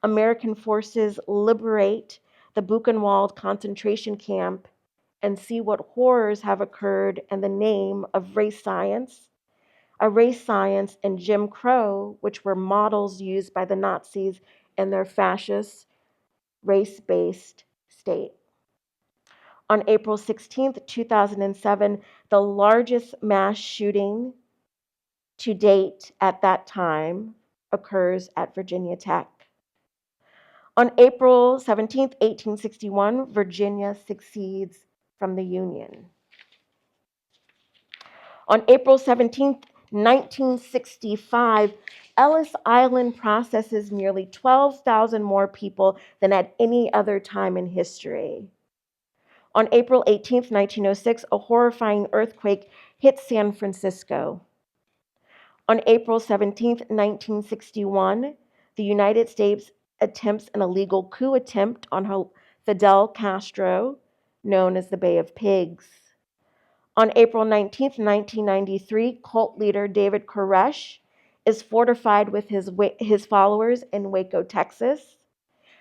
American forces liberate the Buchenwald concentration camp and see what horrors have occurred in the name of race science, a race science and Jim Crow, which were models used by the Nazis in their fascist, race-based state. On April 16, 2007, the largest mass shooting to date at that time occurs at Virginia Tech. On April 17, 1861, Virginia secedes from the Union. On April 17, 1965, Ellis Island processes nearly 12,000 more people than at any other time in history. On April 18, 1906, a horrifying earthquake hits San Francisco. On April 17, 1961, the United States attempts an illegal coup attempt on Fidel Castro, known as the Bay of Pigs. On April 19, 1993, cult leader David Koresh is fortified with his followers in Waco, Texas,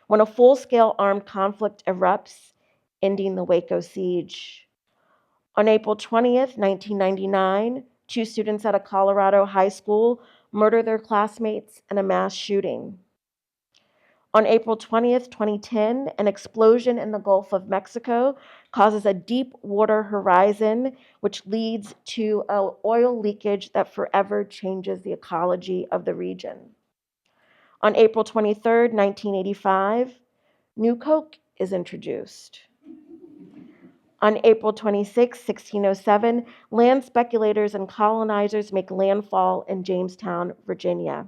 when a full-scale armed conflict erupts, ending the Waco siege. On April 20th, 1999, 2 students at a Colorado high school murder their classmates in a mass shooting. On April 20th, 2010, an explosion in the Gulf of Mexico causes a deep water horizon, which leads to an oil leakage that forever changes the ecology of the region. On April 23rd, 1985, New Coke is introduced. On April 26, 1607, land speculators and colonizers make landfall in Jamestown, Virginia.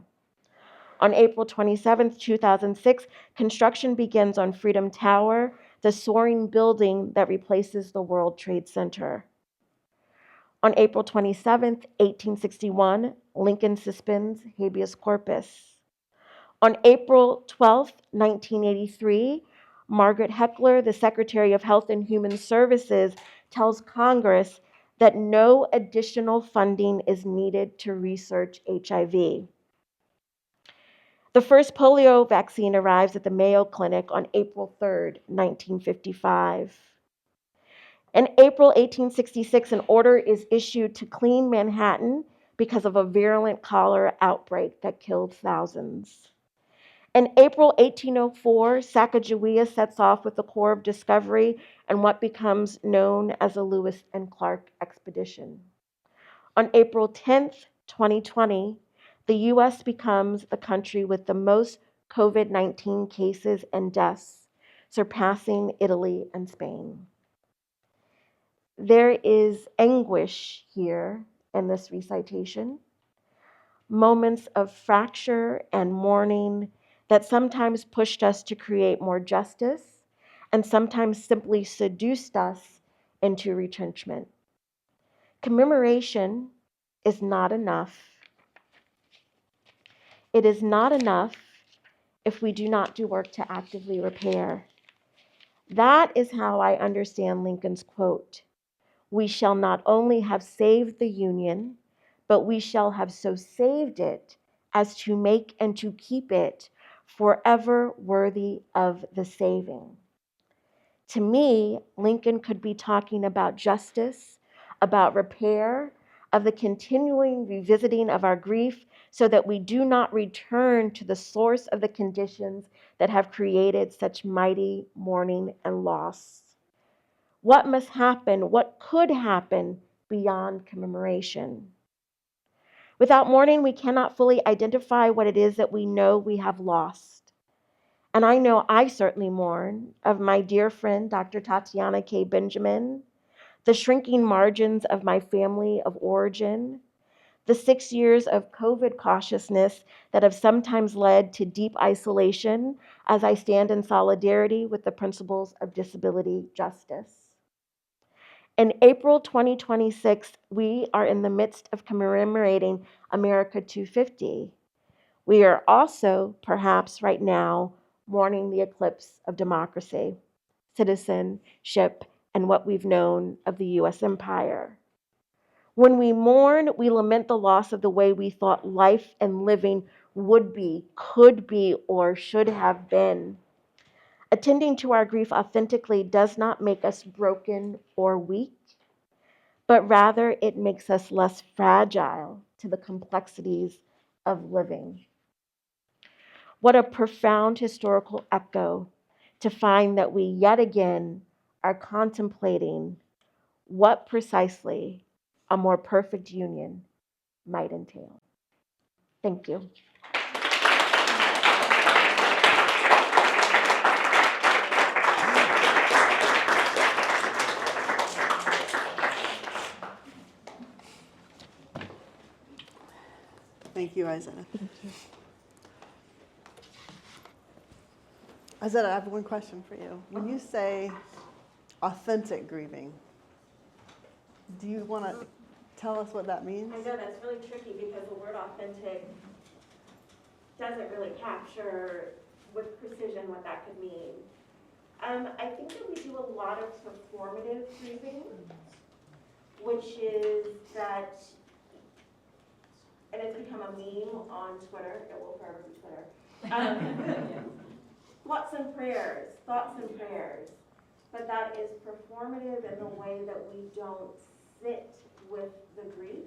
On April 27, 2006, construction begins on Freedom Tower, the soaring building that replaces the World Trade Center. On April 27, 1861, Lincoln suspends habeas corpus. On April 12, 1983, Margaret Heckler, the Secretary of Health and Human Services, tells Congress that no additional funding is needed to research HIV. The first polio vaccine arrives at the Mayo Clinic on April 3, 1955. In April 1866, an order is issued to clean Manhattan because of a virulent cholera outbreak that killed thousands. In April 1804, Sacagawea sets off with the Corps of Discovery and what becomes known as the Lewis and Clark Expedition. On April 10, 2020, the U.S. becomes the country with the most COVID-19 cases and deaths, surpassing Italy and Spain. There is anguish here in this recitation, moments of fracture and mourning that sometimes pushed us to create more justice and sometimes simply seduced us into retrenchment. Commemoration is not enough. It is not enough if we do not do work to actively repair. That is how I understand Lincoln's quote. We shall not only have saved the Union, but we shall have so saved it as to make and to keep it forever worthy of the saving. To me, Lincoln could be talking about justice, about repair, of the continuing revisiting of our grief so that we do not return to the source of the conditions that have created such mighty mourning and loss. What must happen, what could happen beyond commemoration? Without mourning, we cannot fully identify what it is that we know we have lost. And I know I certainly mourn of my dear friend, Dr. Tatiana K. Benjamin, the shrinking margins of my family of origin, the 6 years of COVID cautiousness that have sometimes led to deep isolation as I stand in solidarity with the principles of disability justice. In April 2026, we are in the midst of commemorating America 250. We are also, perhaps right now, mourning the eclipse of democracy, citizenship, and what we've known of the U.S. empire. When we mourn, we lament the loss of the way we thought life and living would be, could be, or should have been. Attending to our grief authentically does not make us broken or weak, but rather it makes us less fragile to the complexities of living. What a profound historical echo to find that we yet again are contemplating what precisely a more perfect union might entail. Thank you. Thank you, Isaiah. Isaiah, I have one question for you. When you say authentic grieving, do you want to tell us what that means? I know that's really tricky because the word authentic doesn't really capture with precision what that could mean. I think that we do a lot of performative grieving, which is that and it's become a meme on Twitter. It will forever be Twitter. Thoughts and prayers, but that is performative in the way that we don't sit with the grief.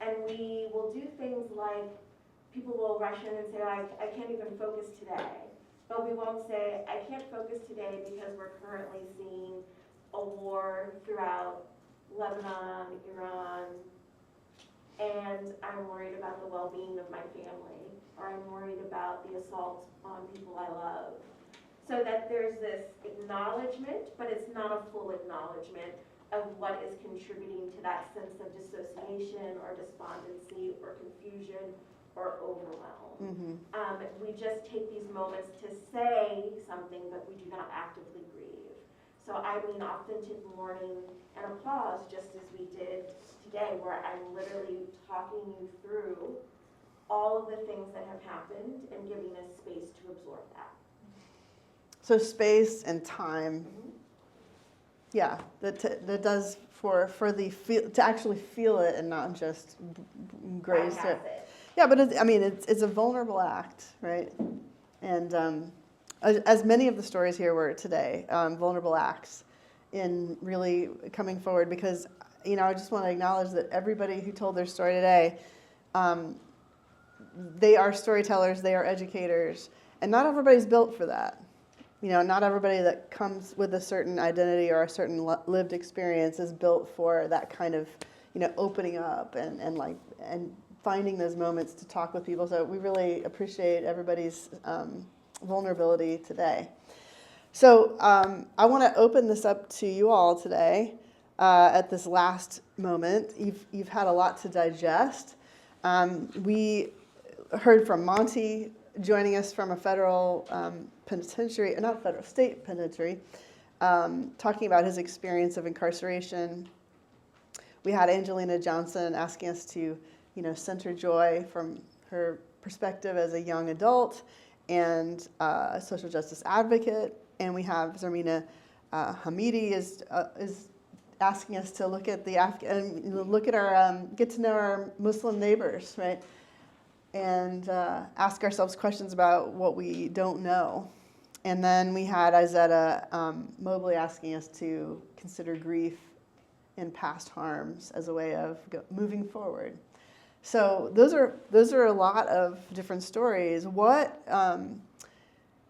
And we will do things like, people will rush in and say, oh, I can't even focus today. But we won't say, I can't focus today because we're currently seeing a war throughout Lebanon, Iran, and I'm worried about the well-being of my family, or I'm worried about the assault on people I love. So that there's this acknowledgement, but it's not a full acknowledgement of what is contributing to that sense of dissociation or despondency or confusion or overwhelm. We just take these moments to say something, but we do not actively grieve. So I mean authentic mourning and applause, just as we did today, where I'm literally talking you through all of the things that have happened and giving us space to absorb that. So space and time, yeah, that does for the feel, to actually feel it and not just graze it. Yeah, but it's a vulnerable act, right? And as many of the stories here were today, vulnerable acts in really coming forward, because I just want to acknowledge that everybody who told their story today, they are storytellers, they are educators, and not everybody's built for that. Not everybody that comes with a certain identity or a certain lived experience is built for that kind of, opening up and finding those moments to talk with people. So we really appreciate everybody's vulnerability today. So I want to open this up to you all today at this last moment. You've had a lot to digest. We heard from Monty joining us from a federal penitentiary, not federal, state penitentiary, talking about his experience of incarceration. We had Angelina Johnson asking us to, center joy from her perspective as a young adult and a social justice advocate. And we have Zarmina Hamidi is asking us to look at look at our get to know our Muslim neighbors, right? And ask ourselves questions about what we don't know. And then we had Izetta Mobley asking us to consider grief and past harms as a way of moving forward. So those are a lot of different stories.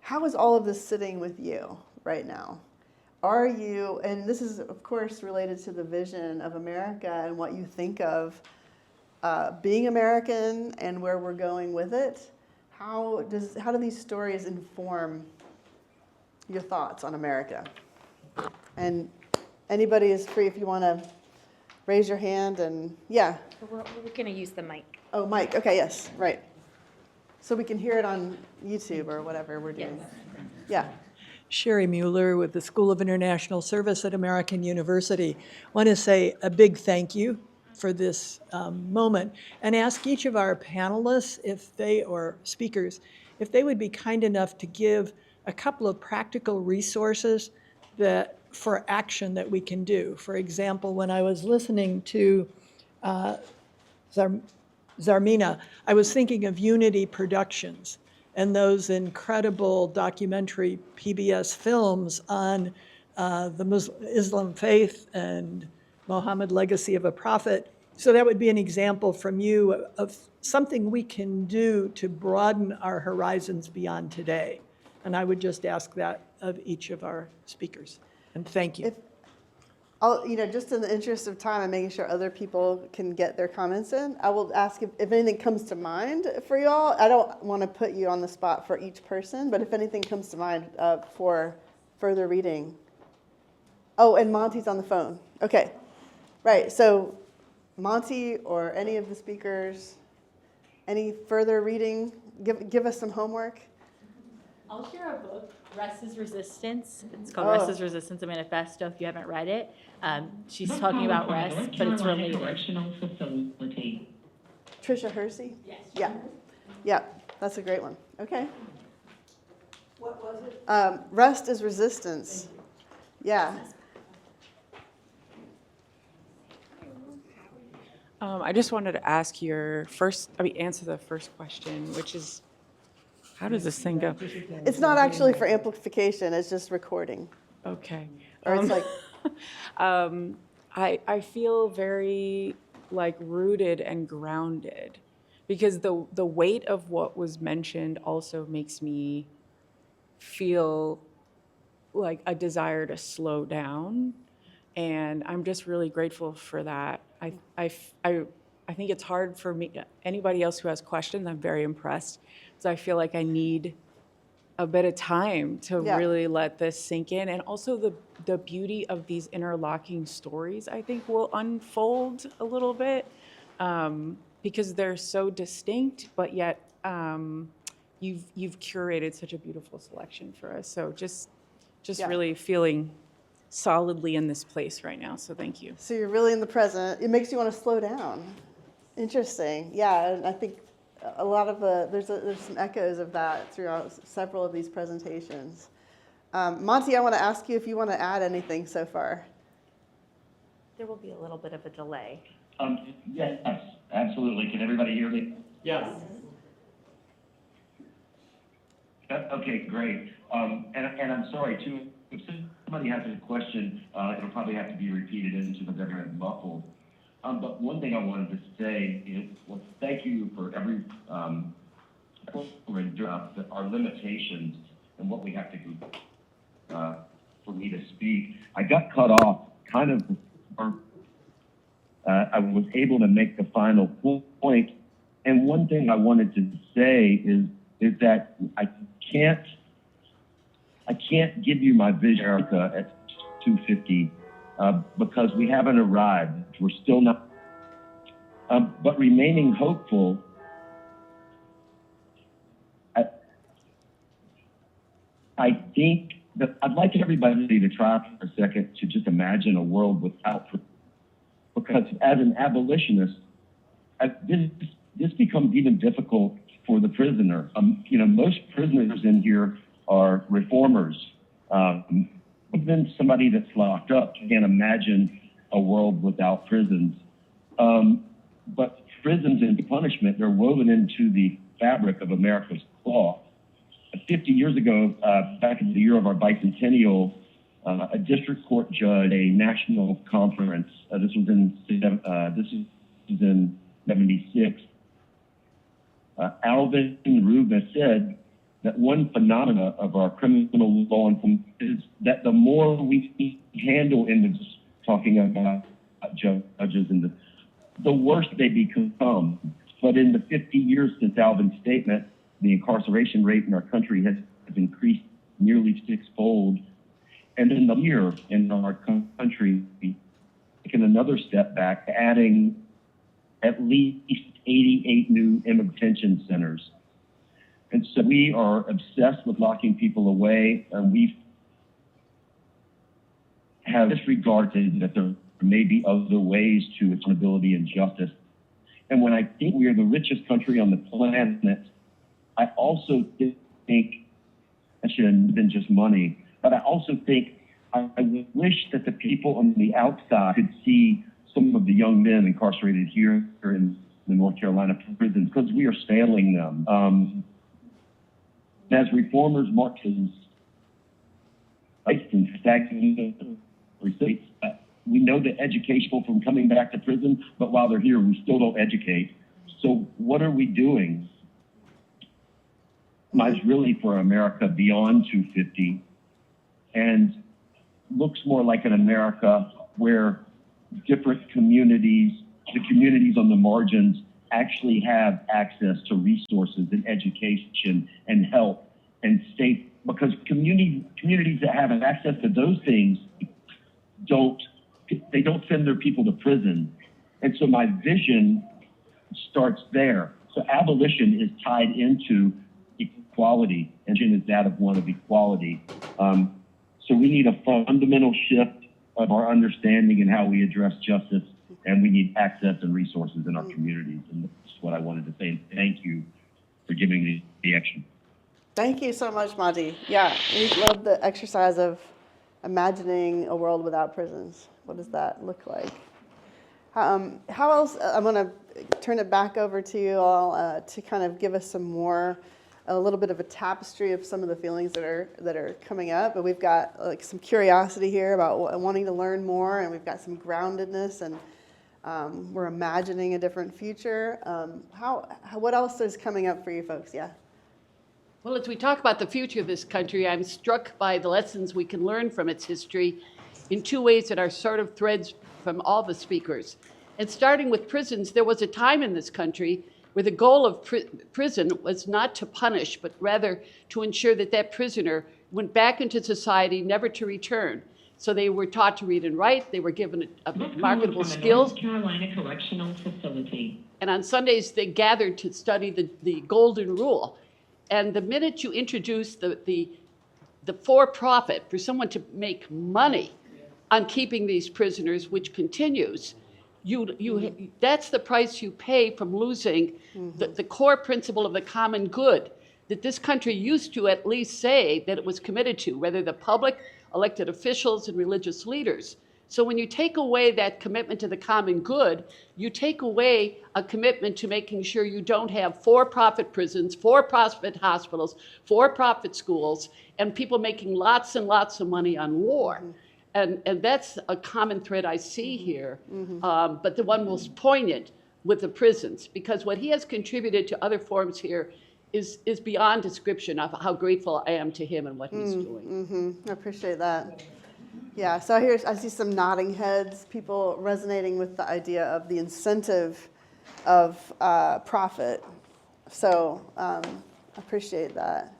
How is all of this sitting with you right now? Are you, and this is of course related to the vision of America and what you think of being American and where we're going with it, how do these stories inform your thoughts on America? And anybody is free if you want to raise your hand and, yeah. We're going to use the mic. Oh, mic, okay, yes, right. So we can hear it on YouTube or whatever we're doing. Yes. Yeah. Sherry Mueller with the School of International Service at American University. I want to say a big thank you for this moment and ask each of our panelists or speakers if they would be kind enough to give a couple of practical resources for action that we can do. For example, when I was listening to Zarmina, I was thinking of Unity Productions and those incredible documentary PBS films on the Islam faith and Muhammad, Legacy of a Prophet. So that would be an example from you of something we can do to broaden our horizons beyond today. And I would just ask that of each of our speakers. And thank you. Just in the interest of time and making sure other people can get their comments in, I will ask if anything comes to mind for you all. I don't want to put you on the spot for each person, but if anything comes to mind for further reading. Oh, and Monty's on the phone. Okay. Right, so Monty or any of the speakers, any further reading? Give us some homework. I'll share a book, Rest is Resistance. It's called Rest is Resistance, a manifesto if you haven't read it. She's talking about rest, but it's related. Tricia Hersey? Yes. Yeah, that's a great one. Okay. What was it? Rest is Resistance. Yeah. I just wanted to ask answer the first question, which is, how does this thing go? It's not actually for amplification, it's just recording. Okay. Or it's like, I feel very like rooted and grounded because the weight of what was mentioned also makes me feel like a desire to slow down. And I'm just really grateful for that. I think it's hard for me, anybody else who has questions, I'm very impressed. So I feel like I need a bit of time to Yeah. really let this sink in. And also the beauty of these interlocking stories, I think will unfold a little bit because they're so distinct, but yet you've curated such a beautiful selection for us. So just Yeah. really feeling solidly in this place right now. So thank you. so you're really in the present. It makes you want to slow down. Interesting. Yeah, and I think a lot of there's some echoes of that throughout several of these presentations. Monty, I want to ask you if you want to add anything so far. There will be a little bit of a delay. Yes, absolutely. Can everybody hear me? Yes. Okay, great. And I'm sorry too, if somebody has a question, it'll probably have to be repeated into the very muffled. But one thing I wanted to say is, well, thank you for every, our limitations and what we have to do for me to speak. I got cut off kind of before I was able to make the final point. And one thing I wanted to say is that I can't give you my vision, Erica, at 250 because we haven't arrived. We're still not. But remaining hopeful, I think that I'd like everybody to try for a second to just imagine a world without, because as an abolitionist, this becomes even difficult for the prisoner. Most prisoners in here are reformers. Even somebody that's locked up can't imagine a world without prisons. But prisons and punishment, they're woven into the fabric of America's cloth. 50 years ago, back in the year of our bicentennial, a district court judge, a national conference, this was in 76, Alvin Rubin said that one phenomena of our criminal law enforcement is that the more we handle individuals, talking about judges, and the worse they become. But in the 50 years since Alvin's statement, the incarceration rate in our country has increased nearly sixfold. And in the year in our country, taken another step back, adding at least 88 new detention centers. And so we are obsessed with locking people away, and we have disregarded that there may be other ways to accountability and justice. And when I think we are the richest country on the planet, I also think it shouldn't have been just money, but I also think I wish that the people on the outside could see some of the young men incarcerated here in the North Carolina prisons, because we are failing them. As reformers, Marxists, and stagnant receipts, we know that education people from coming back to prison, but while they're here, we still don't educate. So what are we doing? Mine's really for America beyond 250, and looks more like an America where different communities, the communities on the margins, actually have access to resources and education and help and safe, because communities that have access to those things don't send their people to prison. And so my vision starts there. So abolition is tied into equality, and is that of one of equality. So we need a fundamental shift of our understanding and how we address justice, and we need access and resources in our communities. And that's what I wanted to say. Thank you for giving me the action. Thank you so much, Monty. Yeah, we love the exercise of imagining a world without prisons. What does that look like? How else? I'm going to turn it back over to you all to kind of give us some more, a little bit of a tapestry of some of the feelings that are coming up. But we've got like some curiosity here about wanting to learn more, and we've got some groundedness, and we're imagining a different future. What else is coming up for you folks? Yeah. Well, as we talk about the future of this country, I'm struck by the lessons we can learn from its history in two ways that are sort of threads from all the speakers. And starting with prisons, there was a time in this country where the goal of prison was not to punish, but rather to ensure that that prisoner went back into society, never to return. So they were taught to read and write. They were given marketable skills. North Carolina Correctional Facility. And on Sundays, they gathered to study the golden rule. And the minute you introduce the for-profit for someone to make money on keeping these prisoners, which continues, that's the price you pay from losing the core principle of the common good that this country used to at least say that it was committed to, whether the public, elected officials, and religious leaders. So when you take away that commitment to the common good, you take away a commitment to making sure you don't have for-profit prisons, for-profit hospitals, for-profit schools, and people making lots and lots of money on war. And that's a common thread I see here, but the one most poignant with the prisons, because what he has contributed to other forms here is beyond description of how grateful I am to him and what he's doing. I appreciate that. Yeah, so I see some nodding heads, people resonating with the idea of the incentive of profit. So I appreciate that.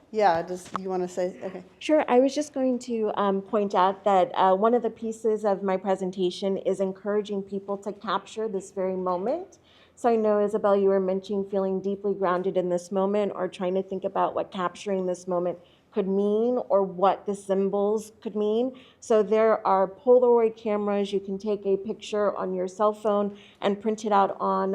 Yeah, you want to say, okay. Sure, I was just going to point out that one of the pieces of my presentation is encouraging people to capture this very moment. So I know, Isabel, you were mentioning feeling deeply grounded in this moment, or trying to think about what capturing this moment could mean, or what the symbols could mean. So there are Polaroid cameras. You can take a picture on your cell phone and print it out on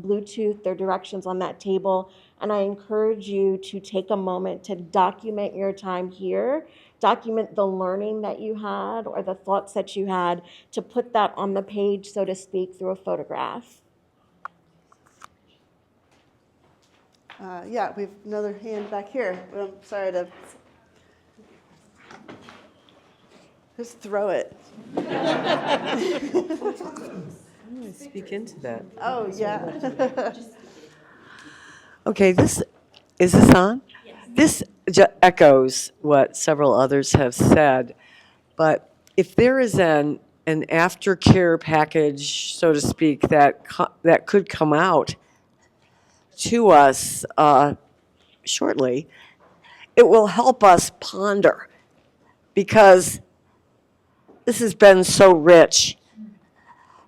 Bluetooth. There are directions on that table. And I encourage you to take a moment to document your time here, document the learning that you had or the thoughts that you had, to put that on the page, so to speak, through a photograph. Yeah, we have another hand back here. I'm sorry to just throw it. I'm going to speak into that. Oh, yeah. Okay, is this on? Yes. This echoes what several others have said, but if there is an aftercare package, so to speak, that could come out to us shortly, it will help us ponder, because this has been so rich.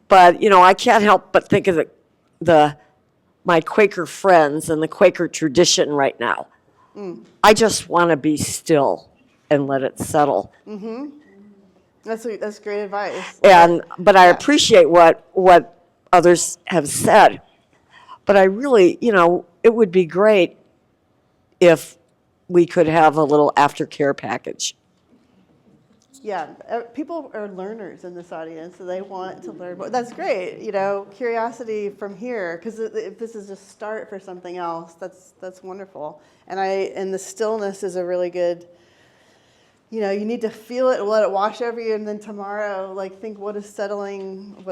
But I can't help but think of my Quaker friends and the Quaker tradition right now. I just want to be still and let it settle. That's great advice. But I appreciate what others have said. But I really, it would be great if we could have a little aftercare package. Yeah, people are learners in this audience, so they want to learn more. That's great, curiosity from here, because if this is a start for something else, that's wonderful. And the stillness is a really good, you need to feel it, let it wash over you, and then tomorrow, think what is settling,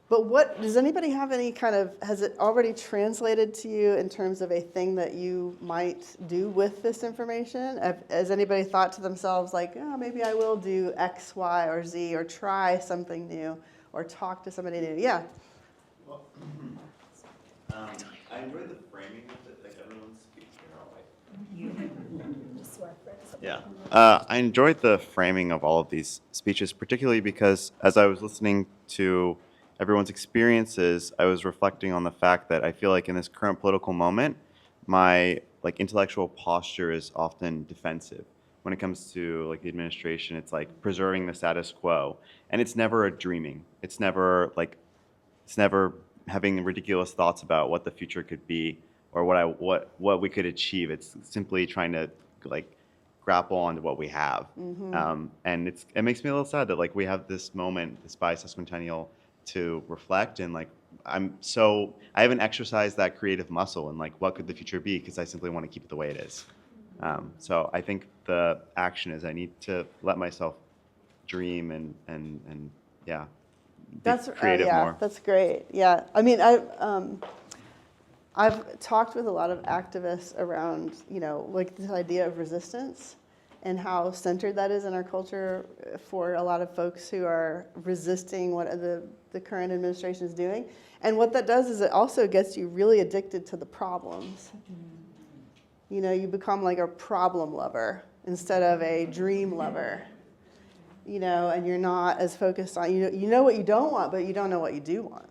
But does anybody have any has it already translated to you in terms of a thing that you might do with this information? Has anybody thought to themselves maybe I will do X, Y, or Z, or try something new, or talk to somebody new? Yeah. Well, I enjoy the framing of it, everyone's speaking. Yeah. I enjoyed the framing of all of these speeches, particularly because as I was listening to everyone's experiences, I was reflecting on the fact that I feel like in this current political moment, my intellectual posture is often defensive. When it comes to the administration, it's preserving the status quo, and it's never a dreaming. It's never having ridiculous thoughts about what the future could be or what we could achieve. It's simply trying to grapple onto what we have, and it makes me a little sad that we have this moment, this bicentennial, to reflect and like I haven't exercised that creative muscle and like what could the future be because I simply want to keep it the way it is. So I think the action is I need to let myself dream and yeah, be creative more. That's great. Yeah, I mean, I've talked with a lot of activists around, you know, like this idea of resistance and how centered that is in our culture for a lot of folks who are resisting what the current administration is doing. And what that does is it also gets you really addicted to the problems. You know, you become like a problem lover instead of a dream lover. You know, and you're not as focused on, you know what you don't want, but you don't know what you do want.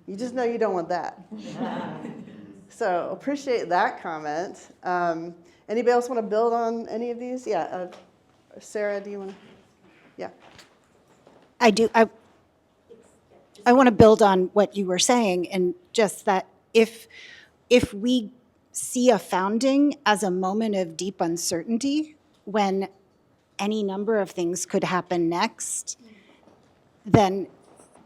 You just know you don't want that. So appreciate that comment. Anybody else want to build on any of these? Yeah, Sarah, do you want to? Yeah. I do. I want to build on what you were saying, and just that if we see a founding as a moment of deep uncertainty, when any number of things could happen next, then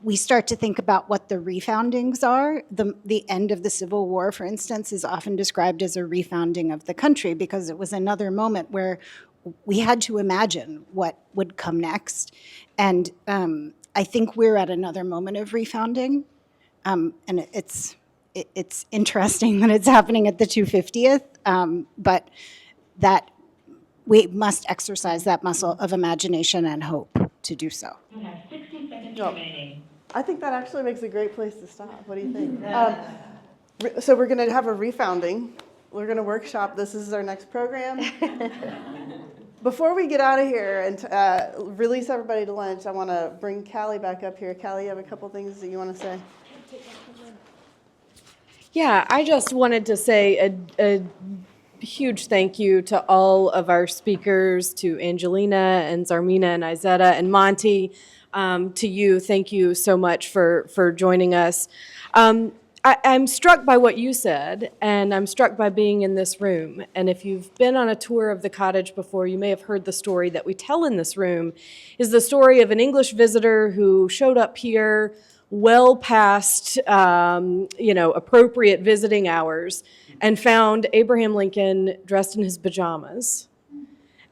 we start to think about what the refoundings are. The end of the Civil War, for instance, is often described as a refounding of the country because it was another moment where we had to imagine what would come next. And I think we're at another moment of refounding. And it's interesting that it's happening at the 250th, but that we must exercise that muscle of imagination and hope to do so. You have 60 seconds No. remaining. I think that actually makes a great place to stop. What do you think? So we're going to have a refounding. We're going to workshop. This is our next program. Before we get out of here and release everybody to lunch, I want to bring Callie back up here. Callie, you have a couple things that you want to say? Yeah, I just wanted to say a huge thank you to all of our speakers, to Angelina and Zarmina and Izetta and Monty. To you, thank you so much for joining us. I'm struck by what you said, and I'm struck by being in this room. And if you've been on a tour of the cottage before, you may have heard the story that we tell in this room, is the story of an English visitor who showed up here well past appropriate visiting hours and found Abraham Lincoln dressed in his pajamas.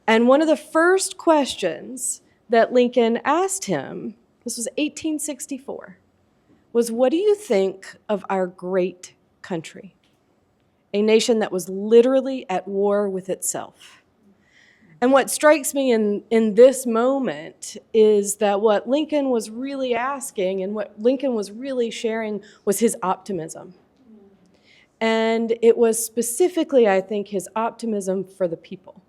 And one of the first questions that Lincoln asked him, this was 1864, was, what do you think of our great country? A nation that was literally at war with itself. And what strikes me in this moment is that what Lincoln was really asking and what Lincoln was really sharing was his optimism. And it was specifically, I think, his optimism for the people.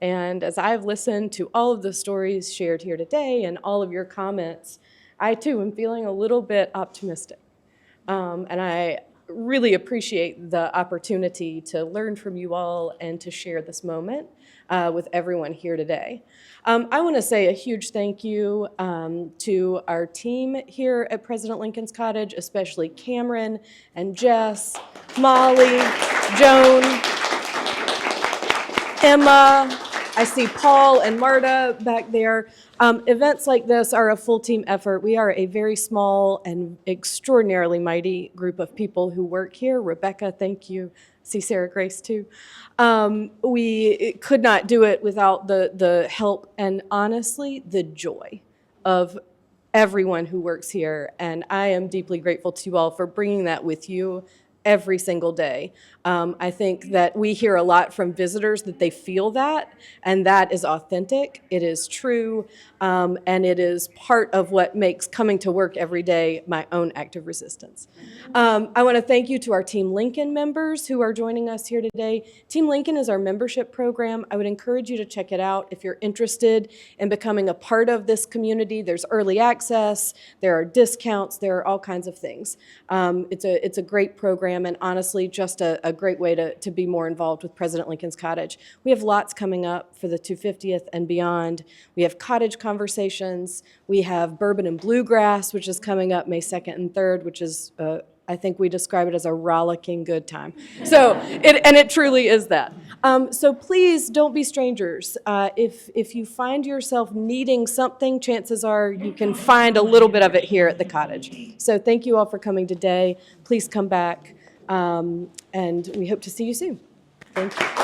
And as I've listened to all of the stories shared here today and all of your comments, I too am feeling a little bit optimistic. And I really appreciate the opportunity to learn from you all and to share this moment with everyone here today. I want to say a huge thank you to our team here at President Lincoln's Cottage, especially Cameron and Jess, Molly, Joan, Emma. I see Paul and Marta back there. Events like this are a full team effort. We are a very small and extraordinarily mighty group of people who work here. Rebecca, thank you. See Sarah Grace too. We could not do it without the help and honestly the joy of everyone who works here. And I am deeply grateful to you all for bringing that with you every single day. I think that we hear a lot from visitors that they feel that, and that is authentic, it is true, and it is part of what makes coming to work every day my own act of resistance. I want to thank you to our Team Lincoln members who are joining us here today. Team Lincoln is our membership program. I would encourage you to check it out if you're interested in becoming a part of this community. There's early access, there are discounts, there are all kinds of things. It's a great program, and honestly, just a great way to be more involved with President Lincoln's Cottage. We have lots coming up for the 250th and beyond. We have cottage conversations. We have Bourbon and Bluegrass, which is coming up May 2nd and 3rd, which is, I I think we describe it as a rollicking good time. So, it truly is that. So please don't be strangers. If you find yourself needing something, chances are you can find a little bit of it here at the cottage. So thank you all for coming today. Please come back, and we hope to see you soon. Thank you.